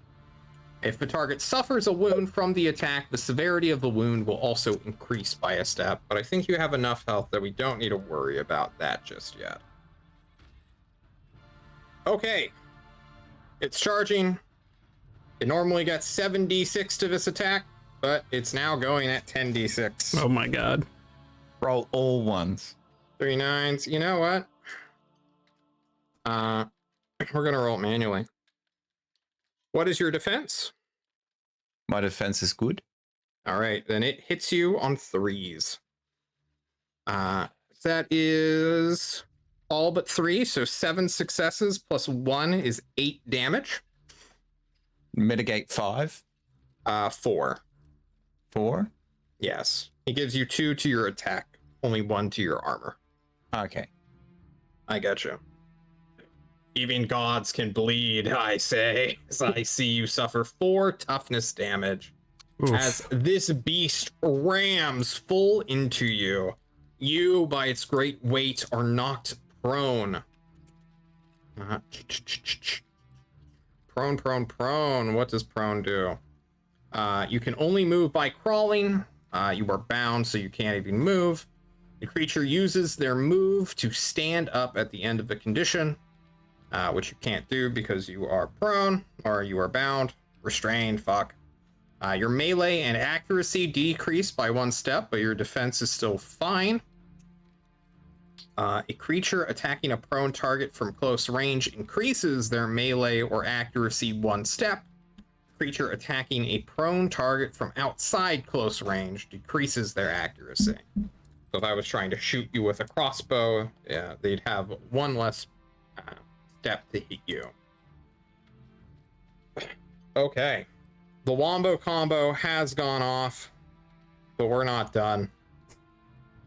A: If the target suffers a wound from the attack, the severity of the wound will also increase by a step, but I think you have enough health that we don't need to worry about that just yet. Okay. It's charging. It normally gets 7d6 to this attack, but it's now going at 10d6.
B: Oh my god.
C: Roll all ones.
A: 3 9s. You know what? We're gonna roll it manually. What is your defense?
C: My defense is good.
A: All right, then it hits you on 3s. That is all but 3, so 7 successes plus 1 is 8 damage.
C: Mitigate 5.
A: 4.
C: 4.
A: Yes. He gives you 2 to your attack, only 1 to your armor.
C: Okay.
A: I gotcha. Even gods can bleed, I say, as I see you suffer 4 toughness damage.
B: Oof.
A: As this beast rams full into you. You, by its great weight, are knocked prone. Prone. What does prone do? You can only move by crawling. You are bound, so you can't even move. The creature uses their move to stand up at the end of the condition, which you can't do because you are prone, or you are bound, restrained, fuck. Your melee and accuracy decrease by 1 step, but your defense is still fine. A creature attacking a prone target from close range increases their melee or accuracy 1 step. Creature attacking a prone target from outside close range decreases their accuracy. So if I was trying to shoot you with a crossbow, yeah, they'd have 1 less step to hit you. Okay. The Wombo combo has gone off, but we're not done.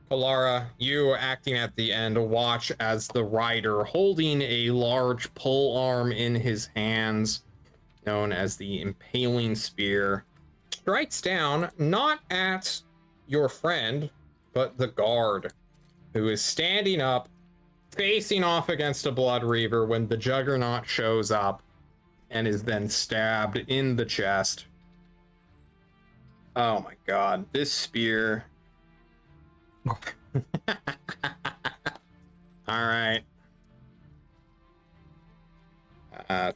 A: Kalara, you acting at the end, watch as the rider, holding a large pole arm in his hands, known as the Impaling Spear, strikes down not at your friend, but the guard, who is standing up, facing off against a Blood Reaver when the Juggernaut shows up and is then stabbed in the chest. Oh my god, this spear. Alright.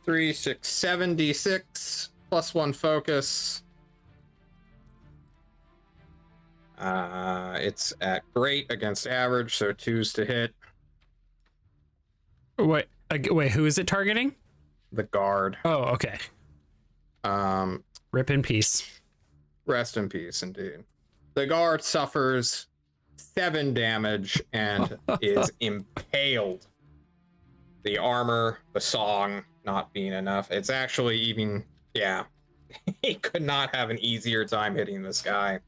A: 3, 6, 7 d6 plus 1 focus. It's at great against average, so 2s to hit.
B: Wait, who is it targeting?
A: The guard.
B: Oh, okay. Rip in peace.
A: Rest in peace, indeed. The guard suffers 7 damage and is impaled. The armor, the song not being enough. It's actually even, yeah. He could not have an easier time hitting this guy.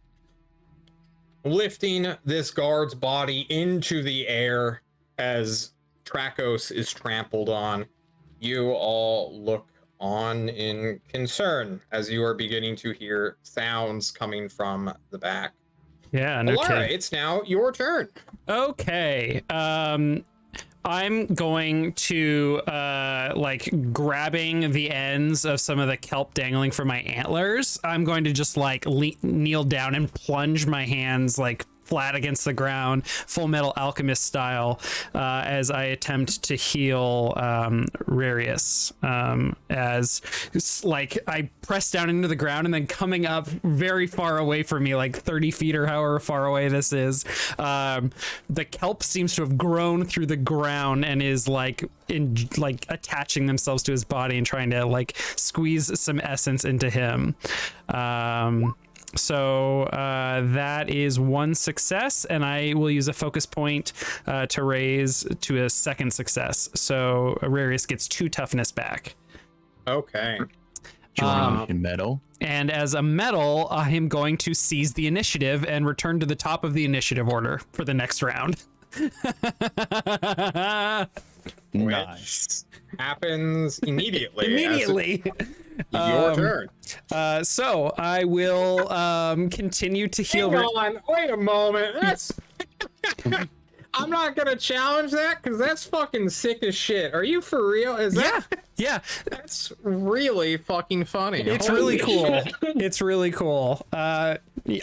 A: Lifting this guard's body into the air as Trakos is trampled on. You all look on in concern as you are beginning to hear sounds coming from the back.
B: Yeah, no
A: Alara,
B: kidding.
A: it's now your turn.
B: Okay. I'm going to like grabbing the ends of some of the kelp dangling from my antlers. I'm going to just like kneel down and plunge my hands like flat against the ground, Full Metal Alchemist style, as I attempt to heal Rarius. As like I press down into the ground and then coming up very far away from me, like 30 feet or however far away this is, the kelp seems to have grown through the ground and is like attaching themselves to his body and trying to like squeeze some essence into him. So that is 1 success, and I will use a focus point to raise to a 2nd success. So Rarius gets 2 toughness back.
A: Okay.
C: Join medal.
B: And as a medal, I am going to seize the initiative and return to the top of the initiative order for the next round.
C: Nice.
A: Happens immediately.
B: Immediately.
A: Your turn.
B: So I will continue to heal.
A: Hang on. Wait a moment. That's. I'm not gonna challenge that because that's fucking sick as shit. Are you for real? Is that?
B: Yeah.
A: That's really fucking funny.
B: It's
A: Holy
B: really cool.
A: shit.
B: It's really cool. I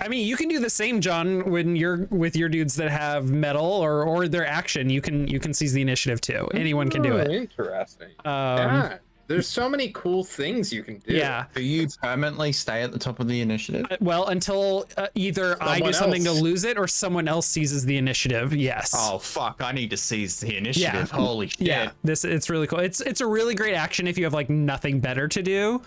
B: mean, you can do the same, John, when you're with your dudes that have metal or their action. You can seize the initiative too. Anyone can do it.
A: Interesting. Yeah. There's so many cool things you can do.
B: Yeah.
C: Do you permanently stay at the top of the initiative?
B: Well, until either I do
A: Someone
B: something to
A: else.
B: lose it or someone else seizes the initiative. Yes.
C: Oh fuck! I need to seize the initiative. Holy shit!
B: Yeah, it's really cool. It's a really great action if you have like nothing better to do,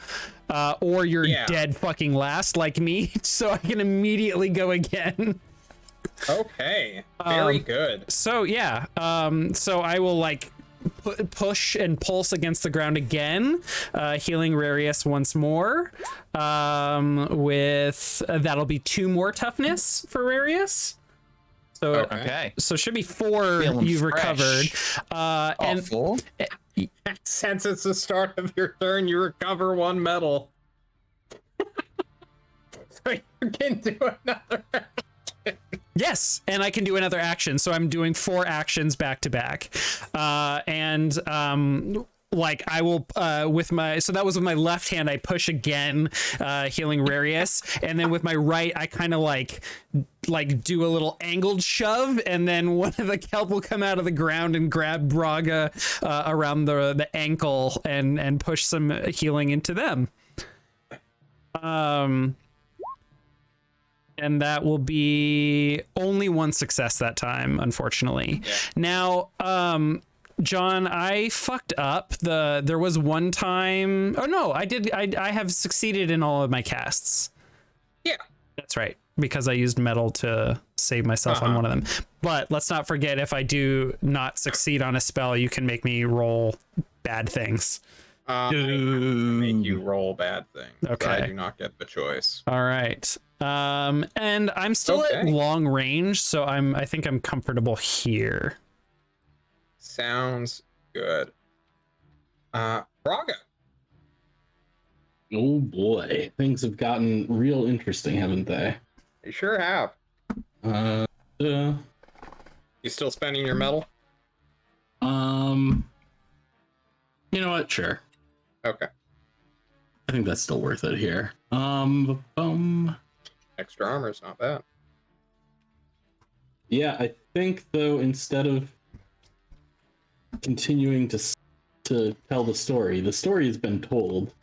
B: or you're dead fucking last like me, so I can immediately go again.
A: Okay. Very good.
B: So yeah, so I will like push and pulse against the ground again, healing Rarius once more. With that'll be 2 more toughness for Rarius. So
C: Okay.
B: so it should be 4
C: Feeling
B: you've
C: fresh.
B: recovered. And
C: 4.
A: Since it's the start of your turn, you recover 1 medal. So you can do another.
B: yes, and I can do another action. So I'm doing 4 actions back to back. Like I will with my, so that was with my left hand, I push again, healing Rarius, and then with my right I kind of like do a little angled shove, and then one of the kelp will come out of the ground and grab Braga around the ankle and push some healing into them. And that will be only 1 success that time, unfortunately.
A: Yeah.
B: Now, John, I fucked up. There was one time. Oh no, I did. I have succeeded in all of my casts.
A: Yeah.
B: That's right, because I used metal to save myself on one of them. But let's not forget, if I do not succeed on a spell, you can make me roll bad things.
A: I make you roll bad things.
B: Okay.
A: I do not get the choice.
B: All right. And I'm still at long range, so I think I'm comfortable here.
A: Sounds good. Braga.
D: Oh boy, things have gotten real interesting, haven't they?
A: You sure have. You still spending your medal?
D: You know what? Sure.
A: Okay.
D: I think that's still worth it here.
A: Extra armor is not bad.
D: Yeah, I think though, instead of continuing to tell the story has been told,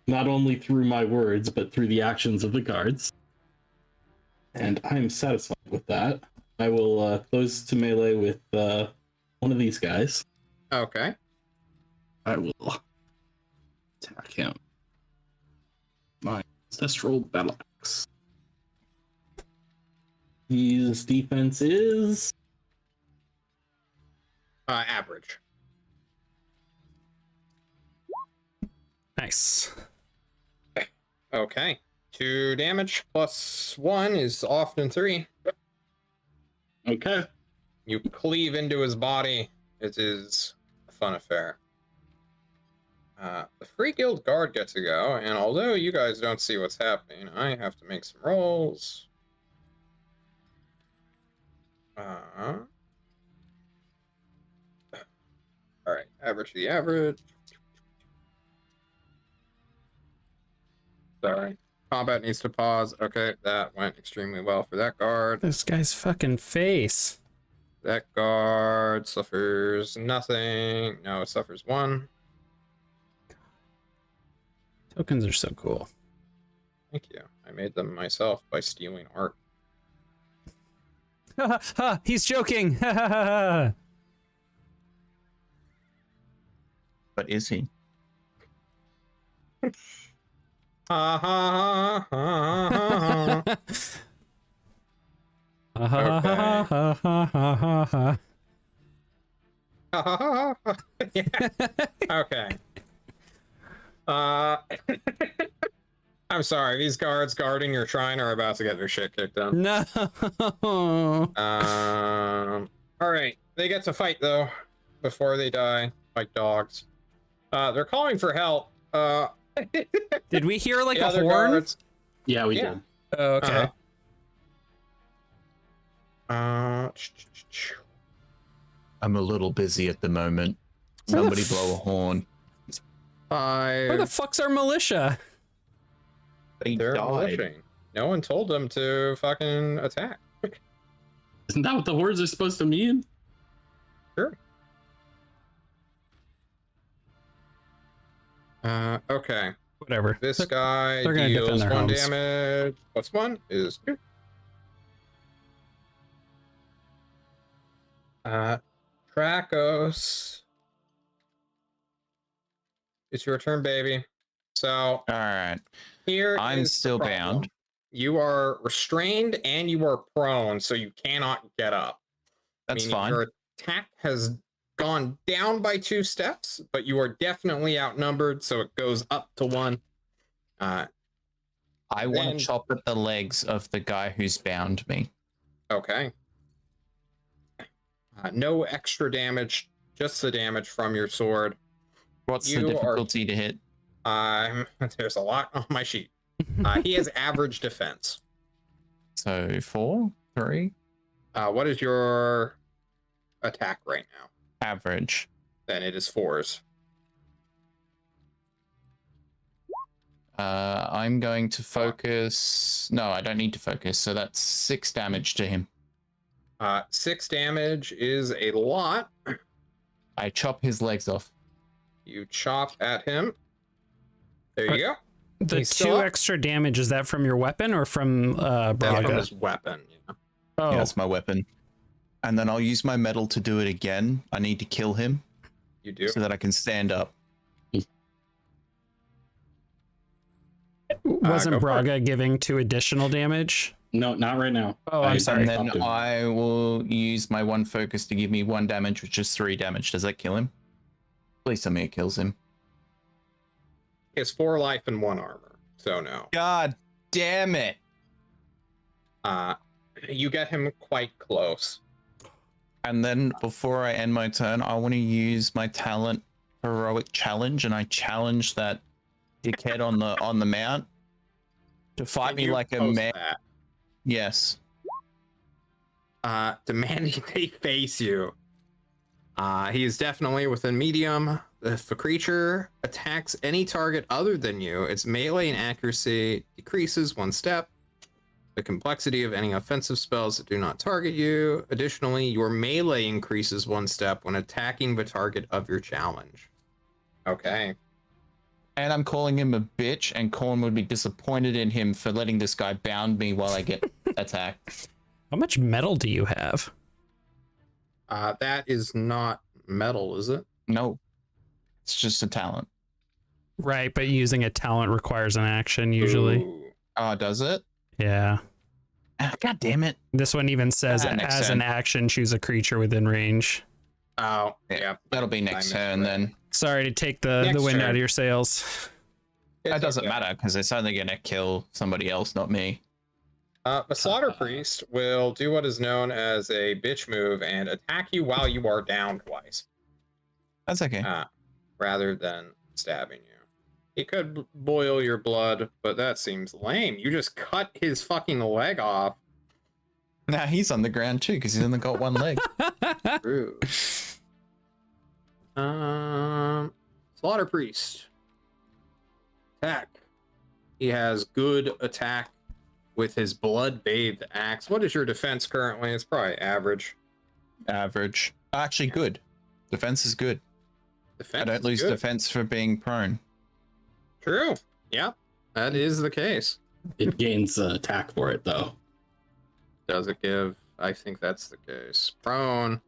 D: not only through my words but through the actions of the guards, and I'm satisfied with that. I will close to melee with one of these guys.
A: Okay.
D: I will attack him. My ancestral battle axe. His defense is
A: Average.
B: Nice.
A: Okay. 2 damage plus 1 is often 3.
D: okay.
A: You cleave into his body. It is a fun affair. The Free Guild Guard gets to go, and although you guys don't see what's happening, I have to make some rolls. Alright, average to the average. Sorry. Combat needs to pause. Okay, that went extremely well for that guard.
B: This guy's fucking face.
A: That guard suffers nothing. No, it suffers 1.
B: Tokens are so cool.
A: Thank you. I made them myself by stealing art.
B: He's joking.
C: But is he?
A: Ha ha ha ha ha. Yeah. Okay. I'm sorry. These guards guarding your shrine are about to get their shit kicked in.
B: No.
A: All right. They get to fight though before they die like dogs. They're calling for help.
B: Did we hear like
A: the
B: a
A: other
B: horn?
A: guards-
D: Yeah, we
A: Yeah.
D: did.
B: Oh, okay.
A: Uh-huh.
C: I'm a little busy at the moment. Somebody blow a horn.
B: Where the fuck's our militia?
C: They
A: They're
C: died.
A: milishing. No one told them to fucking attack.
D: Isn't that what the hordes are supposed to mean?
A: Sure. Okay.
B: Whatever.
A: This guy
B: they're gonna defend
A: deals
B: their
A: 1
B: homes.
A: damage. What's 1? Is 2. Trakos. It's your turn, baby. So
C: All right.
A: here
C: I'm
A: is the
C: still
A: problem.
C: bound.
A: You are restrained and you are prone, so you cannot get up.
C: That's
A: Meaning
C: fine.
A: your attack has gone down by 2 steps, but you are definitely outnumbered, so it goes up to 1.
C: I want
A: then-
C: to chop at the legs of the guy who's bound me.
A: Okay. No extra damage, just the damage from your sword.
C: What's
A: You
C: the
A: are-
C: difficulty to hit?
A: There's a lot on my sheet. He has average defense.
C: So 4, 3,
A: What is your attack right now?
C: average.
A: Then it is 4s.
C: I'm going to focus. No, I don't need to focus. So that's 6 damage to him.
A: 6 damage is a lot.
C: I chop his legs off.
A: You chop at him. There you go.
B: The
A: He's still
B: 2
A: up.
B: extra damage, is that from your weapon or from
A: That's
B: Braga?
A: from his weapon. Yeah.
B: Oh,
C: Yeah, that's my weapon. And then I'll use my metal to do it again. I need to kill him
A: You do.
C: so that I can stand up.
B: wasn't
A: go for
B: Braga giving 2 additional damage?
D: No, not right now.
B: Oh, I'm sorry.
C: And then
D: stopped him.
C: I will use my 1 focus to give me 1 damage, which is 3 damage. Does that kill him? Please tell me it kills him.
A: He has 4 life and 1 armor. So no.
C: God damn it.
A: You get him quite close.
C: And then before I end my turn, I want to use my talent heroic challenge, and I challenge that dickhead on the mount to fight
A: Can
C: me
A: you
C: like a
A: post
C: man.
A: that?
C: Yes.
A: Demanding they face you. He is definitely within medium. If a creature attacks any target other than you, its melee and accuracy decreases 1 step. The complexity of any offensive spells that do not target you. Additionally, your melee increases 1 step when attacking the target of your challenge. Okay.
C: And I'm calling him a bitch, and Coron would be disappointed in him for letting this guy bound me while I get attacked.
B: How much metal do you have?
A: That is not metal, is it?
C: No. It's just a talent.
B: Right, but using a talent requires an action usually.
A: Ooh.
C: Oh, does it?
B: Yeah.
C: God damn it.
B: This one even says
C: Next
B: as
C: turn.
B: an action, choose a creature within range.
A: Oh, yeah.
C: That'll be next
A: I
C: turn
A: misread.
C: then.
B: Sorry to take the
A: Next
B: wind
A: turn.
B: out of your sails.
C: That doesn't
A: okay.
C: matter because it's only going to kill somebody else, not me.
A: The Slaughter Priest will do what is known as a bitch move and attack you while you are down twice,
C: That's okay.
A: rather than stabbing you. He could boil your blood, but that seems lame. You just cut his fucking leg off.
C: Now he's on the ground too because he's only got 1 leg.
A: True. Slaughter Priest. Attack. He has good attack with his blood-bathed axe. What is your defense currently? It's probably average.
C: Average. Actually, good. Defense is good.
A: Defense
C: I don't
A: is
C: lose
A: good.
C: defense for being prone.
A: True. Yeah, that is the case.
D: It gains attack for it, though.
A: Does it give? I think that's the case. Prone.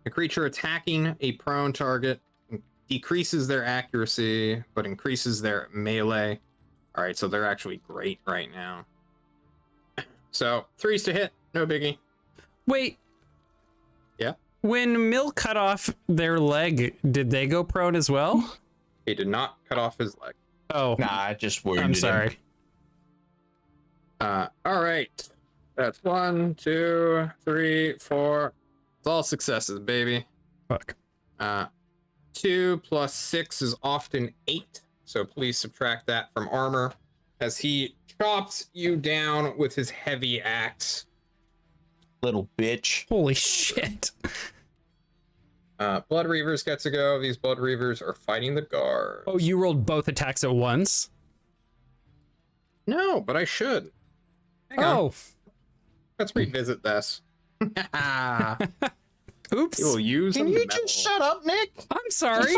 A: A creature attacking a prone target decreases their accuracy, but increases their melee. All right, so they're actually great right now. So 3s to hit, no biggie.
B: Wait.
A: Yeah?
B: When Mill cut off their leg, did they go prone as well?
A: He did not cut off his leg.
B: Oh,
C: Nah, I just wounded
B: I'm
C: him.
B: sorry.
A: All right. That's 1, 2, 3, 4. It's all successes, baby.
B: Fuck.
A: 2 plus 6 is often 8. So please subtract that from armor as he chops you down with his heavy axe.
C: Little bitch.
B: Holy shit.
A: Blood Reavers get to go. These Blood Reavers are fighting the guards.
B: Oh, you rolled both attacks at once?
A: No, but I should. Hang on.
B: Oh,
A: Let's revisit this.
B: oops.
A: You will use
C: Can
A: them
C: you
A: metal.
C: just shut up, Nick?
B: I'm sorry.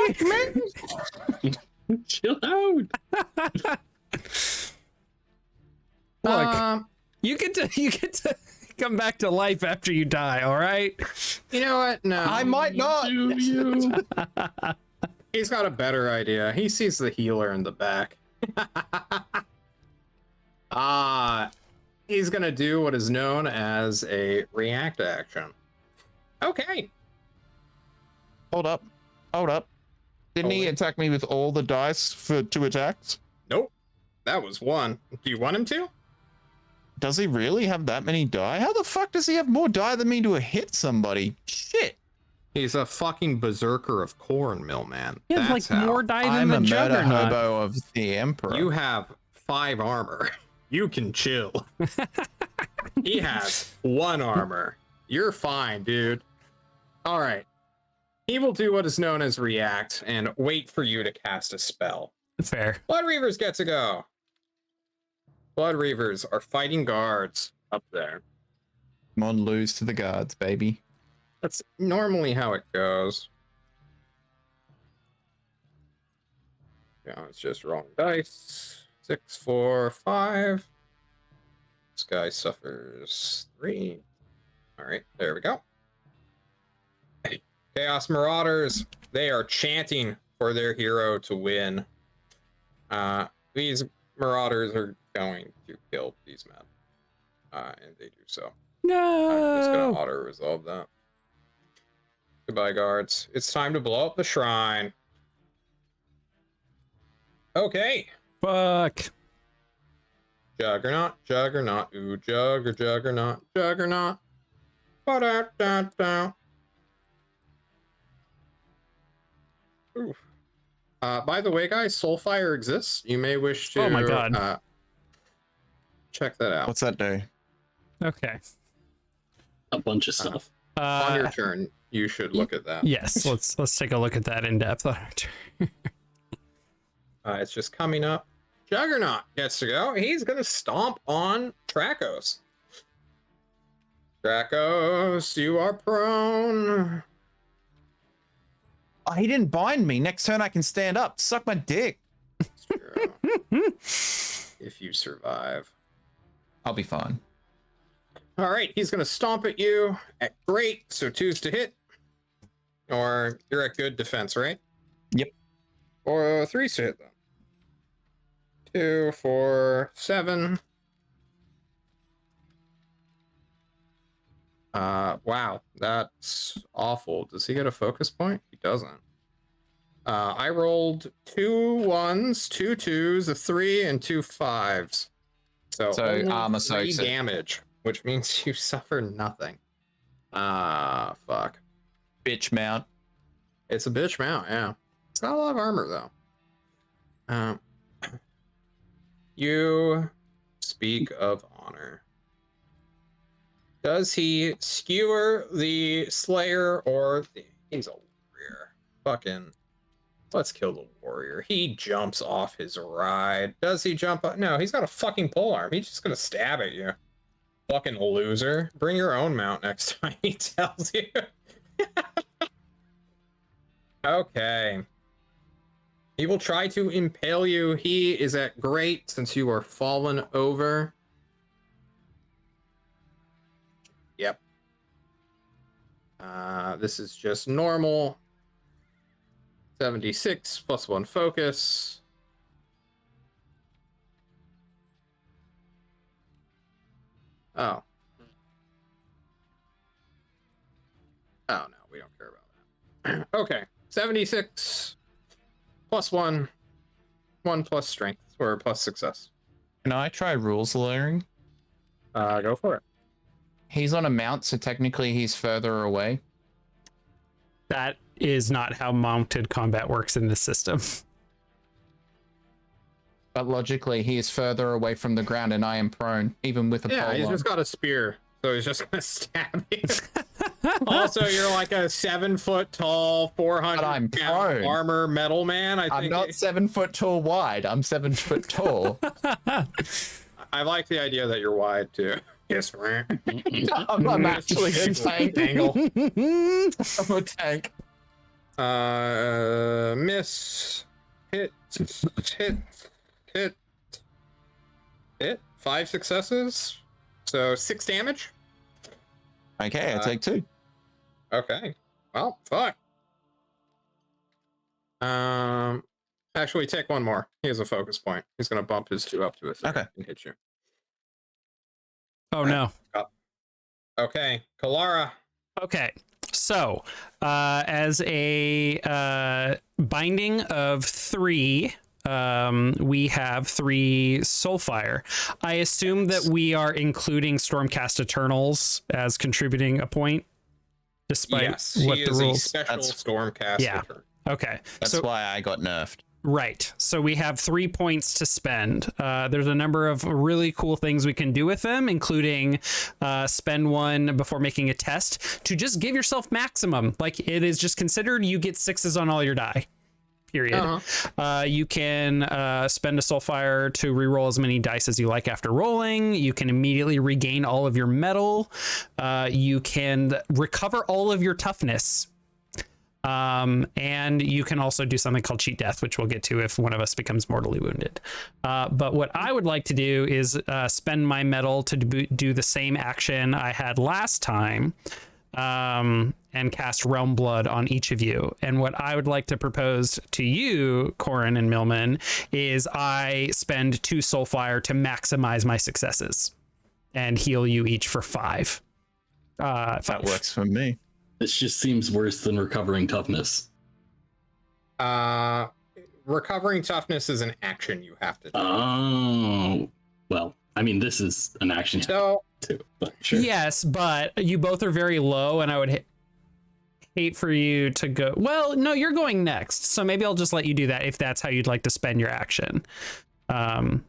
D: Chill out.
B: Look, you get to come back to life after you die. All right.
A: You know what? No,
C: I might not.
D: Do you?
A: he's got a better idea. He sees the healer in the back. He's gonna do what is known as a react action. Okay.
C: Hold up. Didn't he
A: wait.
C: attack me with all the dice for 2 attacks?
A: Nope. That was one. Do you want him to?
C: Does he really have that many die? How the fuck does he have more die than me to hit somebody? Shit.
A: He's a fucking berserker of Coron, Millman.
B: He has
A: That's
B: like
A: how.
B: more die than
C: I'm
B: the
C: a murder
B: Juggernaut.
C: hobo of the Emperor.
A: You have 5 armor. You can chill. He has 1 armor. You're fine, dude. All right. He will do what is known as react and wait for you to cast a spell.
B: Fair.
A: Blood Reavers get to go. Blood Reavers are fighting guards up there.
C: Come on, lose to the guards, baby.
A: That's normally how it goes. Yeah, it's just wrong dice. 6, 4, 5. This guy suffers 3. All right, there we go. Chaos Marauders, they are chanting for their hero to win. These Marauders are going to kill these men. And they do so. I'm just gonna
B: No.
A: auto-resolve that. Goodbye, guards. It's time to blow up the shrine. Okay.
B: Fuck.
A: Juggernaut, Juggernaut, ooh, Juggernaut, Juggernaut. Ba-da-da-da. Ooh. By the way, guys, Soulfire exists. You may wish to
B: Oh my God.
A: check that out.
C: What's that do?
B: Okay.
D: A bunch of stuff.
A: On your turn, you should look at that.
B: Yes. Let's take a look at that in depth.
A: It's just coming up. Juggernaut gets to go. He's gonna stomp on Trakos. Trakos, you are prone.
C: Oh, he didn't bind me. Next turn I can stand up. Suck my dick.
A: It's true. If you survive.
C: I'll be fine.
A: All right, he's gonna stomp at you at great. So 2s to hit, or you're at good defense, right?
C: Yep.
A: Or 3s to hit then. 2, 4, 7. Wow, that's awful. Does he get a focus point? He doesn't. I rolled 2 1s, 2 2s, a 3, and 2 5s. So only
C: armor
A: 3
C: soaks it.
A: damage, which means you suffer nothing. Fuck.
C: Bitch mount.
A: It's a bitch mount, yeah. It's not a lot of armor though. You speak of honor. Does he skewer the Slayer or he's a warrior? Fucking let's kill the warrior. He jumps off his ride. Does he jump up? No, he's got a fucking polearm. He's just gonna stab at you. Fucking loser. Bring your own mount next time, he tells you. Okay. He will try to impale you. He is at great since you are fallen over. Yep. This is just normal. 76 plus 1 focus. Oh. Oh, no, we don't care about that. Okay, 76 plus 1. 1 plus strength, or plus success.
C: Can I try rules layering?
A: Go for it.
C: He's on a mount, so technically he's further away.
B: That is not how mounted combat works in this system.
C: But logically, he is further away from the ground, and I am prone, even with a
A: Yeah, he's
C: polearm.
A: just got a spear, so he's just gonna stab you. Also, you're like a 7 foot tall, 400
C: But I'm
A: pound
C: prone.
A: armor metal man. I
C: I'm
A: think
C: not 7 foot tall wide. I'm 7 foot tall.
A: I like the idea that you're wide too. Yes, right.
C: I'm actually a tank.
A: Angle.
C: I'm a tank.
A: Miss, hit, Hit. 5 successes. So 6 damage.
C: Okay, I take 2.
A: Okay. Well, fuck. Actually, take 1 more. He has a focus point. He's gonna bump his 2 up to a 3
C: Okay.
A: and hit you.
B: Oh no.
A: Okay, Kalara.
B: Okay, so as a binding of 3, we have 3 Soulfire. I assume that we are including Stormcast Eternals as contributing a point, despite
A: Yes,
B: what
A: he
B: the
A: is
B: rules.
A: a special Stormcast.
B: Yeah. Okay,
C: That's
B: so
C: why I got nerfed.
B: right. So we have 3 points to spend. There's a number of really cool things we can do with them, including spend 1 before making a test to just give yourself maximum. Like, it is just considered you get 6s on all your die. Period. You can spend a Soulfire to reroll as many dice as you like after rolling. You can immediately regain all of your metal. You can recover all of your toughness. And you can also do something called cheat death, which we'll get to if one of us becomes mortally wounded. But what I would like to do is spend my metal to do the same action I had last time, and cast Realm Blood on each of you. And what I would like to propose to you, Coron and Millman, is I spend 2 Soulfire to maximize my successes and heal you each for 5.
C: That works for me.
D: This just seems worse than recovering toughness.
A: Recovering toughness is an action you have to do.
D: Oh, well, I mean, this is an action
A: So,
D: too, but sure.
B: Yes, but you both are very low, and I would hate for you to go. Well, no, you're going next, so maybe I'll just let you do that if that's how you'd like to spend your action.
A: so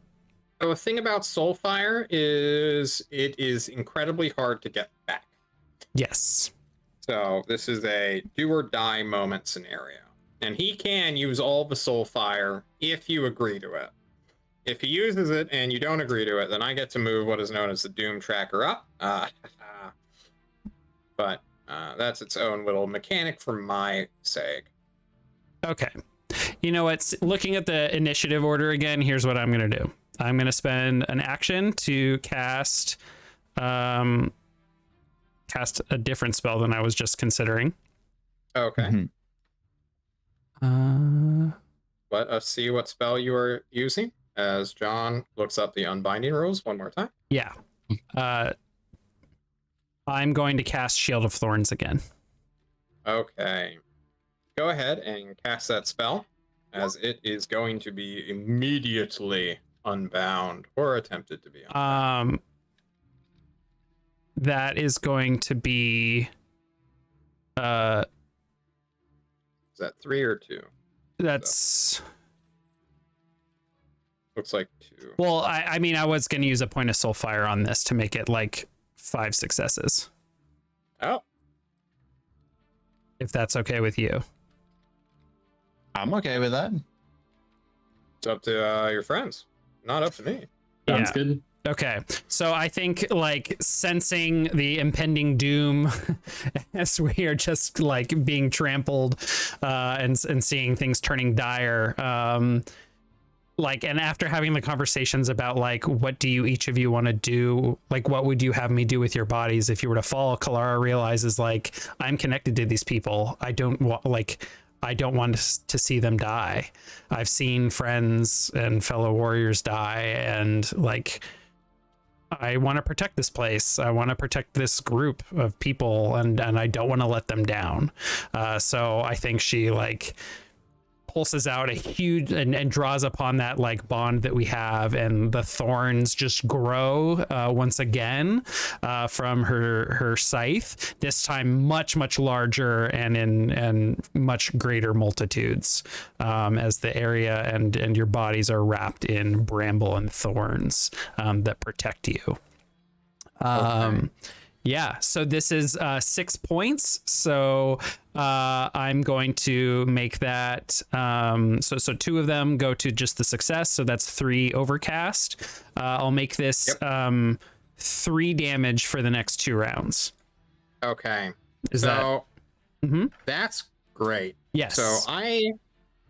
A: the thing about Soulfire is it is incredibly hard to get back.
B: Yes.
A: So this is a do or die moment scenario. And he can use all the Soulfire if you agree to it. If he uses it and you don't agree to it, then I get to move what is known as the Doom Tracker up. But that's its own little mechanic for my sake.
B: Okay. You know what? Looking at the initiative order again, here's what I'm going to do. I'm going to spend an action to cast a different spell than I was just considering.
A: Okay. Let us see what spell you are using as John looks up the unbinding rules one more time.
B: Yeah. I'm going to cast Shield of Thorns again.
A: Okay. Go ahead and cast that spell, as it is going to be immediately unbound, or attempted to be unbound.
B: That is going to be
A: Is that 3 or 2?
B: that's
A: Looks like 2.
B: well, I mean, I was going to use a point of Soulfire on this to make it like 5 successes,
A: Oh,
B: if that's okay with you.
C: I'm okay with that.
A: it's up to your friends, not up to me.
D: Sounds
B: Yeah.
D: good.
B: Okay, so I think like sensing the impending doom as we are just like being trampled and seeing things turning dire, like, and after having the conversations about like what do you each of you want to do, like what would you have me do with your bodies if you were to fall, Kalara realizes like I'm connected to these people. I don't want to see them die. I've seen friends and fellow warriors die, and like I want to protect this place. I want to protect this group of people, and I don't want to let them down. So I think she like pulses out a huge and draws upon that like bond that we have, and the thorns just grow once again from her scythe, this time much larger and in much greater multitudes, as the area and your bodies are wrapped in bramble and thorns that protect you.
A: Okay.
B: Yeah, so this is 6 points. So I'm going to make that so 2 of them go to just the success. So that's 3 overcast. I'll make this 3 damage for the next 2 rounds.
A: Okay.
B: Is
A: so
B: that? Mm-hmm.
A: that's great.
B: Yes.
A: So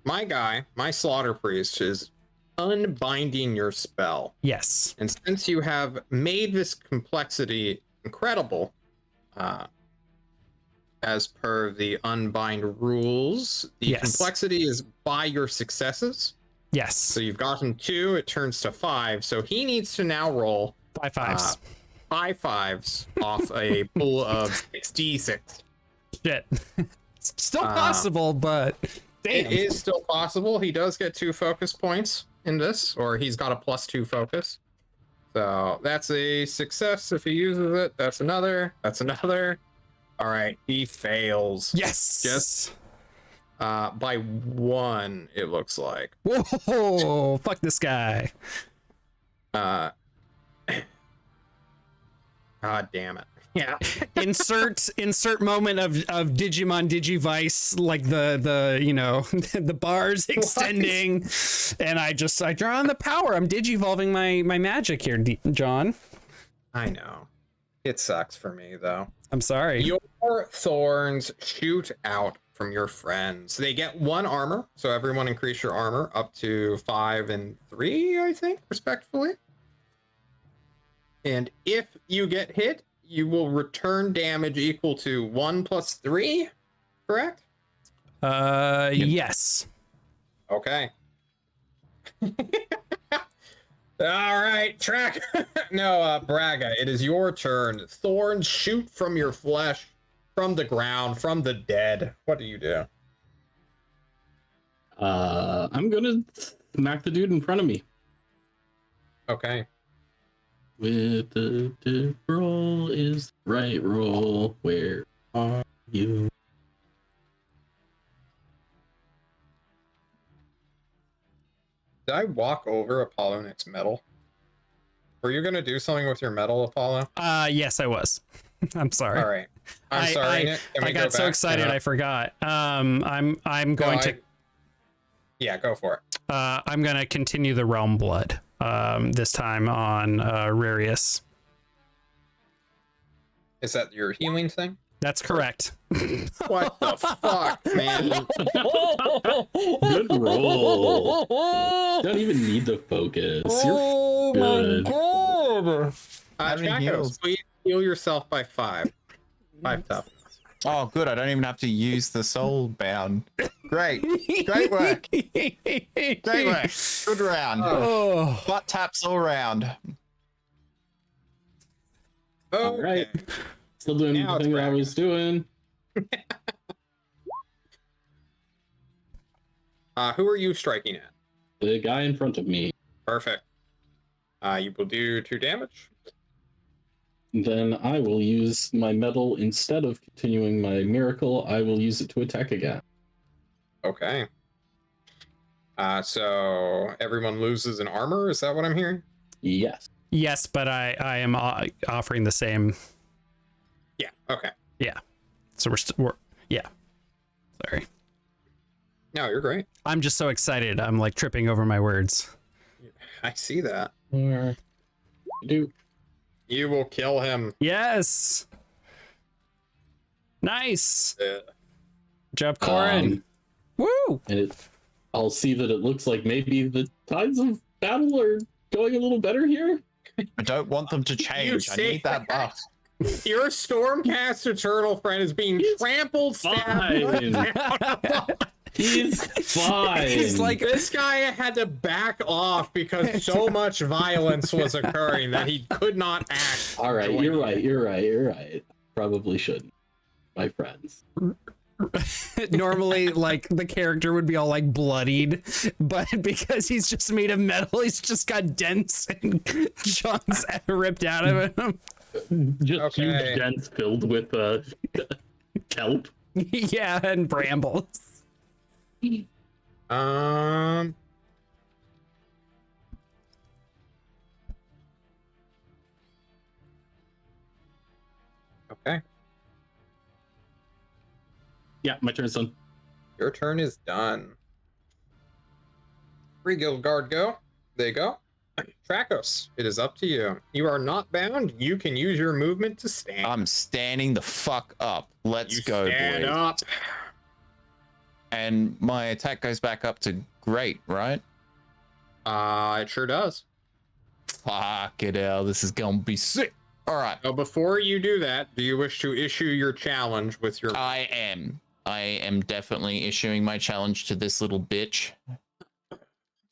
A: my guy, my slaughter priest, is unbinding your spell.
B: Yes.
A: And since you have made this complexity incredible, as per the unbind rules, the
B: Yes.
A: complexity is by your successes.
B: Yes.
A: So you've gotten 2, it turns to 5. So he needs to now roll
B: 5 5s.
A: 5 5s off a pool of 6d6.
B: Shit. It's still possible, but damn.
A: It is still possible. He does get 2 focus points in this, or he's got a +2 focus. So that's a success if he uses it. That's another. That's another. All right, he fails.
B: Yes.
A: Just by 1, it looks like.
B: Whoa! Fuck this guy.
A: God damn it. Yeah.
B: insert moment of Digimon Digivice, like the you know the bars extending, and I draw on the power. I'm digivolving my magic here, John.
A: I know. It sucks for me though.
B: I'm sorry.
A: Your thorns shoot out from your friends. They get 1 armor, so everyone increase your armor up to 5 and 3, I think, respectively. And if you get hit, you will return damage equal to 1 + 3, correct?
B: Yes.
A: Okay. All right, track. No, Braga, it is your turn. Thorns shoot from your flesh, from the ground, from the dead. What do you do?
D: I'm gonna smack the dude in front of me.
A: Okay.
D: With the roll is the right roll. Where are you?
A: Did I walk over ApolloNik's medal? Were you gonna do something with your medal, Apollo?
B: Yes, I was. I'm sorry.
A: All right. I'm sorry, Nick. Can we
B: I
A: go
B: got so
A: back?
B: excited I forgot. I'm going to.
A: Yeah, go for it.
B: I'm gonna continue the Realm Blood. This time on Rarius.
A: Is that your healing thing?
B: That's correct.
A: What the fuck, man?
D: Good roll. Don't even need the focus. You're good.
B: God!
A: Chacos, please heal yourself by 5. 5 toughness.
C: Oh, good. I don't even have to use the Soulbound. Great. Great work. Great work. Good round.
B: Oh.
C: Butt taps all round.
D: All right. Still doing
A: Now
D: the
A: it's
D: thing that I
A: Braga.
D: was doing.
A: Who are you striking at?
D: The guy in front of me.
A: Perfect. You will do 2 damage.
D: Then I will use my medal instead of continuing my miracle. I will use it to attack again.
A: Okay. So everyone loses an armor. Is that what I'm hearing?
D: Yes.
B: Yes, but I am offering the same.
A: Yeah. Okay.
B: So we're yeah. Sorry.
A: No, you're great.
B: I'm just so excited. I'm like tripping over my words.
A: I see that.
D: Or do
A: You will kill him.
B: Yes. Nice.
A: Uh,
B: Job, Coron. Woo.
D: and I'll see that it looks like maybe the tides of battle are going a little better here.
C: I don't want them to change. I
A: see
C: need that buff.
A: Your Stormcaster turtle friend is being trampled, stabbed.
D: Fine. He's fine.
B: He's like,
A: This guy had to back off because so much violence was occurring that he could not act.
D: All right, you're right. Probably shouldn't, my friends.
B: normally like the character would be all like bloodied, but because he's just made of metal, he's just got dents and chunks ripped out of him.
D: Just
A: Okay.
D: huge dents filled with kelp.
B: Yeah, and brambles.
A: Okay.
D: Yeah, my turn's done.
A: Your turn is done. Free guild guard go. They go. Tracos, it is up to you. You are not bound. You can use your movement to stand.
C: I'm standing the fuck up. Let's
A: You
C: go,
A: stand
C: boys.
A: up.
C: And my attack goes back up to great, right?
A: It sure does.
C: Fuck it, hell. This is gonna be sick. All right.
A: So before you do that, do you wish to issue your challenge with your...
C: I am definitely issuing my challenge to this little bitch.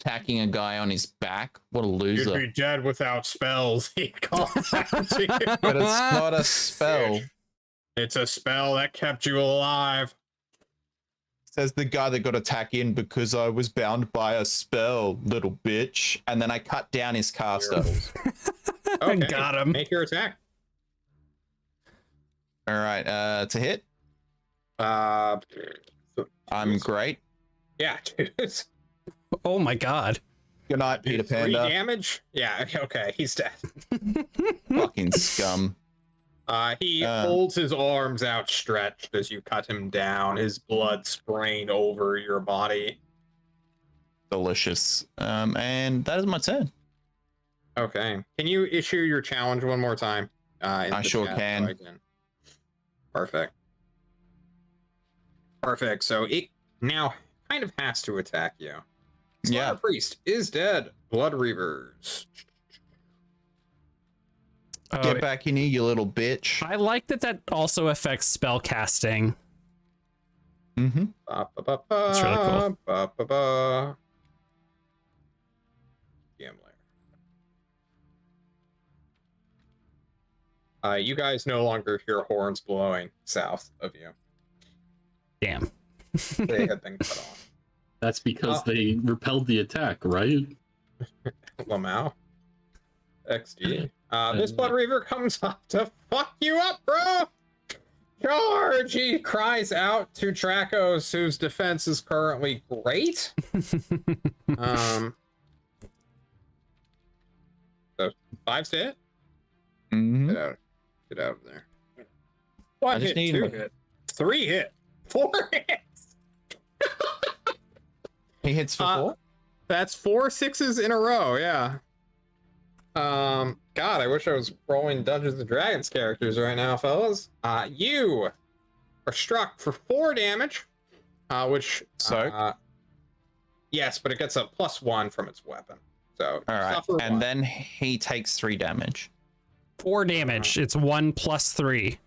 C: Attacking a guy on his back. What a loser.
A: You'd be dead without spells. He calls out to you.
C: But it's not a spell.
A: It's a spell that kept you alive.
C: Says the guy that got attack in because I was bound by a spell, little bitch. And then I cut down his caster.
A: Okay,
B: Got him.
A: Make your attack.
C: All right, to hit.
A: Uh,
C: I'm great.
A: Yeah, dude.
B: Oh my god.
C: Good night, Peter
A: 3
C: Panda.
A: damage? Yeah, okay, he's dead.
C: Fucking scum.
A: He holds his arms outstretched as you cut him down, his blood spraying over your body.
C: Delicious. And that is my turn.
A: Okay. Can you issue your challenge one more time?
C: I sure can.
A: So Perfect. Perfect. So it now kind of has to attack you.
C: Yeah.
A: Slaughter Priest is dead. Blood Reavers.
C: Get back in here, you little bitch.
B: I like that also affects spell casting.
C: Mm-hmm.
B: That's really cool.
A: You guys no longer hear horns blowing south of you.
B: Damn.
A: They had been cut off.
D: That's because they repelled the attack, right?
A: Lamau. XD. This Blood Reaver comes up to fuck you up, bro! Charge! He cries out to Tracos, whose defense is currently great. So 5's to hit.
C: Mm-hmm.
A: Get out of there. 1 hit, 2 hit, 3 hit, 4 hits.
C: He hits for 4?
A: That's 4 6s in a row, yeah. God, I wish I was rolling Dungeons and Dragons characters right now, fellas. You are struck for 4 damage, which yes, but it gets a +1 from its weapon. So
C: all right, and
A: 1.
C: then he takes 3 damage.
B: 4 damage. It's 1 plus 3.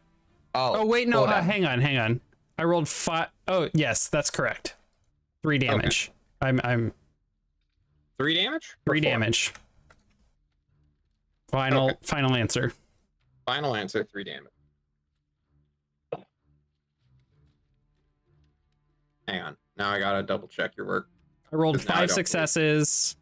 C: Oh
B: wait, no.
C: 4 damage.
B: Hang on. I rolled 5. Oh, yes, that's correct. 3 damage. Okay. I'm
A: 3 damage.
B: 3 damage. Final answer.
A: Final answer. 3 damage. Hang on. Now I gotta double check your work.
B: I rolled
A: 'Cause now I
B: 5
A: don't
B: successes.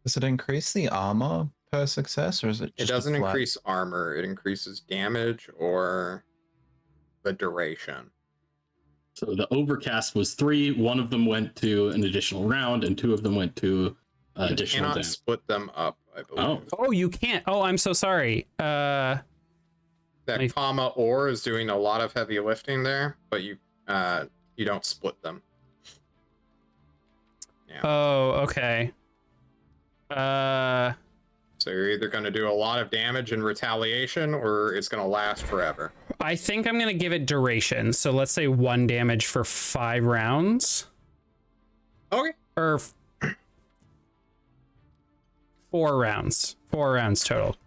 C: Does it increase the armor per success, or is it just
A: It doesn't
C: a flat?
A: increase armor. It increases damage or the duration.
D: So the overcast was 3. 1 of them went to an additional round, and 2 of them went to
A: You
D: additional
A: cannot
D: damage.
A: split them up, I believe.
B: Oh, you can't. Oh, I'm so sorry.
A: That
B: Nice.
A: comma or is doing a lot of heavy lifting there, but you don't split them. Yeah.
B: Oh, okay.
A: So you're either going to do a lot of damage in retaliation, or it's going to last forever.
B: I think I'm gonna give it duration. So let's say 1 damage for 5 rounds.
A: Okay.
B: Or 4 rounds. 4 rounds total.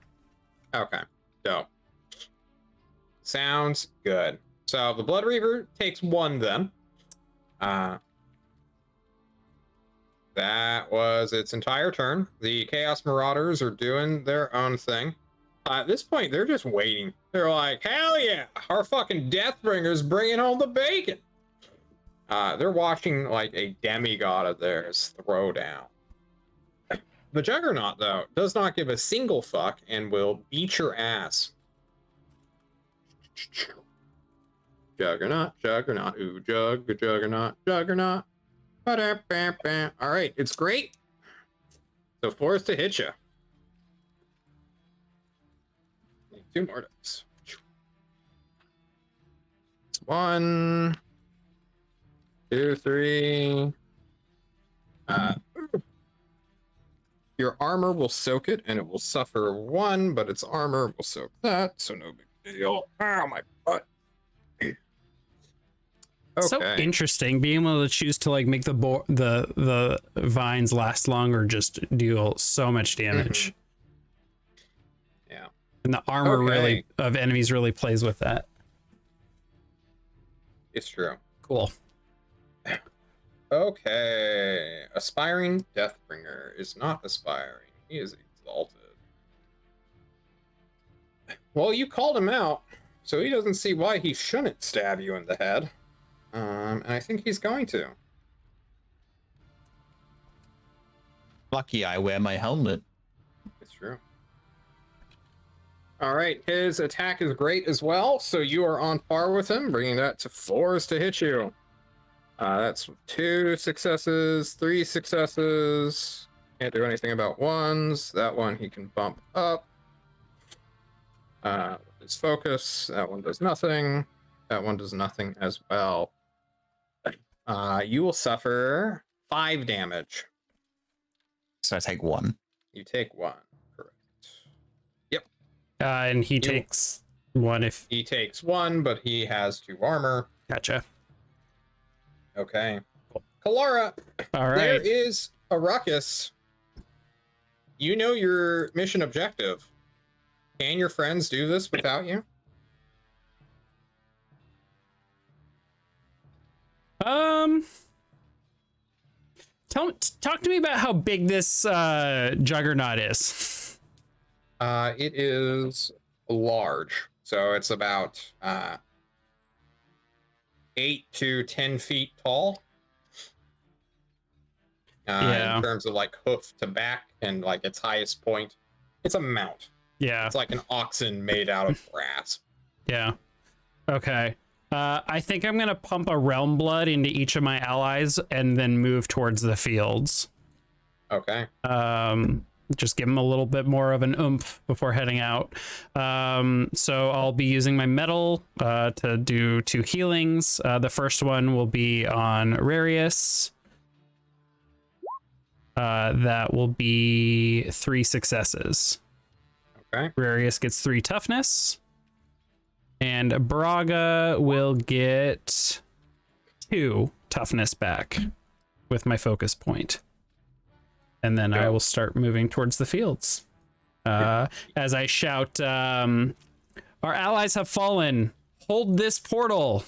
A: Okay. Dope. Sounds good. So the Blood Reaver takes 1 then. That was its entire turn. The Chaos Marauders are doing their own thing. At this point, they're just waiting. They're like, hell yeah, our fucking Deathbringer's bringing home the bacon. They're watching like a demigod of theirs throw down. The Juggernaut, though, does not give a single fuck and will beat your ass. Juggernaut, Juggernaut, ooh, Juggernaut, Juggernaut. Ba-da-ba-ba. All right, it's great. So 4 is to hit you. 2 more dice. 1, 2, 3. Your armor will soak it, and it will suffer 1, but its armor will soak that, so no big deal. Ow, my butt.
B: So interesting being able to choose to like make the vines last longer, just deal so much damage.
A: Yeah.
B: And the armor really of enemies really plays with that.
A: It's true.
B: Cool.
A: Okay. Aspiring Deathbringer is not aspiring. He is exalted. Well, you called him out, so he doesn't see why he shouldn't stab you in the head. And I think he's going to.
C: Lucky I wear my helmet.
A: It's true. All right, his attack is great as well, so you are on par with him, bringing that to 4s to hit you. That's 2 successes, 3 successes. Can't do anything about 1s. That one he can bump up. His focus, that one does nothing. That one does nothing as well. You will suffer 5 damage.
C: So I take 1.
A: You take 1. Correct. Yep.
B: And he takes 1 if...
A: He takes 1, but he has 2 armor.
B: Gotcha.
A: Okay. Kalara,
B: All right.
A: there is a ruckus. You know your mission objective. Can your friends do this without you?
B: Talk to me about how big this juggernaut is.
A: It is large, so it's about 8 to 10 feet tall. In terms of like hoof to back and like its highest point, it's a mount.
B: Yeah,
A: it's like an oxen made out of brass.
B: Yeah. Okay. I think I'm gonna pump a realm blood into each of my allies and then move towards the fields.
A: Okay.
B: Just give them a little bit more of an oomph before heading out. So I'll be using my metal to do 2 healings. The first one will be on Rarius. That will be 3 successes.
A: Okay.
B: Rarius gets 3 toughness. And Braga will get 2 toughness back with my focus point. And then I will start moving towards the fields. As I shout, our allies have fallen. Hold this portal.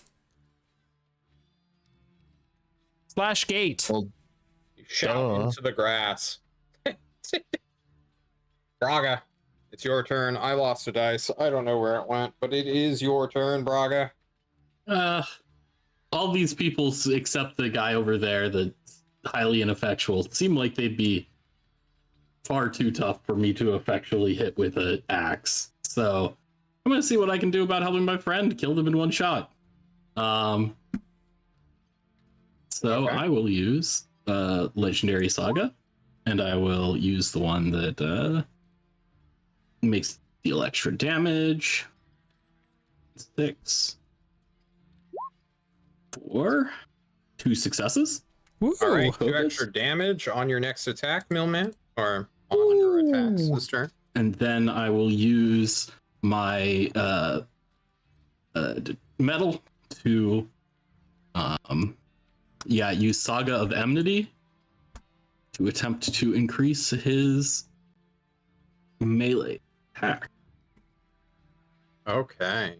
B: / gate.
C: Well,
A: you shout into the grass. Braga, it's your turn. I lost a dice. I don't know where it went, but it is your turn, Braga.
D: All these people except the guy over there that's highly ineffectual seem like they'd be far too tough for me to effectually hit with an axe. So I'm gonna see what I can do about helping my friend kill them in 1 shot. So I will use Legendary Saga, and I will use the one that makes deal extra damage. 6, 4, 2 successes.
B: Woo.
A: All right, 2
D: focus.
A: extra damage on your next attack, Millman, or on your attacks this turn.
D: And then I will use my metal to use Saga of Enmity to attempt to increase his melee attack.
A: Okay.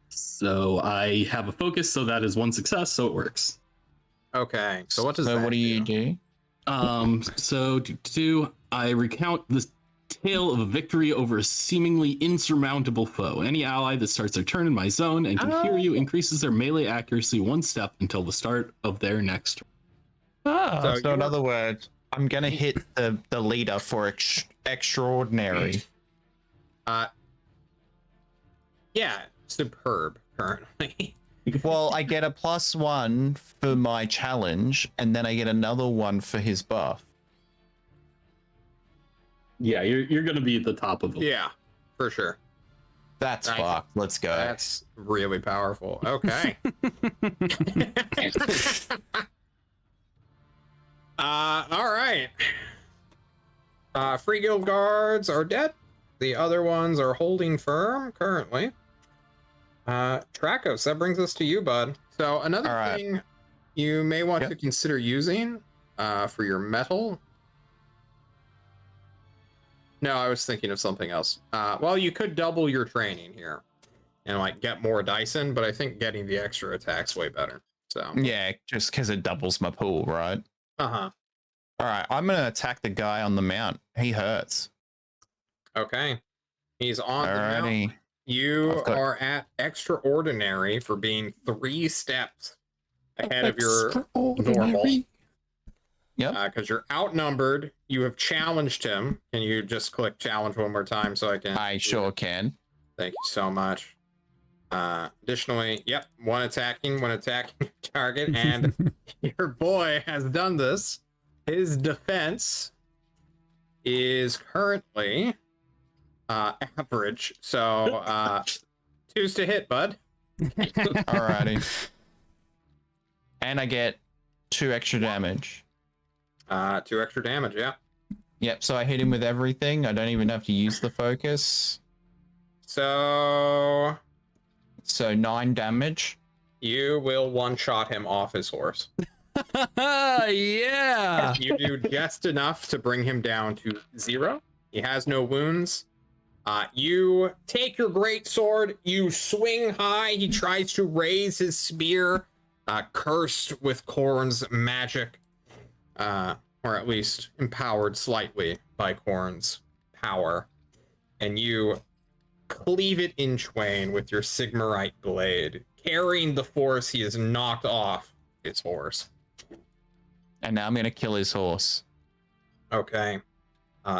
D: So I have a focus, so that is 1 success, so it works.
A: Okay. So what does that
C: what do you do?
D: So I recount the tale of a victory over a seemingly insurmountable foe. Any ally that starts their turn in my zone and can hear you increases their melee accuracy 1 step until the start of their next turn.
C: So in other words, I'm gonna hit the leader for extraordinary.
A: Yeah, superb currently.
C: Well, I get a +1 for my challenge, and then I get another 1 for his buff.
D: Yeah, you're gonna be at the top of the
A: Yeah, for sure.
C: That's fucked. Let's go.
A: That's really powerful. Okay. All right. Free guild guards are dead. The other ones are holding firm currently. Trakos, that brings us to you, bud. So another
C: All right.
A: thing you may want
C: Yep.
A: to consider using for your metal. No, I was thinking of something else. Well, you could double your training here and like get more dice in, but I think getting the extra attack's way better. So
C: Yeah, just because it doubles my pool, right?
A: uh-huh.
C: All right, I'm gonna attack the guy on the mount. He hurts.
A: Okay. He's on the mount.
C: Alrighty.
A: You
C: I've got-
A: are at extraordinary for being 3 steps ahead of your normal.
C: Yep.
A: Because you're outnumbered. You have challenged him. Can you just click challenge one more time so I can?
C: I sure can.
A: Thank you so much. Additionally, yep, one attacking target, and your boy has done this. His defense is currently average, so 2s to hit, bud.
C: Alrighty. And I get 2 extra damage.
A: 2 extra damage, yeah.
C: Yep, so I hit him with everything. I don't even have to use the focus.
A: So
C: 9 damage.
A: you will one-shot him off his horse.
B: Yeah.
A: You do just enough to bring him down to 0. He has no wounds. You take your great sword, you swing high. He tries to raise his spear, cursed with Coron's magic, or at least empowered slightly by Coron's power. And you cleave it in twain with your Sigmarite blade, carrying the force he has knocked off his horse.
C: And now I'm gonna kill his horse.
A: Okay.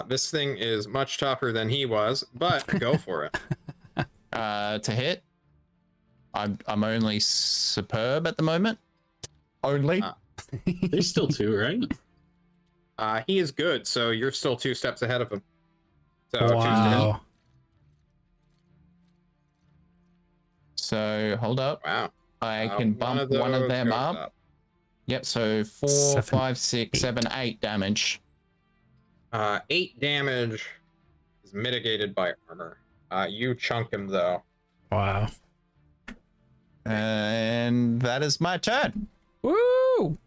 A: This thing is much tougher than he was, but go for it.
C: To hit. I'm only superb at the moment. Only.
D: There's still 2, right?
A: He is good, so you're still 2 steps ahead of him. So 2s to hit.
B: Wow.
C: So hold up.
A: Wow.
C: I can bump one of them
A: goes
C: up. Yep, so 4,
B: 7,
C: 5, 6, 7, 8 damage.
A: 8 damage is mitigated by armor. You chunk him though.
B: Wow.
C: And that is my turn.
B: Woo!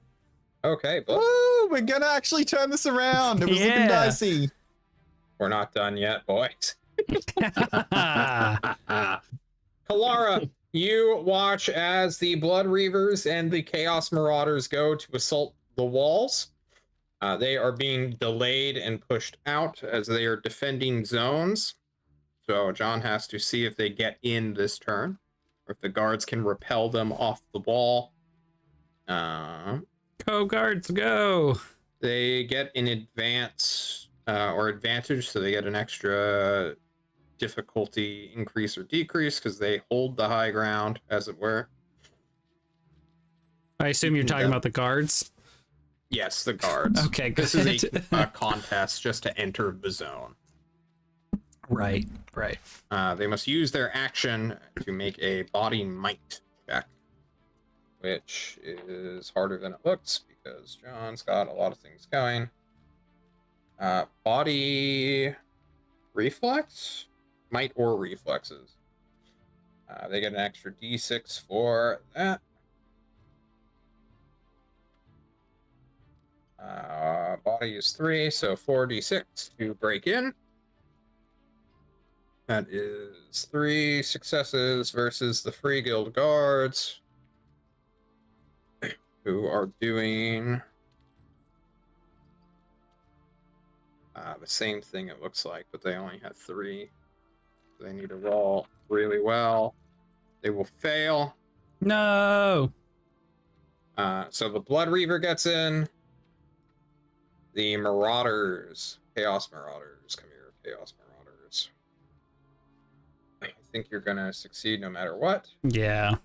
A: Okay, but
C: Woo! We're gonna actually turn this around. It was looking
B: Yeah.
C: dicey.
A: we're not done yet, boys.
B: Ah.
A: Kalara, you watch as the Blood Reavers and the Chaos Marauders go to assault the walls. They are being delayed and pushed out as they are defending zones. So John has to see if they get in this turn, or if the guards can repel them off the wall.
B: Go guards, go!
A: They get an advance or advantage, so they get an extra difficulty increase or decrease because they hold the high ground, as it were.
B: I assume you're talking
A: Yeah.
B: about the guards.
A: Yes, the guards.
B: Okay,
A: This is
B: good.
A: a contest just to enter the zone.
B: Right.
A: They must use their action to make a body might check, which is harder than it looks because John's got a lot of things going. Body reflex? Might or reflexes. They get an extra d6 for that. Body is 3, so 4d6 to break in. That is 3 successes versus the Free Guild guards, who are doing the same thing, it looks like, but they only have 3. They need to roll really well. They will fail.
B: No.
A: So the Blood Reaver gets in. The Marauders, Chaos Marauders, come here, Chaos Marauders. I think you're gonna succeed no matter what,
B: Yeah.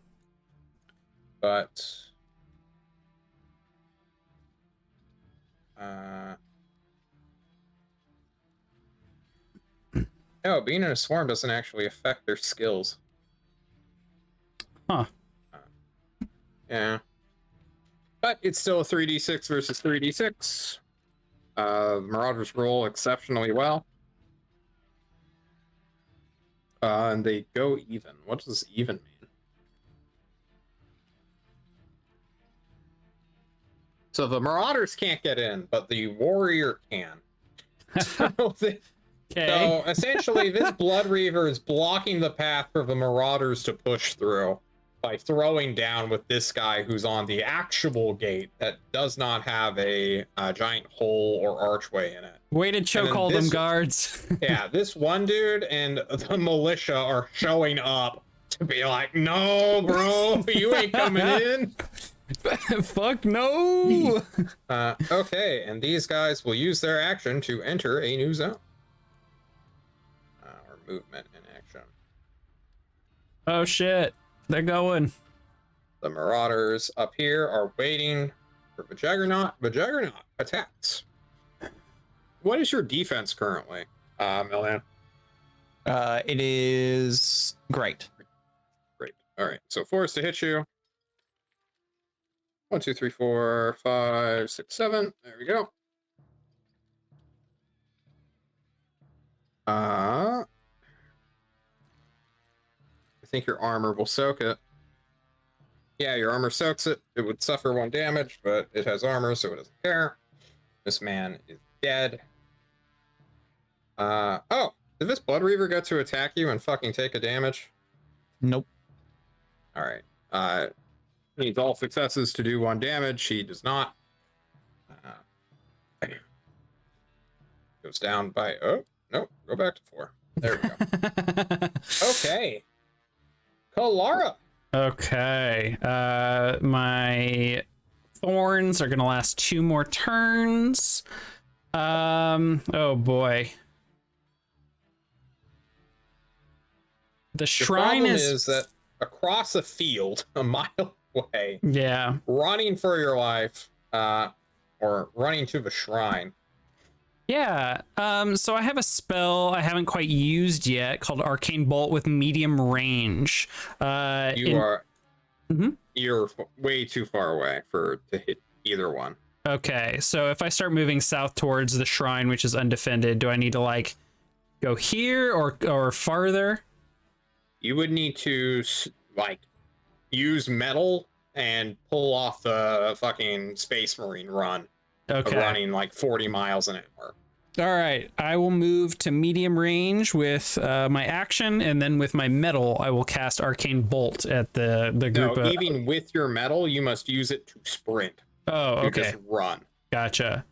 A: but no, being in a swarm doesn't actually affect their skills.
B: Huh.
A: Yeah. But it's still a 3d6 versus 3d6. Marauders roll exceptionally well. And they go even. What does even mean? So the Marauders can't get in, but the Warrior can. So essentially, this Blood Reaver is blocking the path for the Marauders to push through by throwing down with this guy who's on the actual gate that does not have a giant hole or archway in it.
B: Way to chokehold them, guards.
A: Yeah, this one dude and the militia are showing up to be like, no, bro, you ain't coming in.
B: Fuck no.
A: Okay, and these guys will use their action to enter a new zone. Or movement in action.
B: Oh shit, they're going.
A: The Marauders up here are waiting for the Juggernaut. The Juggernaut attacks. What is your defense currently, Millman?
C: It is great.
A: Great. All right, so force to hit you. 1, 2, 3, 4, 5, 6, 7. There we go. I think your armor will soak it. Yeah, your armor soaks it. It would suffer 1 damage, but it has armor, so it doesn't care. This man is dead. Oh, did this Blood Reaver get to attack you and fucking take a damage?
C: Nope.
A: All right. Needs all successes to do 1 damage. He does not. Goes down by, oh, no, go back to 4. There we go. Okay. Kalara.
B: Okay. My thorns are gonna last 2 more turns. Oh boy. The shrine
A: is that across a field a mile away,
B: yeah,
A: running for your life, or running to the shrine.
B: Yeah. So I have a spell I haven't quite used yet called Arcane Bolt with medium range.
A: You're way too far away to hit either one.
B: Okay, so if I start moving south towards the shrine, which is undefended, do I need to like go here or farther?
A: You would need to like use metal and pull off the fucking Space Marine run.
B: Okay.
A: Running like 40 miles an hour.
B: All right, I will move to medium range with my action, and then with my metal, I will cast Arcane Bolt at the group.
A: No, even with your metal, you must use it to sprint.
B: Oh, okay.
A: Just run.
B: Gotcha.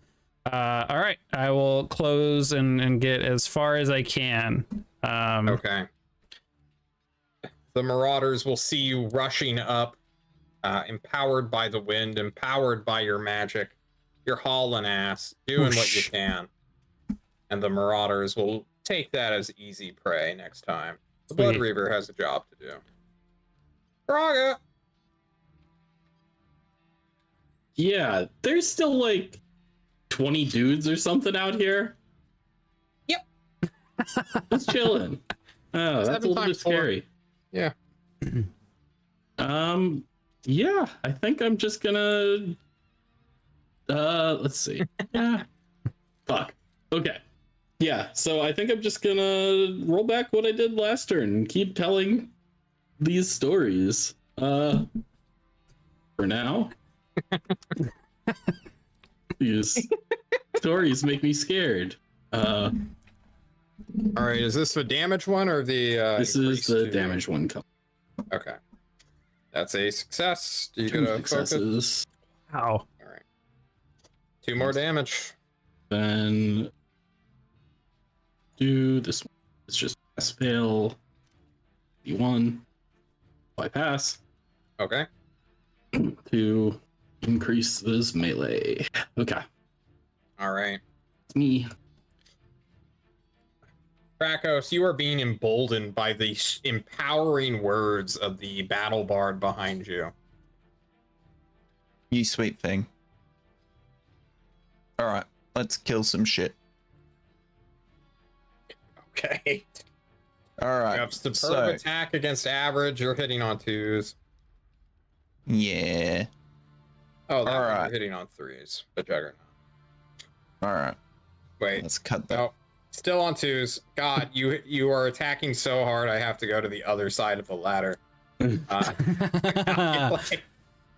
B: All right, I will close and get as far as I can.
A: Okay. The Marauders will see you rushing up, empowered by the wind, empowered by your magic. You're hauling ass, doing what you can. And the Marauders will take that as easy prey next time. The Blood Reaver has a job to do. Braga!
D: Yeah, there's still like 20 dudes or something out here.
A: Yep.
D: Just chilling. Oh, that's a little bit scary.
A: Yeah.
D: Yeah, I think I'm just gonna let's see. Yeah. Fuck. Okay. Yeah, so I think I'm just gonna roll back what I did last turn and keep telling these stories. For now. These stories make me scared.
A: All right, is this the damage one or the
D: this is the damage one.
A: Okay. That's a success. Do you get a
D: successes?
B: Wow.
A: All right. 2 more damage.
D: Then do this one. It's just pass fail. D1. I pass.
A: Okay.
D: To increase this melee. Okay.
A: All right.
D: It's me.
A: Krakos, you are being emboldened by the empowering words of the battle bard behind you.
C: You sweet thing. All right, let's kill some shit.
A: Okay.
C: All right.
A: You have superb attack against average. You're hitting on 2s.
C: Yeah.
A: Oh, that
C: all
A: one,
C: right.
A: you're hitting on 3s. The Juggernaut.
C: All right.
A: Wait.
C: Let's cut that.
A: No, still on 2s. God, you are attacking so hard. I have to go to the other side of the ladder.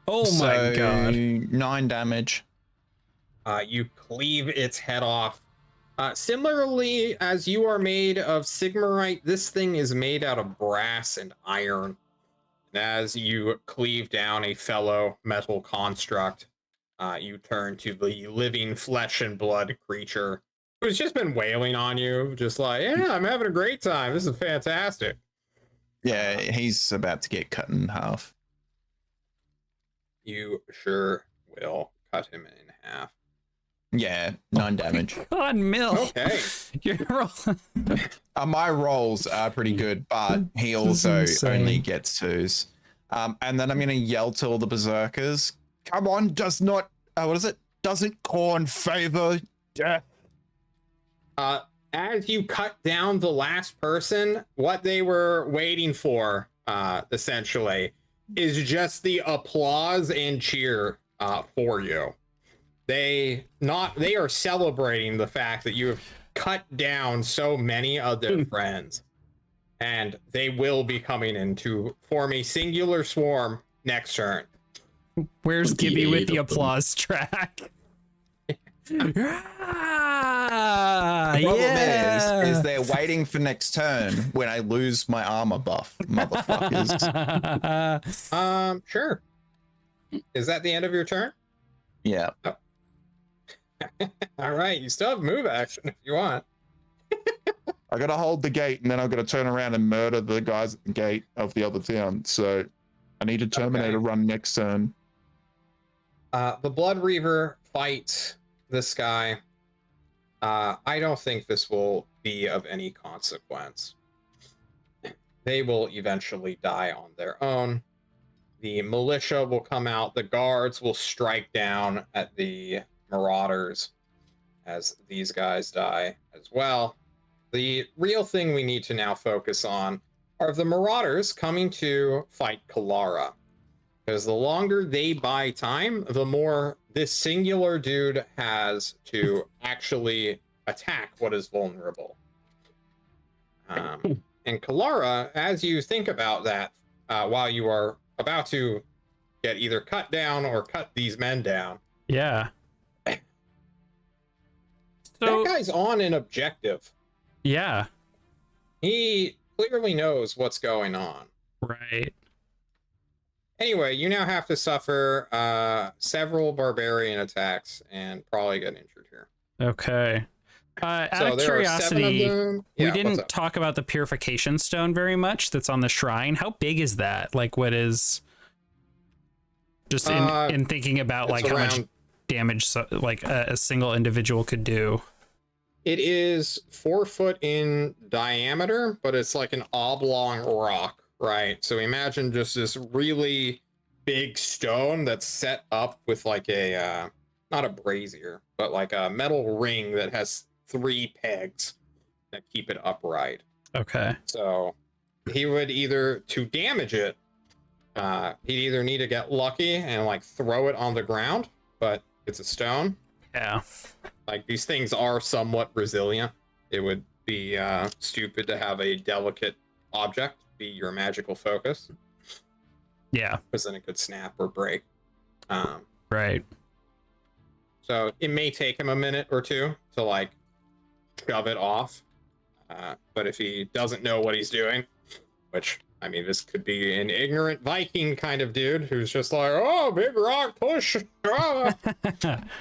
B: Oh my god.
C: 9 damage.
A: You cleave its head off. Similarly, as you are made of Sigmarite, this thing is made out of brass and iron. And as you cleave down a fellow metal construct, you turn to the living flesh and blood creature who's just been wailing on you, just like, yeah, I'm having a great time. This is fantastic.
C: Yeah, he's about to get cut in half.
A: You sure will cut him in half.
C: Yeah, 9 damage.
B: God, Mill.
A: Okay.
B: You're
C: My rolls are pretty good, but he
B: This is
C: also
B: insane.
C: only gets 2s. And then I'm going to yell to all the berserkers, come on, doesn't Coron favor death?
A: As you cut down the last person, what they were waiting for, essentially, is just the applause and cheer for you. They are celebrating the fact that you have cut down so many of their friends, and they will be coming in to form a singular swarm next turn.
B: Where's
D: The
B: Gibby with the
D: eight of them.
B: applause track?
C: The problem is they're waiting for next turn when I lose my armor buff, motherfuckers.
A: Sure. Is that the end of your turn?
C: Yeah.
A: All right, you still have move action if you want.
C: I gotta hold the gate and then I've got to turn around and murder the guys at the gate of the other town. So I need a Terminator run next turn.
A: The Blood Reaver fights this guy. I don't think this will be of any consequence. They will eventually die on their own. The militia will come out. The guards will strike down at the marauders as these guys die as well. The real thing we need to now focus on are the marauders coming to fight Kalara. Because the longer they buy time, the more this singular dude has to actually attack what is vulnerable. And Kalara, as you think about that, while you are about to get either cut down or cut these men down,
B: Yeah.
A: that
B: So
A: guy's on an objective.
B: yeah,
A: He clearly knows what's going on.
B: right.
A: Anyway, you now have to suffer several barbarian attacks and probably get injured here.
B: Okay. Out
A: So
B: of
A: there are 7 of
B: curiosity,
A: them.
B: we
A: Yeah, what's
B: didn't
A: up?
B: talk about the purification stone very much that's on the shrine. How big is that? Like, what is just in thinking about like
A: It's
B: how much
A: around-
B: damage like a single individual could do?
A: It is 4 foot in diameter, but it's like an oblong rock, right? So imagine just this really big stone that's set up with like a, not a brazier, but like a metal ring that has 3 pegs that keep it upright.
B: Okay.
A: So he would either, to damage it, he'd either need to get lucky and like throw it on the ground, but it's a stone.
B: Yeah.
A: Like these things are somewhat resilient. It would be stupid to have a delicate object be your magical focus,
B: Yeah.
A: because then it could snap or break.
B: Right.
A: So it may take him a minute or two to like shove it off. But if he doesn't know what he's doing, which I mean, this could be an ignorant Viking kind of dude who's just like, oh, big rock push. Ah.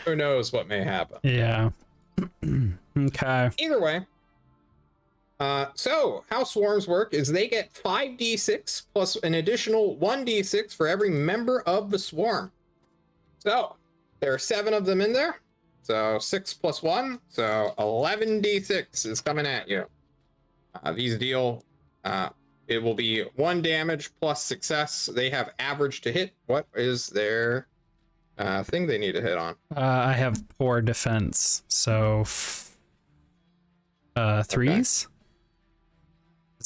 A: Who knows what may happen.
B: Yeah. Okay.
A: Either way. So how swarms work is they get 5d6 plus an additional 1d6 for every member of the swarm. So there are 7 of them in there. So 6 plus 1. So 11d6 is coming at you. These deal, it will be 1 damage plus success. They have average to hit. What is their thing they need to hit on?
B: I have poor defense, so 3s.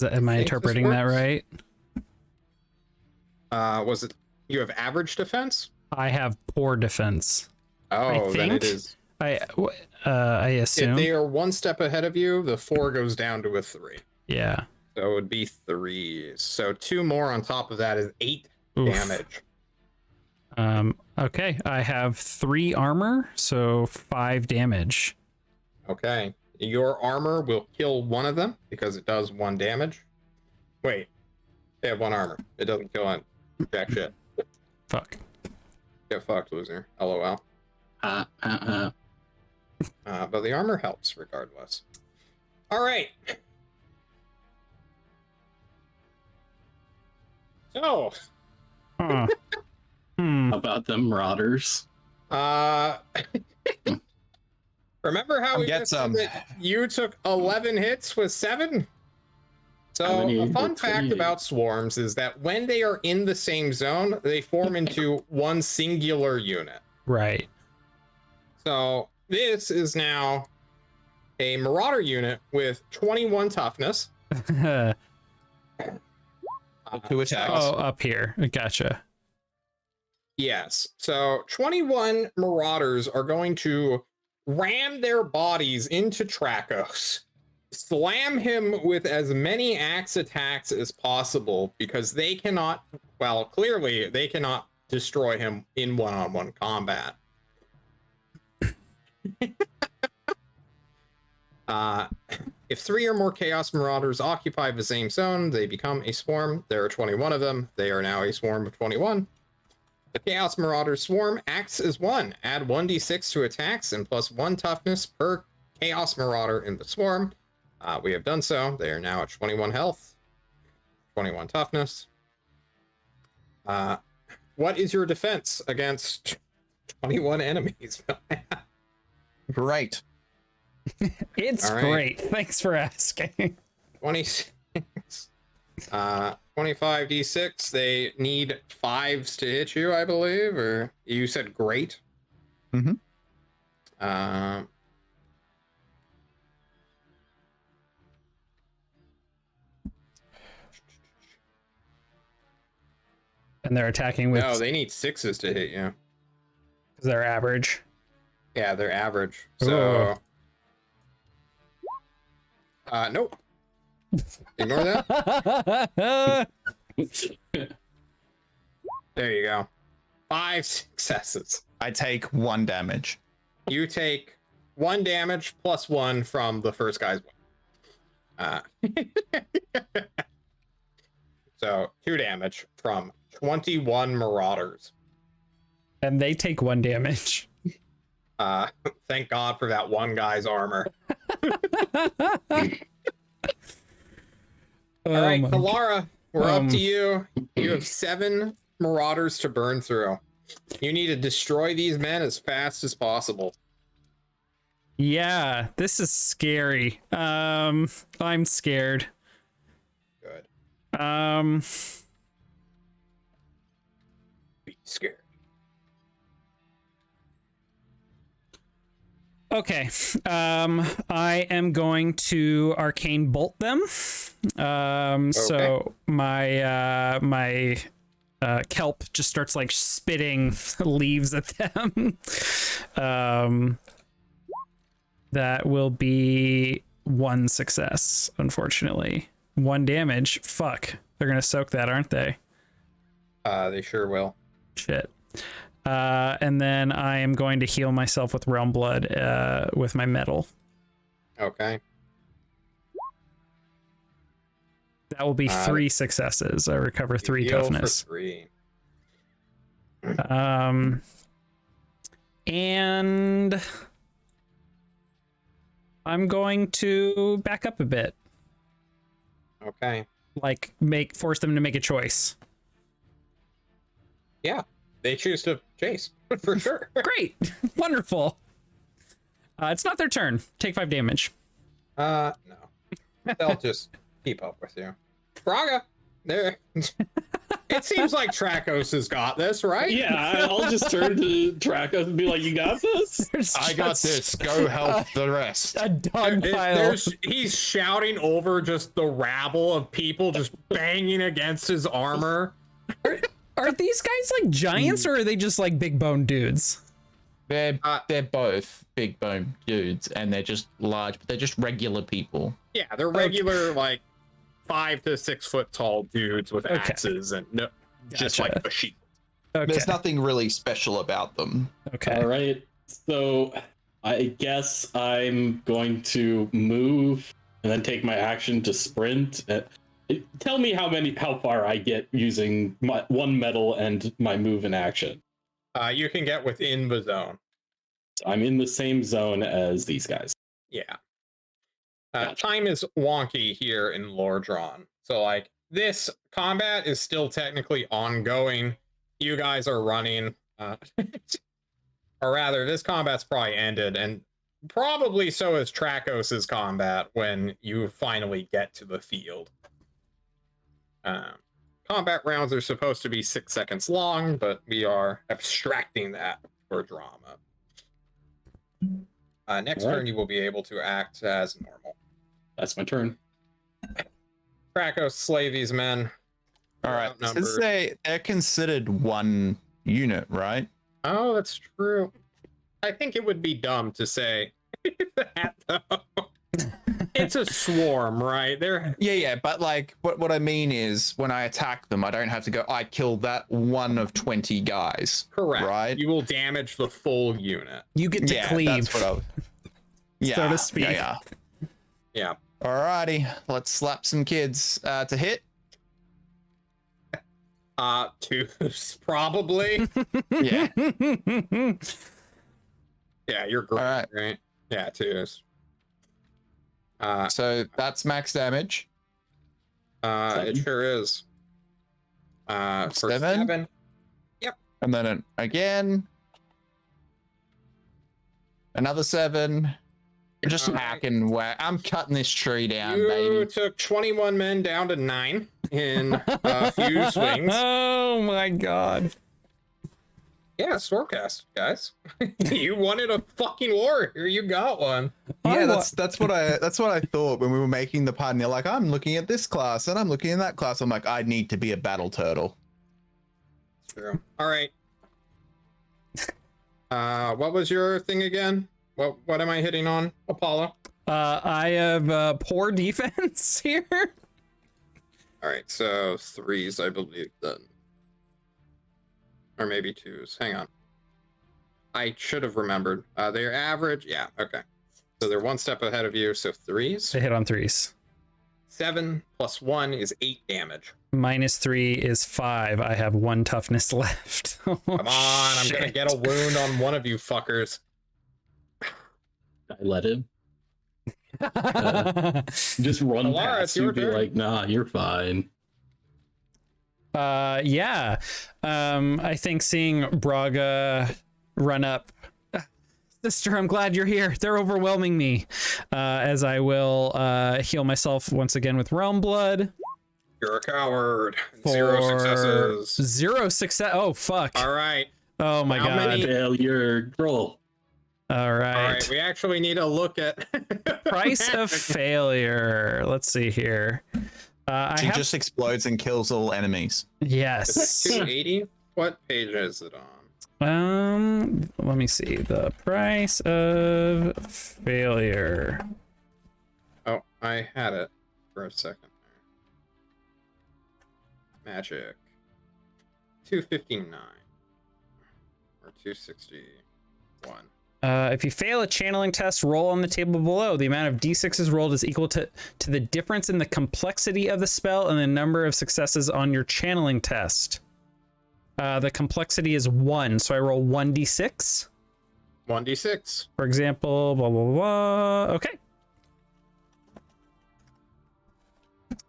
B: Am I
A: think this
B: interpreting that
A: works.
B: right?
A: Was it you have average defense?
B: I have poor defense.
A: Oh, then it
B: think.
A: is.
B: I
A: If
B: assume.
A: they are 1 step ahead of you, the 4 goes down to a 3.
B: Yeah.
A: So it would be 3s. So 2 more on top of that is 8
B: Oof.
A: damage.
B: Okay, I have 3 armor, so 5 damage.
A: Okay. Your armor will kill one of them because it does 1 damage. Wait. They have 1 armor. It doesn't kill on jack shit.
B: Fuck.
A: Get fucked, loser. LOL. But the armor helps regardless. All right. So.
B: Huh.
D: About them marauders.
A: Remember how we
C: Get
A: just said
C: some.
A: that you took 11 hits with 7?
D: How
A: So
D: many
A: a fun
D: were
A: fact
D: 28?
A: about swarms is that when they are in the same zone, they form into one singular unit.
B: Right.
A: So this is now a marauder unit with 21 toughness.
C: 2 attacks.
B: Oh, up here. Gotcha.
A: Yes. So 21 marauders are going to ram their bodies into Tracos, slam him with as many axe attacks as possible because they cannot, well, clearly they cannot destroy him in one-on-one combat. If 3 or more Chaos Marauders occupy the same zone, they become a swarm. There are 21 of them. They are now a swarm of 21. The Chaos Marauder swarm acts as 1. Add 1d6 to attacks and plus 1 toughness per Chaos Marauder in the swarm. We have done so. They are now at 21 health, 21 toughness. What is your defense against 21 enemies?
C: Great.
B: It's
A: All right.
B: great. Thanks for asking.
A: 26. 25d6. They need 5s to hit you, I believe. Or you said great.
C: Mm-hmm.
B: And they're attacking with
A: No, they need 6s to hit you.
B: their average.
A: Yeah, they're average. So, nope. Ignore that. There you go. 5 successes.
C: I take 1 damage.
A: You take 1 damage plus 1 from the first guy's weapon. So 2 damage from 21 marauders.
B: And they take 1 damage.
A: Thank God for that one guy's armor. All right,
B: my
A: Kalara, we're up
B: Um,
A: to you. You have 7 marauders to burn through. You need to destroy these men as fast as possible.
B: Yeah, this is scary. I'm scared.
A: Good. Be scared.
B: Okay. I am going to arcane bolt them. So my kelp just starts like spitting leaves at them. That will be 1 success, unfortunately. 1 damage. Fuck. They're gonna soak that, aren't they?
A: They sure will.
B: Shit. And then I am going to heal myself with Realm Blood with my metal.
A: Okay.
B: That will be 3 successes. I recover 3
A: Heal
B: toughness.
A: For 3.
B: And I'm going to back up a bit.
A: Okay.
B: Like force them to make a choice.
A: Yeah. They choose to chase for sure.
B: Great. Wonderful. It's not their turn. Take 5 damage.
A: No. They'll just keep up with you. Braga, there. It seems like Tracos has got this, right?
D: Yeah, I'll just turn to Tracos and be like, "You got this."
C: I got this. Go help the rest.
B: A dog pile.
A: He's shouting over just the rabble of people just banging against his armor.
B: Are these guys like giants or are they just like big bone dudes?
C: They're both big bone dudes, and they're just large, but they're just regular people.
A: Yeah, they're regular, like 5 to 6 foot tall dudes with axes and just
B: Gotcha.
A: like a sheep.
B: Okay.
C: There's nothing really special about them.
B: Okay.
D: All right. So I guess I'm going to move and then take my action to sprint. Tell me how far I get using my one metal and my move and action.
A: You can get within the zone.
D: I'm in the same zone as these guys.
A: Yeah.
D: Gotcha.
A: Time is wonky here in Lordron. So, like, this combat is still technically ongoing. You guys are running. Or rather, this combat's probably ended, and probably so is Trakos's combat when you finally get to the field. Combat rounds are supposed to be 6 seconds long, but we are abstracting that for drama. Next
D: All right.
A: turn, you will be able to act as normal.
D: That's my turn.
A: Trakos, slay these men.
C: All right, since they're considered one unit, right?
A: Oh, that's true. I think it would be dumb to say that, though. It's a swarm, right?
C: Yeah, but like what I mean is when I attack them, I don't have to go, I killed that one of 20 guys.
A: Correct.
C: Right?
A: You will damage the full unit.
B: You get to cleave.
C: That's what
B: So to speak.
A: Yeah.
C: Alrighty, let's slap some kids to hit.
A: Twos, probably.
C: Yeah.
A: Yeah, you're great,
C: All right.
A: right? Yeah, twos.
C: So that's max damage.
A: It sure is. For
C: 7. And then again. Another 7. Just hacking whack. I'm cutting this tree down,
A: You
C: baby.
A: took 21 men down to 9 in a few swings.
B: Oh my god.
A: Yeah, Stormcast, guys. You wanted a fucking warrior. You got one.
F: Yeah, that's what I thought when we were making the pod. And you're like, I'm looking at this class and I'm looking at that class. I'm like, I need to be a battle turtle.
A: True. All right. What was your thing again? What am I hitting on, Apollo?
B: I have poor defense here.
A: All right, so 3s, I believe, then. Or maybe 2s. Hang on. I should have remembered. They're average. Yeah, okay. So they're 1 step ahead of you, so 3s.
B: They hit on 3s.
A: 7 plus 1 is 8 damage.
B: -3 is 5. I have 1 toughness left. Oh,
A: Come on, I'm gonna
B: shit.
A: get a wound on one of you fuckers.
D: I let him. Just run
A: Alara, it's
D: past
A: your
D: you, be
A: turn.
D: like, nah, you're fine.
B: Yeah. I think seeing Braga run up. Sister, I'm glad you're here. They're overwhelming me. As I will heal myself once again with Realm Blood.
A: You're a coward.
B: For
A: 0 successes.
B: 0 success. Oh, fuck.
A: All right.
B: Oh, my
A: How
B: God.
A: many-
D: Failure. Roll.
B: All right.
A: All right. We actually need to look at
B: Price of failure. Let's see here. I
C: She
B: have...
C: just explodes and kills all enemies.
B: Yes.
A: 280. What page is it on?
B: Let me see. The price of failure.
A: Oh, I had it for a second there. Magic. 259 or 261.
B: If you fail a channeling test, roll on the table below. The amount of d6s rolled is equal to the difference in the complexity of the spell and the number of successes on your channeling test. The complexity is 1, so I roll 1d6.
A: 1d6.
B: For example, blah, blah, blah. Okay.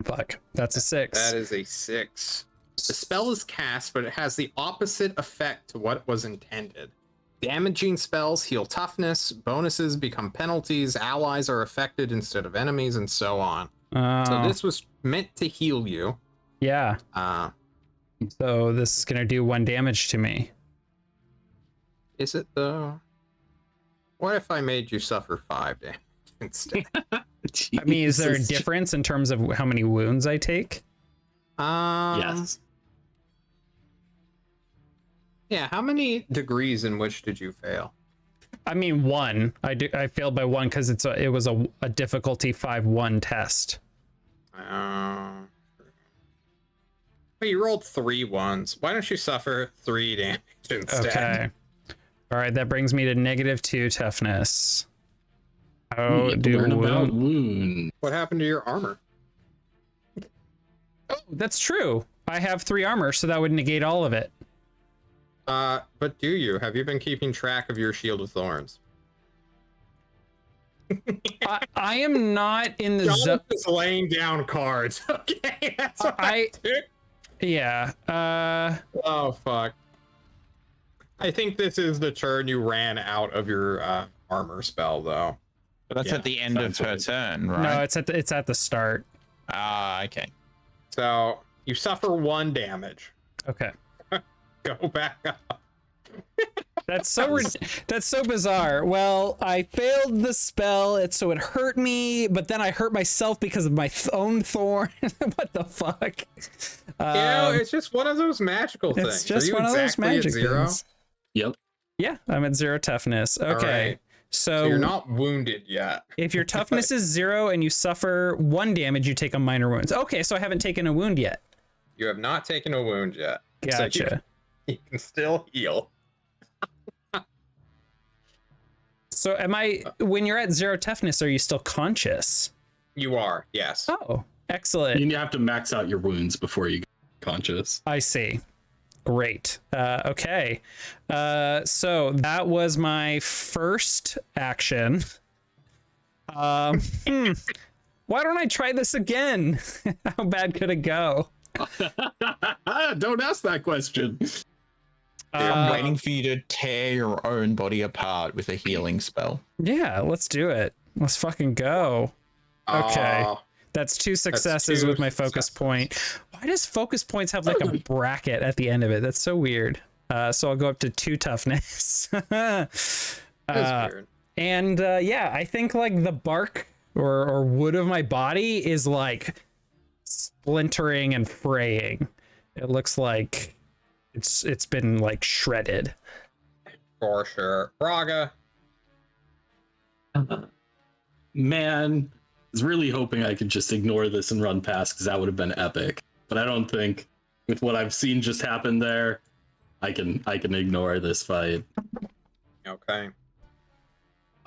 B: Fuck, that's a 6.
A: That is a 6. The spell is cast, but it has the opposite effect to what was intended. Damaging spells heal toughness, bonuses become penalties, allies are affected instead of enemies, and so on. So this was meant to heal you.
B: Yeah. So this is going to do 1 damage to me.
A: Is it though? What if I made you suffer 5 damage instead?
B: I mean, is there a
D: Jesus.
B: difference in terms of how many wounds I take?
D: Yes.
A: Yeah, how many degrees in which did you fail?
B: I mean, 1. I failed by 1 because it was a difficulty 5-1 test.
A: But you rolled 3 ones. Why don't you suffer 3 damage instead?
B: Okay. All right, that brings me to -2 toughness.
D: You
B: Oh,
D: get to
B: do
D: learn about
B: wound.
D: wound.
A: What happened to your armor?
B: Oh, that's true. I have 3 armor, so that would negate all of it.
A: But do you? Have you been keeping track of your Shield of Thorns?
B: I am not in the
A: John
B: zone.
A: is laying down cards. Okay, that's what I do.
B: Yeah.
A: Oh fuck. I think this is the turn you ran out of your armor spell, though.
C: But that's
A: Yeah,
C: at the end of
D: sounds
C: her
D: right.
C: turn, right?
B: No, it's at the start.
C: Ah, okay.
A: So you suffer 1 damage.
B: Okay.
A: Go back up.
B: That's so bizarre. Well, I failed the spell, so it hurt me, but then I hurt myself because of my own thorn. What the fuck?
A: It's just one of those magical things.
B: It's just
A: Are you
B: one of those
A: exactly at
B: magic
A: 0?
B: things.
D: Yep.
B: Yeah, I'm at 0 toughness. Okay.
A: right.
B: So
A: So you're not wounded yet.
B: if your toughness is 0 and you suffer 1 damage, you take a minor wounds. Okay, so I haven't taken a wound yet.
A: You have not taken a wound yet. So
B: Gotcha.
A: you can still heal.
B: So am I, when you're at 0 toughness, are you still conscious?
A: You are, yes.
B: Oh, excellent.
D: You have to max out your wounds before you get conscious.
B: I see. Great. Okay. So that was my first action. Why don't I try this again? How bad could it go?
D: Don't ask that question.
C: I'm waiting for you to tear your own body apart with a healing spell.
B: Yeah, let's do it. Let's fucking go. Okay. That's 2 successes
A: 2
B: with my focus
A: successes.
B: point. Why does focus points have like a bracket at the end of it? That's so weird. So I'll go up to 2 toughness.
A: That's weird.
B: And yeah, I think like the bark or wood of my body is like splintering and fraying. It looks like it's been like shredded.
A: For sure. Braga.
D: Man, I was really hoping I could just ignore this and run past because that would have been epic. But I don't think, with what I've seen just happen there, I can ignore this fight.
A: Okay.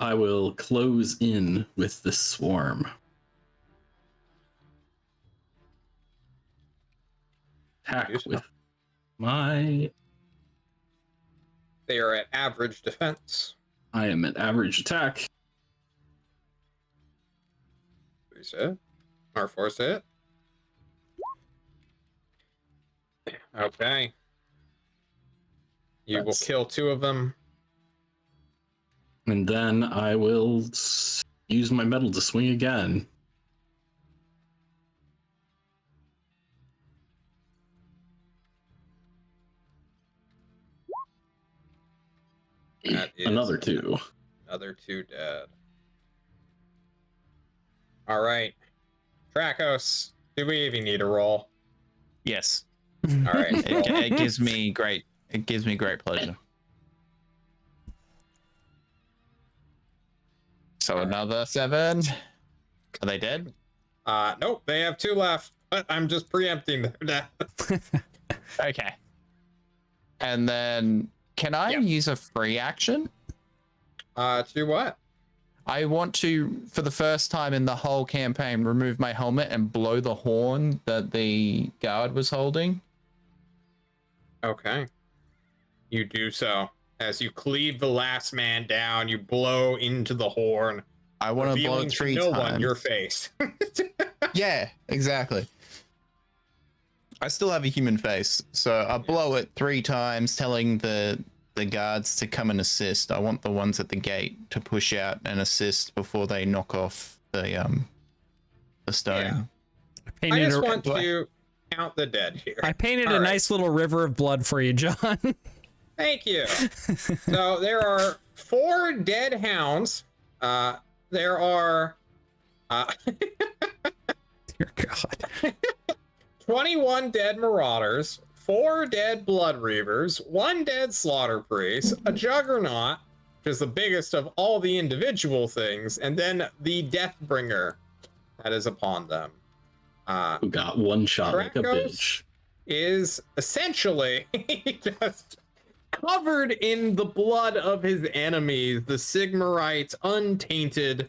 D: I will close in with the swarm. Attack with my...
A: They are at average defense.
D: I am at average attack.
A: Please hit. Or force hit. Okay. You will kill 2 of them.
D: And then I will use my metal to swing again.
A: That is
D: Another 2.
A: Another 2 dead. All right. Trakos, do we even need a roll?
C: Yes.
A: All right. roll.
C: It gives me great pleasure. So another 7. Are they dead?
A: Nope, they have 2 left, but I'm just preempting their death.
C: Okay. And then can I use a free action?
A: To do what?
C: I want to, for the first time in the whole campaign, remove my helmet and blow the horn that the guard was holding.
A: Okay. You do so. As you cleave the last man down, you blow into the horn.
C: I want to blow
A: revealing
C: it
A: to
C: 3
A: no
C: times.
A: one your face.
F: Yeah, exactly. I still have a human face, so I blow it 3 times, telling the guards to come and assist. I want the ones at the gate to push out and assist before they knock off the stone.
A: Yeah. I just want to count the dead here.
B: I painted
A: All
B: a
A: right.
B: nice little river of blood for you, John.
A: Thank you. So there are 4 dead hounds. There are
B: Dear God.
A: 21 dead marauders, 4 dead blood reavers, 1 dead slaughter priest, a juggernaut, which is the biggest of all the individual things, and then the deathbringer that is upon them.
D: Who got one shot like a
A: Trakos?
D: bitch.
A: is essentially just covered in the blood of his enemies, the Sigmarites, untainted,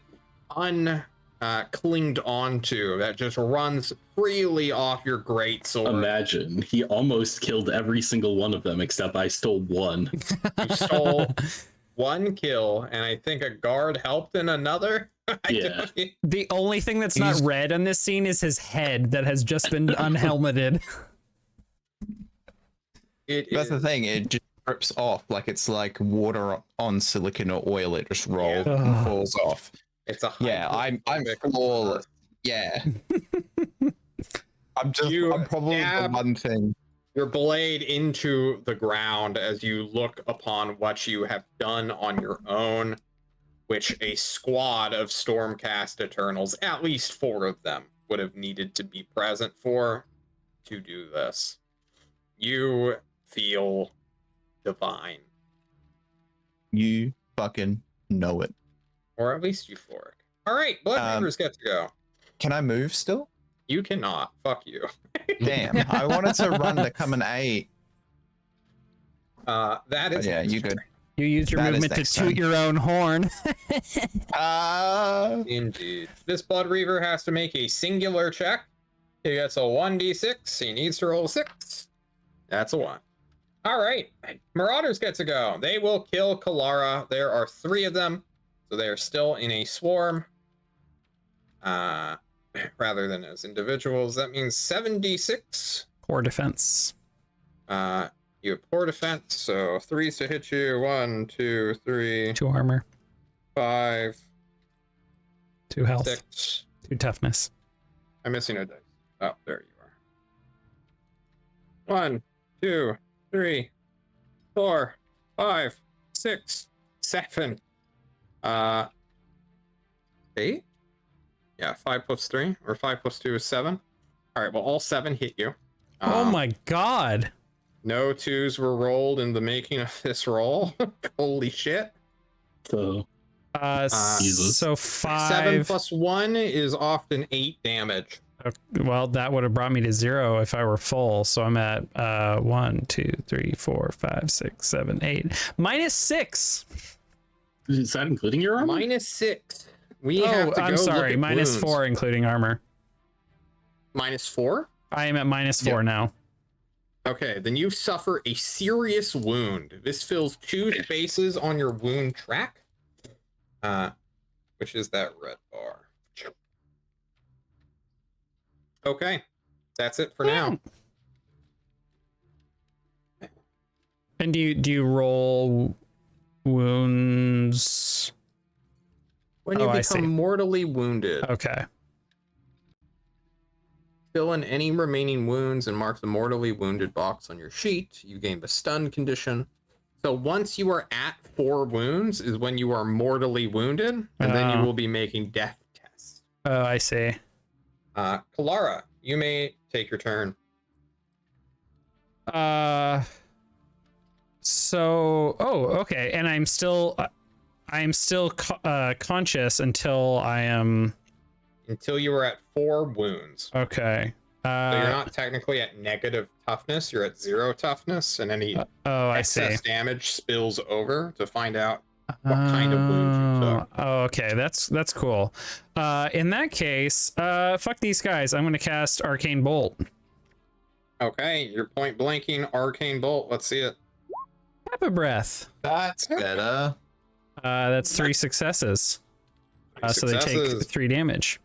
A: clinged onto, that just runs freely off your great sword.
D: Imagine, he almost killed every single one of them, except I stole one.
A: You stole one kill, and I think a guard helped in another.
D: Yeah.
B: The only thing that's not red on this scene is his head that has just been unhelmeted.
F: That's the thing. It just drips off like it's like water on silicone or oil. It just rolls and falls off.
A: It's a
F: I'm flawless. Yeah. I'm probably the one thing.
A: Your blade into the ground as you look upon what you have done on your own, which a squad of Stormcast Eternals, at least 4 of them, would have needed to be present for to do this. You feel divine.
F: You fucking know it.
A: Or at least euphoric. All right, Blood Reavers get to go.
F: Can I move still?
A: You cannot. Fuck you.
F: Damn, I wanted to run to come and aid.
A: That is...
F: Yeah, you good.
B: You use your movement to toot your own horn.
A: Indeed. This Blood Reaver has to make a singular check. He gets a 1d6. He needs to roll 6. That's a 1. All right. Marauders get to go. They will kill Kalara. There are 3 of them, so they are still in a swarm. Rather than as individuals. That means 7d6.
B: Poor defense.
A: You have poor defense, so 3s to hit you. 1, 2, 3.
B: 2 armor.
A: 5.
B: 2 health.
A: 6.
B: 2 toughness.
A: I'm missing a dice. Oh, there you are. 1, 2, 3, 4, 5, 6, 7. 8? Yeah, 5 plus 3, or 5 plus 2 is 7. All right, well, all 7 hit you.
B: Oh my god.
A: No 2s were rolled in the making of this roll. Holy shit.
D: So,
B: so 5.
A: 7 plus 1 is often 8 damage.
B: Well, that would have brought me to 0 if I were full. So I'm at 1, 2, 3, 4, 5, 6, 7, 8. Minus 6.
D: Is that including your armor?
A: Minus 6. We have to go
B: I'm sorry.
A: look at
B: Minus
A: wounds.
B: 4, including armor.
A: Minus 4?
B: I am at minus 4 now.
A: Okay, then you suffer a serious wound. This fills 2 spaces on your wound track, which is that red bar. Okay, that's it for now.
B: And do you roll wounds?
A: When you
B: I see.
A: become mortally wounded,
B: Okay.
A: fill in any remaining wounds and mark the mortally wounded box on your sheet. You gain the stun condition. So once you are at 4 wounds is when you are mortally wounded, and then you will be making death tests.
B: Oh, I see.
A: Kalara, you may take your turn.
B: Okay. And I'm still conscious until I am.
A: Until you are at 4 wounds.
B: Okay.
A: So you're not technically at negative toughness. You're at 0 toughness, and any
B: I see.
A: excess damage spills over to find out what kind of wound you took.
B: Oh, okay. That's cool. In that case, fuck these guys. I'm gonna cast Arcane Bolt.
A: Okay, you're point blanking Arcane Bolt. Let's see it.
B: Pepper Breath.
F: That's better.
B: That's 3 successes. So they take 3 damage.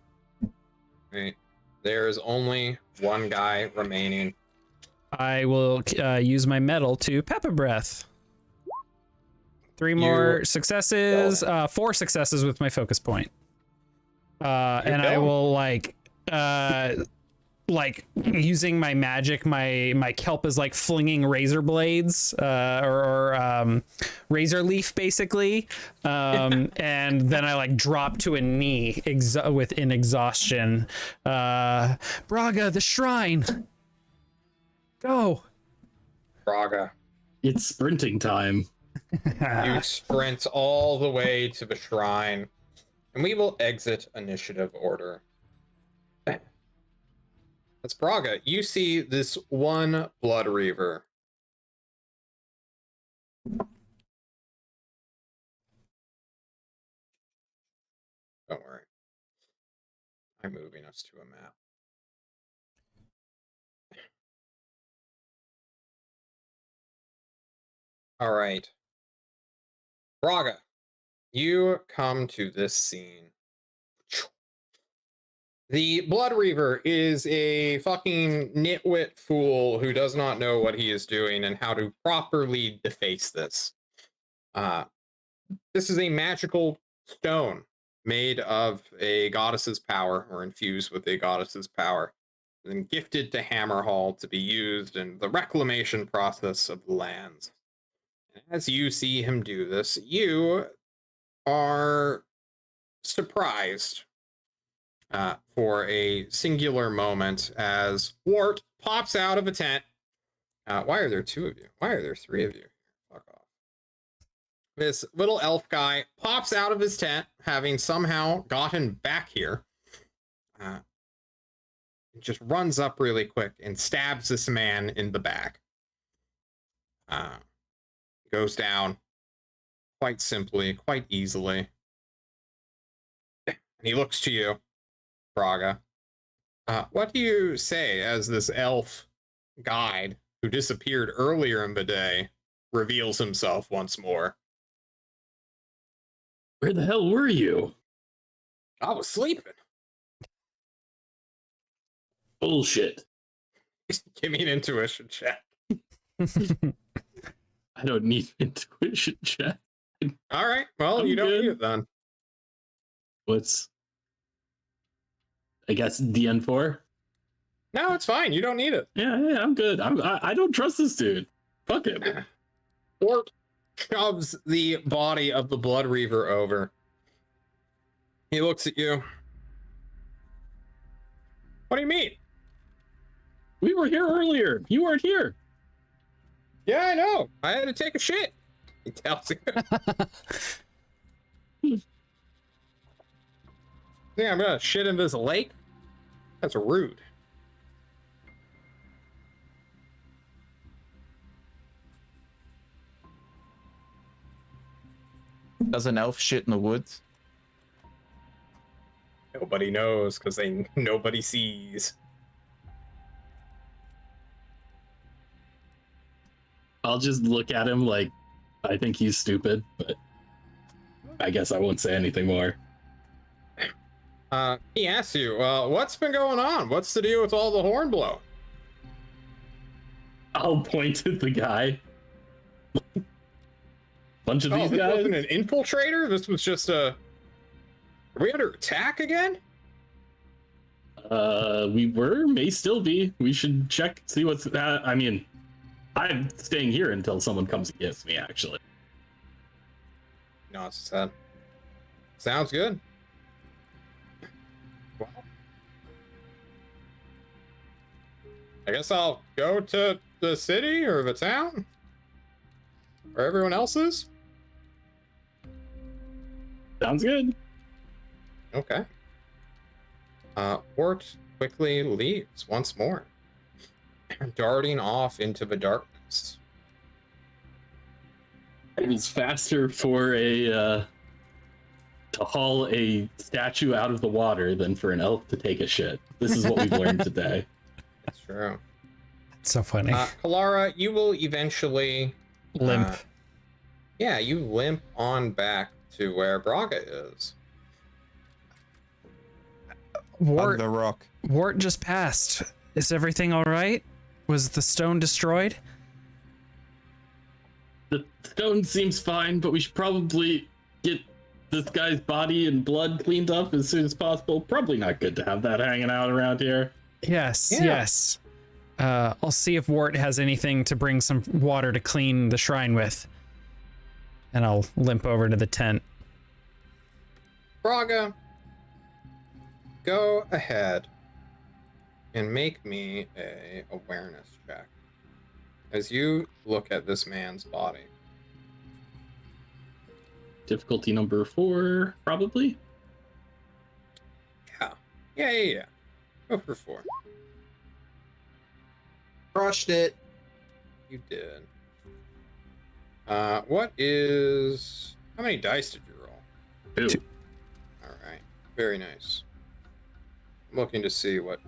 A: Right. There is only 1 guy remaining.
B: I will use my metal to Pepper Breath. 3 more successes. 4 successes with my focus point. And I will like using my magic, my kelp is like flinging razor blades or razor leaf basically, and then I like drop to a knee in exhaustion. Braga, the shrine, go.
A: Braga,
D: it's sprinting time.
A: you sprint all the way to the shrine, and we will exit initiative order. That's Braga. You see this one Blood Reaver. Don't worry. I'm moving us to a map. All right. Braga, you come to this scene. The Blood Reaver is a fucking nitwit fool who does not know what he is doing and how to properly deface this. This is a magical stone made of a goddess's power, or infused with a goddess's power, and gifted to Hammerhall to be used in the reclamation process of the lands. As you see him do this, you are surprised for a singular moment as Wart pops out of a tent. Why are there two of you? Why are there three of you? Fuck off. This little elf guy pops out of his tent, having somehow gotten back here. Just runs up really quick and stabs this man in the back. Goes down quite simply, quite easily. And he looks to you, Braga. What do you say as this elf guide who disappeared earlier in the day reveals himself once more?
D: Where the hell were you?
A: I was sleeping.
D: Bullshit.
A: Give me an intuition check.
D: I don't need intuition check.
A: All right. Well,
D: I'm
A: you don't
D: good.
A: need it then.
D: What's... I guess DN4?
A: No, it's fine. You don't need it.
D: Yeah, I'm good. I don't trust this dude. Fuck him.
A: Wart shoves the body of the Blood Reaver over. He looks at you. What do you mean?
D: We were here earlier. You weren't here.
A: Yeah, I know. I had to take a shit. He tells you. Yeah, I'm gonna shit in this lake? That's rude.
C: Does an elf shit in the woods?
A: Nobody knows because nobody sees.
D: I'll just look at him like I think he's stupid, but I guess I won't say anything more.
A: He asks you, what's been going on? What's the deal with all the hornblow?
D: I'll point at the guy. Bunch of these
A: this
D: guys.
A: wasn't an infiltrator? This was just a... Are we under attack again?
D: We were, may still be. We should check, see what's... I mean, I'm staying here until someone comes and gets me, actually.
A: No, it's sad. Sounds good. Well, I guess I'll go to the city or the town where everyone else is.
D: Sounds good.
A: Okay. Wart quickly leaves once more, darting off into the darkness.
D: It was faster for a to haul a statue out of the water than for an elf to take a shit. This is what we've learned today.
A: That's true.
B: It's so funny.
A: Kalara, you will eventually
B: Limp.
A: Yeah, you limp on back to where Braga is.
F: Hug
B: Wart,
F: the rock.
B: Wart just passed. Is everything all right? Was the stone destroyed?
D: The stone seems fine, but we should probably get this guy's body and blood cleaned up as soon as possible. Probably not good to have that hanging out around here.
B: Yes,
A: Yeah.
B: yes. I'll see if Wart has anything to bring some water to clean the shrine with. And I'll limp over to the tent.
A: Braga, go ahead and make me a awareness check as you look at this man's body.
D: Difficulty number 4, probably.
A: Yeah. Go for 4.
F: Crushed it.
A: You did. How many dice did you roll?
D: 2.
A: All right. Very nice. I'm looking to see what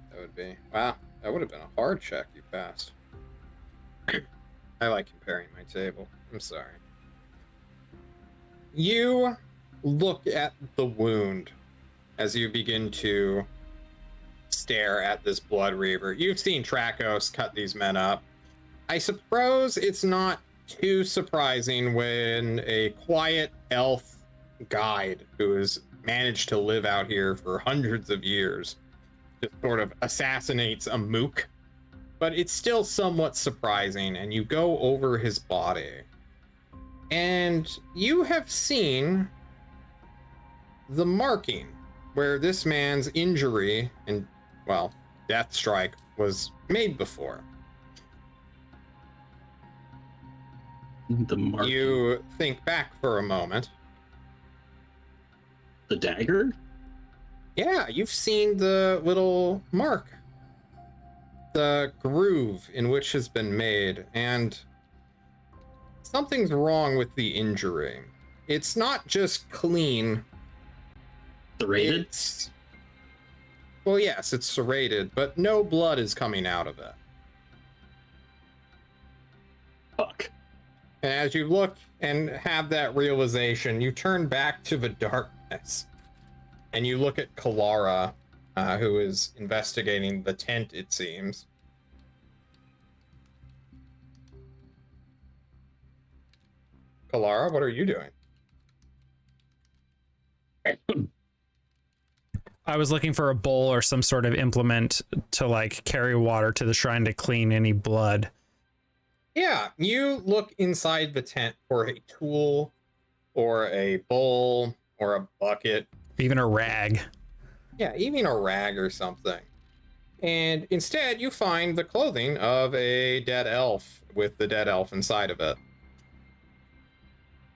A: that would be. Wow, that would have been a hard check you passed. I like comparing my table. I'm sorry. You look at the wound as you begin to stare at this blood reaver. You've seen Trackos cut these men up. I suppose it's not too surprising when a quiet elf guide who has managed to live out here for hundreds of years just sort of assassinates a mook. But it's still somewhat surprising, and you go over his body. And you have seen the marking where this man's injury and, well, death strike was made before.
D: The mark.
A: You think back for a moment.
D: The dagger?
A: Yeah, you've seen the little mark, the groove in which has been made, and something's wrong with the injury. It's not just clean.
D: Serrated?
A: It's, well, yes, it's serrated, but no blood is coming out of it.
D: Fuck.
A: And as you look and have that realization, you turn back to the darkness and you look at Kalara, who is investigating the tent, it seems. Kalara, what are you doing?
B: I was looking for a bowl or some sort of implement to like carry water to the shrine to clean any blood.
A: Yeah, you look inside the tent for a tool or a bowl or a bucket.
B: Even a rag.
A: Yeah, even a rag or something. And instead, you find the clothing of a dead elf with the dead elf inside of it.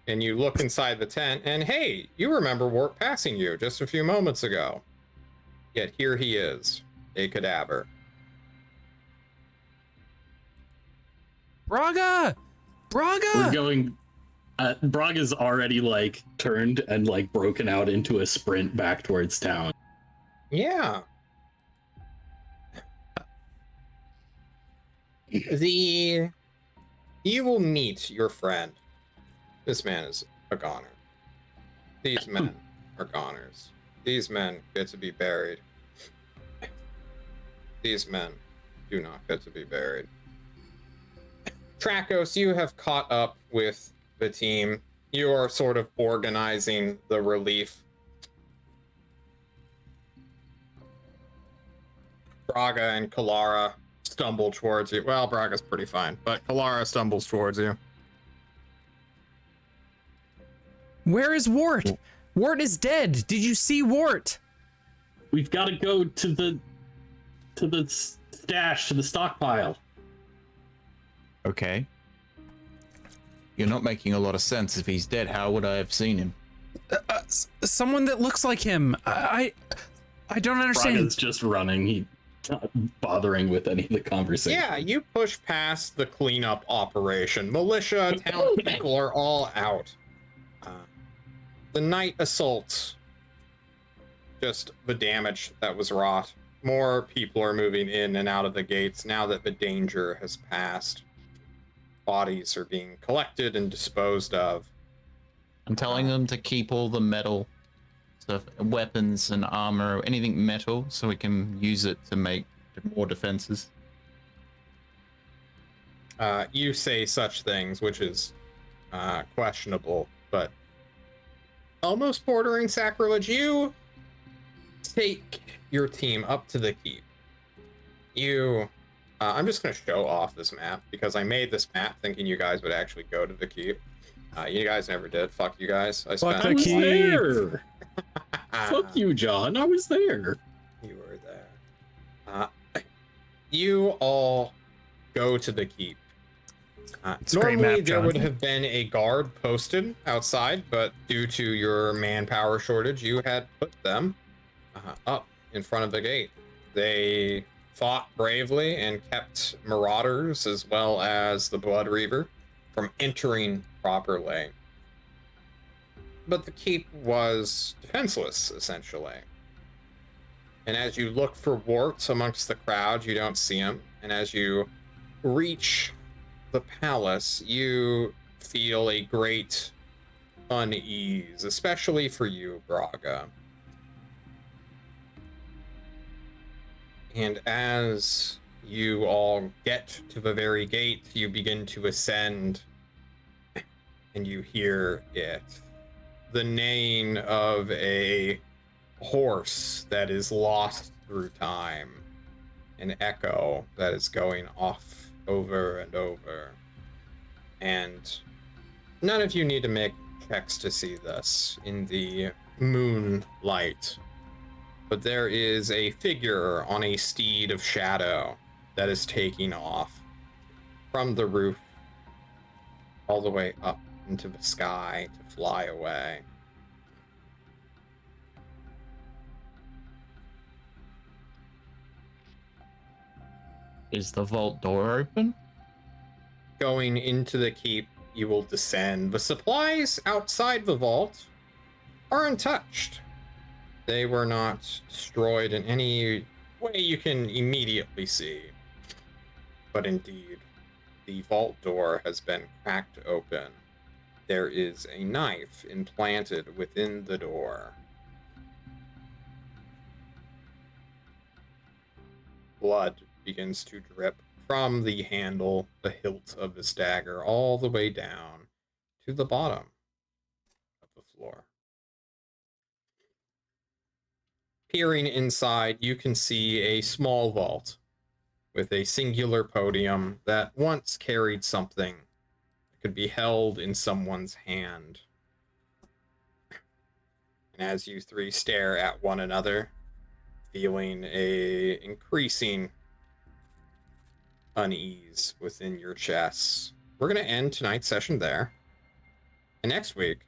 A: And you look inside the tent, and hey, you remember Wart passing you just a few moments ago. Yet here he is, a cadaver.
B: Braga! Braga!
D: We're going. Braga's already like turned and like broken out into a sprint back towards town.
A: Yeah. You will meet your friend. This man is a goner. These men are goners. These men get to be buried. These men do not get to be buried. Trackos, you have caught up with the team. You are sort of organizing the relief. Braga and Kalara stumble towards you. Well, Braga's pretty fine, but Kalara stumbles towards you.
B: Where is Wart? Wart is dead. Did you see Wart?
D: We've got to go to the stash, to the stockpile.
F: Okay. You're not making a lot of sense. If he's dead, how would I have seen him?
B: Someone that looks like him. I don't understand.
D: Braga's just running. He's not bothering with any of the conversation.
A: Yeah, you push past the cleanup operation. Militia, town people are all out. The night assaults, just the damage that was wrought. More people are moving in and out of the gates now that the danger has passed. Bodies are being collected and disposed of.
F: I'm telling them to keep all the metal stuff, weapons and armor, anything metal, so we can use it to make more defenses.
A: You say such things, which is questionable, but almost bordering sacrilege. You take your team up to the keep. I'm just going to show off this map because I made this map thinking you guys would actually go to the keep. You guys never did. Fuck you guys. I
D: I was there. Fuck you, John. I was there.
A: You were there. You all go to the keep.
B: It's a great
A: Normally
B: map,
A: there would
B: Jonathan.
A: have been a guard posted outside, but due to your manpower shortage, you had put them up in front of the gate. They fought bravely and kept marauders as well as the Blood Reaver from entering properly. But the keep was defenseless, essentially. And as you look for warts amongst the crowd, you don't see them. And as you reach the palace, you feel a great unease, especially for you, Braga. And as you all get to the very gate, you begin to ascend, and you hear it. The neighing of a horse that is lost through time. An echo that is going off over and over. And none of you need to make checks to see this in the moonlight. But there is a figure on a steed of shadow that is taking off from the roof all the way up into the sky to fly away.
C: Is the vault door open?
A: Going into the keep, you will descend. The supplies outside the vault are untouched. They were not destroyed in any way you can immediately see. But indeed, the vault door has been cracked open. There is a knife implanted within the door. Blood begins to drip from the handle, the hilt of this dagger, all the way down to the bottom of the floor. Peering inside, you can see a small vault with a singular podium that once carried something that could be held in someone's hand. And as you three stare at one another, feeling a increasing unease within your chests, we're going to end tonight's session there. And next week,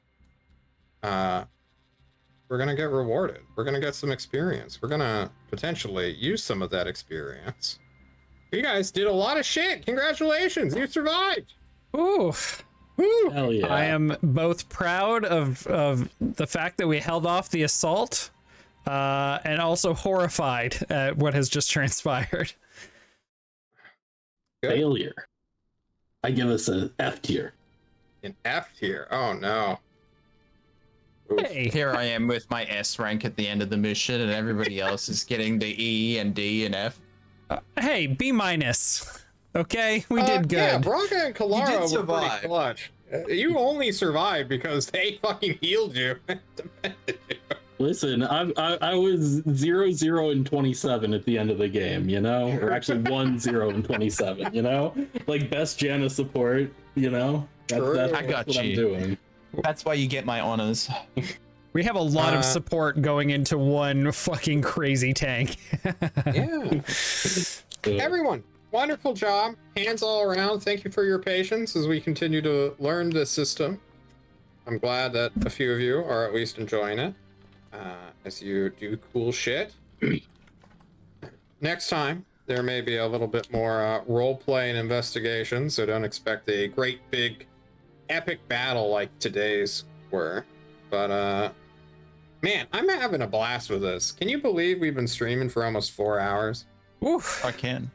A: we're going to get rewarded. We're going to get some experience. We're going to potentially use some of that experience. You guys did a lot of shit. Congratulations. You survived.
B: Ooh.
A: Woo.
D: Hell yeah.
B: I am both proud of the fact that we held off the assault and also horrified at what has just transpired.
A: Good.
D: Failure. I give us an F tier.
A: An F tier. Oh no. Oof.
B: Hey,
F: Here I am with my S rank at the end of the mission, and everybody else is getting the E and D and F.
B: hey, B minus. Okay, we did good.
A: Yeah, Braga and Kalara
F: did
A: were
F: survive.
A: pretty clutch. You only survived because they fucking healed you.
D: Listen, I was 0-0 and 27 at the end of the game, you know? Or actually 1-0 and 27, you know? Like best Janna support, you know?
A: True.
D: That's
F: I got
D: what I'm
F: you.
D: doing.
F: That's why you get my honors.
B: We have a lot of support going into one fucking crazy tank.
A: Yeah. Everyone, wonderful job. Hands all around. Thank you for your patience as we continue to learn this system. I'm glad that a few of you are at least enjoying it as you do cool shit. Next time, there may be a little bit more role-play and investigation, so don't expect a great big epic battle like today's were. But, man, I'm having a blast with this. Can you believe we've been streaming for almost 4 hours?
B: Oof.
F: I can.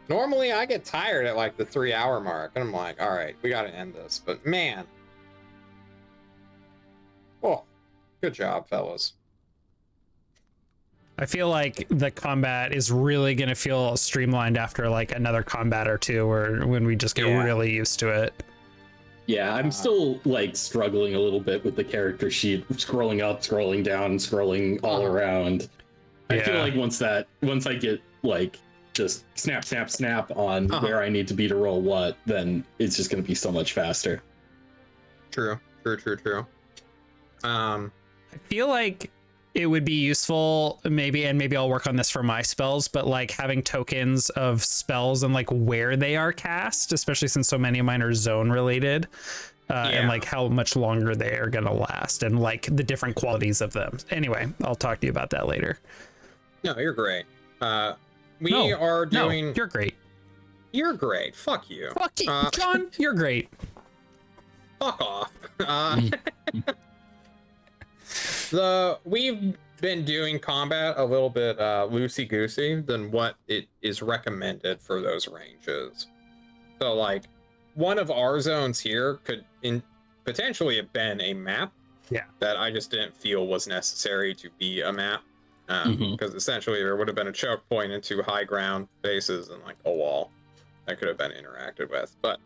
A: Normally, I get tired at like the 3-hour mark, and I'm like, all right, we got to end this. But man, oh, good job, fellas.
B: I feel like the combat is really going to feel streamlined after like another combat or two, or when we just get really used to it.
D: Yeah, I'm still like struggling a little bit with the character sheet, scrolling up, scrolling down, scrolling all around. I feel like once I get like just snap, snap, snap on where I need to be to roll what, then it's just going to be so much faster.
A: True.
B: I feel like it would be useful maybe I'll work on this for my spells, but like having tokens of spells and like where they are cast, especially since so many of mine are zone related, and like how much longer they are going to last and like the different qualities of them. Anyway, I'll talk to you about that later.
A: No, you're great. we are doing.
B: No, you're great.
A: You're great. Fuck you.
B: Fuck you, John. You're great.
A: Fuck off. We've been doing combat a little bit loosey goosey than what it is recommended for those ranges. So like, one of our zones here could potentially have been a map.
B: Yeah.
A: That I just didn't feel was necessary to be a map. Because essentially there would have been a choke point into high ground bases and like a wall that could have been interacted with. But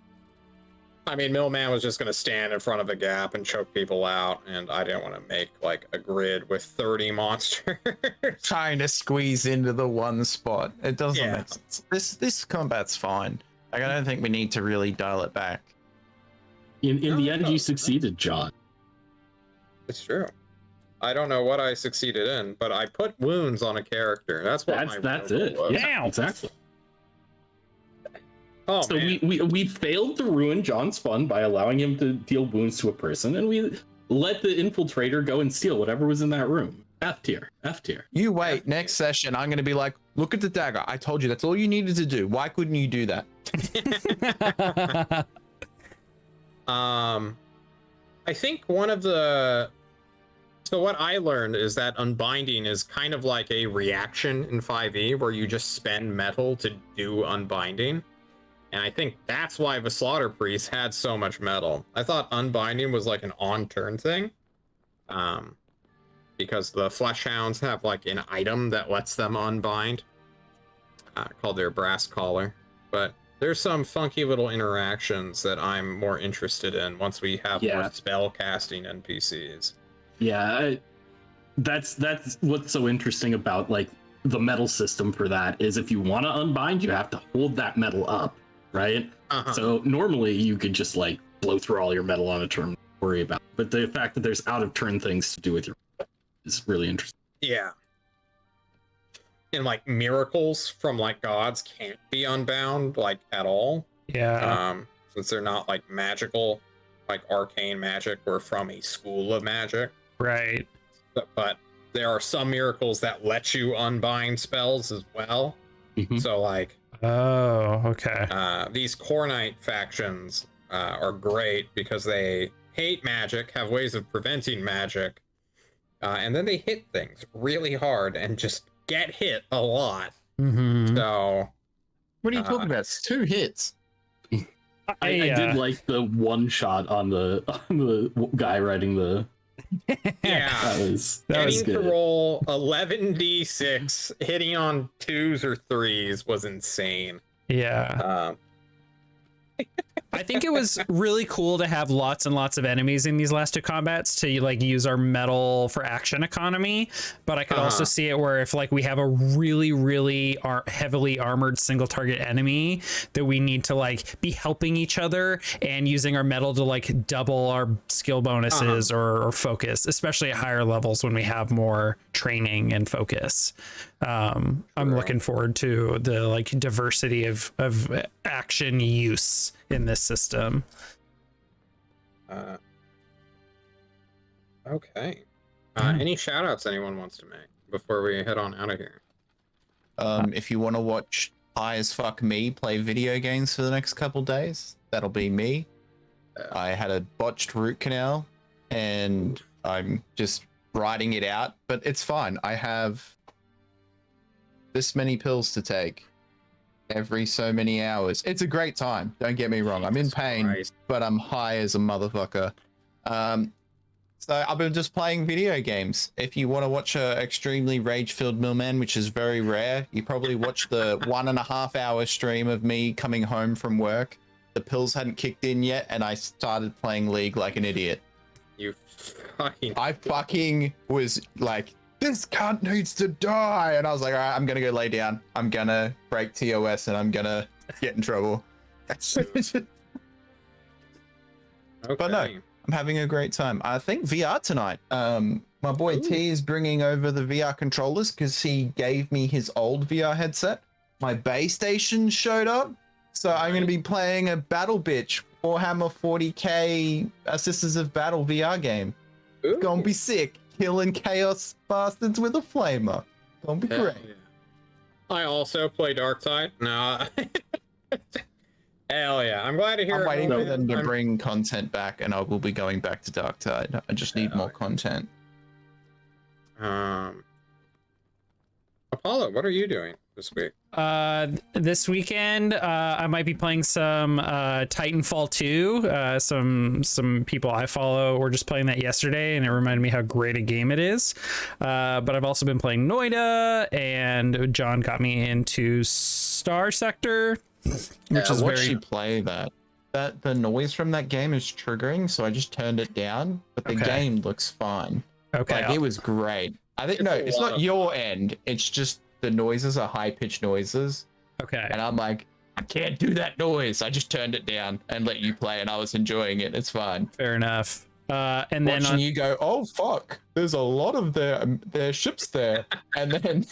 A: I mean, Millman was just going to stand in front of a gap and choke people out, and I didn't want to make like a grid with 30 monsters
F: Trying to squeeze into the one spot. It doesn't
A: Yeah.
F: make sense. This combat's fine. Like, I don't think we need to really dial it back.
D: In the
A: No,
D: end,
A: no,
D: you
A: no.
D: succeeded, John.
A: It's true. I don't know what I succeeded in, but I put wounds on a character. That's what
D: That's
A: my
D: it.
A: role was.
D: Yeah, exactly.
A: Oh,
D: So
A: man.
D: we failed to ruin John's fun by allowing him to deal wounds to a person, and we let the infiltrator go and steal whatever was in that room. F tier. F tier.
F: You wait, next session, I'm going to be like, look at the dagger. I told you that's all you needed to do. Why couldn't you do that?
A: I think one of the so what I learned is that unbinding is kind of like a reaction in 5e where you just spend metal to do unbinding. And I think that's why the Slaughter Priest had so much metal. I thought unbinding was like an on-turn thing. Because the Flesh Hounds have like an item that lets them unbind. Called their Brass Collar. But there's some funky little interactions that I'm more interested in once we have more spell casting NPCs.
D: Yeah, that's what's so interesting about like the metal system for that is if you want to unbind, you have to hold that metal up, right? So normally you could just like blow through all your metal on a turn, worry about it. But the fact that there's out of turn things to do with your is really interesting.
A: Yeah. And like miracles from like gods can't be unbound like at all.
B: Yeah.
A: Since they're not like magical, like arcane magic or from a school of magic.
B: Right.
A: But there are some miracles that let you unbind spells as well. So like
B: Oh, okay.
A: these Cornite factions are great because they hate magic, have ways of preventing magic, and then they hit things really hard and just get hit a lot. So
F: What are you talking about? It's 2 hits.
D: I did like the one shot on the guy riding the.
A: yeah,
D: That was
A: getting to
D: good.
A: roll 11d6, hitting on 2s or 3s was insane.
B: Yeah. I think it was really cool to have lots and lots of enemies in these last 2 combats to like use our metal for action economy, but I could also see it where if like we have a really heavily armored single target enemy that we need to like be helping each other and using our metal to like double our skill bonuses or focus, especially at higher levels when we have more training and focus. I'm looking forward to the like diversity of action use in this system.
A: Okay. Any shout outs anyone wants to make before we head on out of here?
F: If you want to watch high as fuck me play video games for the next couple days, that'll be me. I had a botched root canal and I'm just riding it out, but it's fine. I have this many pills to take every so many hours. It's a great time. Don't get me wrong. I'm in pain,
A: Christ.
F: but I'm high as a motherfucker. So I've been just playing video games. If you want to watch a extremely rage-filled Millman, which is very rare, you probably watched the 1.5 hour stream of me coming home from work. The pills hadn't kicked in yet, and I started playing League like an idiot.
A: You fucking.
F: I fucking was like, this cunt needs to die. And I was like, all right, I'm going to go lay down. I'm going to break TOS and I'm going to get in trouble.
A: Okay.
F: But no, I'm having a great time. I think VR tonight. My boy T is bringing over the VR controllers because he gave me his old VR headset. My base station showed up. So I'm going to be playing a Battle Bitch Warhammer 40k Sisters of Battle VR game.
A: Ooh.
F: Gonna be sick. Killing chaos bastards with a flamer. Gonna be
A: Hell
F: great.
A: yeah. I also play Darktide. No. Hell yeah. I'm glad to hear
F: I'm
A: it.
F: waiting for them to
A: I'm-
F: bring content back, and I will be going back to Darktide. I just need more content.
A: Apollo, what are you doing this week?
B: This weekend, I might be playing some Titanfall 2. Some people I follow were just playing that yesterday, and it reminded me how great a game it is. But I've also been playing Noida, and John got me into Star Sector, which is
F: Watch
B: very.
F: you play that. The noise from that game is triggering, so I just turned it down. But the
B: Okay.
F: game looks fine.
B: Okay.
F: Like, it was great. I think it's not your end. It's just the noises are high pitched noises,
B: Okay.
F: and I'm like, I can't do that noise. I just turned it down and let you play, and I was enjoying it. It's fine.
B: Fair enough. And then
F: Watching you go, oh fuck, there's a lot of their ships there, and then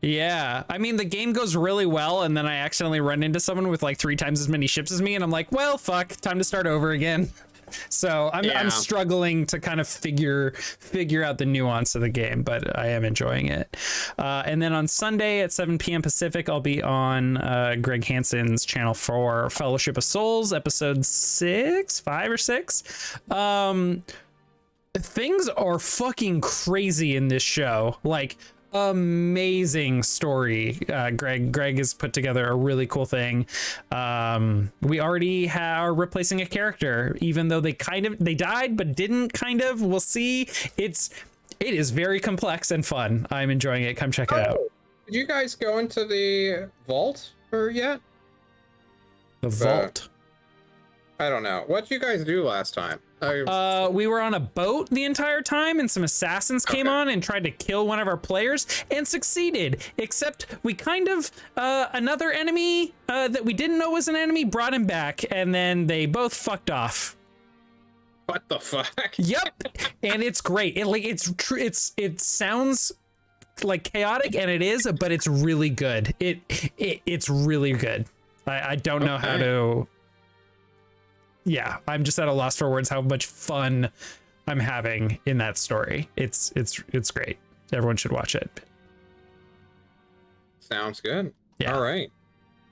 B: yeah, I mean, the game goes really well, and then I accidentally run into someone with like 3 times as many ships as me, and I'm like, well, fuck, time to start over again. So I'm struggling to kind of figure out the nuance of the game, but I am enjoying it. And then on Sunday at 7 p.m. Pacific, I'll be on Greg Hansen's channel for Fellowship of Souls, episode 5 or 6. Things are fucking crazy in this show. Like, amazing story. Greg has put together a really cool thing. We already are replacing a character, even though they died but didn't kind of. We'll see. It is very complex and fun. I'm enjoying it. Come check it out.
A: Did you guys go into the vault yet?
B: The vault.
A: I don't know. What did you guys do last time?
B: We were on a boat the entire time, and some assassins came on and tried to kill one of our players and succeeded. Except we kind of another enemy that we didn't know was an enemy brought him back, and then they both fucked off.
A: What the fuck?
B: Yep, and it's great. It sounds like chaotic, and it is, but it's really good. It's really good. I don't know how to. Yeah, I'm just at a loss for words how much fun I'm having in that story. It's great. Everyone should watch it.
A: Sounds good.
B: Yeah.
A: All right.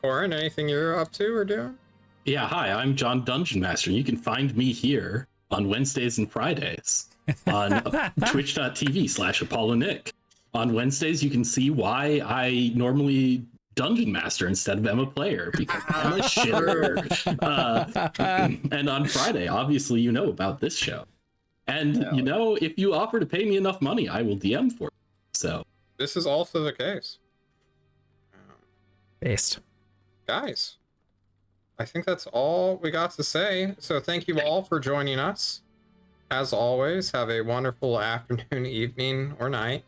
A: Coron, anything you're up to or doing?
D: Yeah, hi, I'm Jon Dungeonmaster. You can find me here on Wednesdays and Fridays on twitch.tv/ApolloNik. On Wednesdays, you can see why I normally Dungeon Master instead of Emma Player, because I'm a shitter. And on Friday, obviously, you know about this show. And, you know, if you offer to pay me enough money, I will DM for you. So
A: This is also the case.
B: Based.
A: Guys, I think that's all we got to say. So thank you all for joining us. As always, have a wonderful afternoon, evening, or night.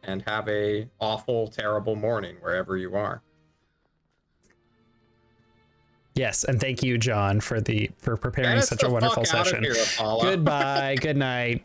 A: And have a awful, terrible morning wherever you are.
B: Yes, and thank you, John, for preparing
A: Get us
B: such a
A: the
B: wonderful
A: fuck out of
B: session.
A: here, Apollo.
B: Goodbye. Good night.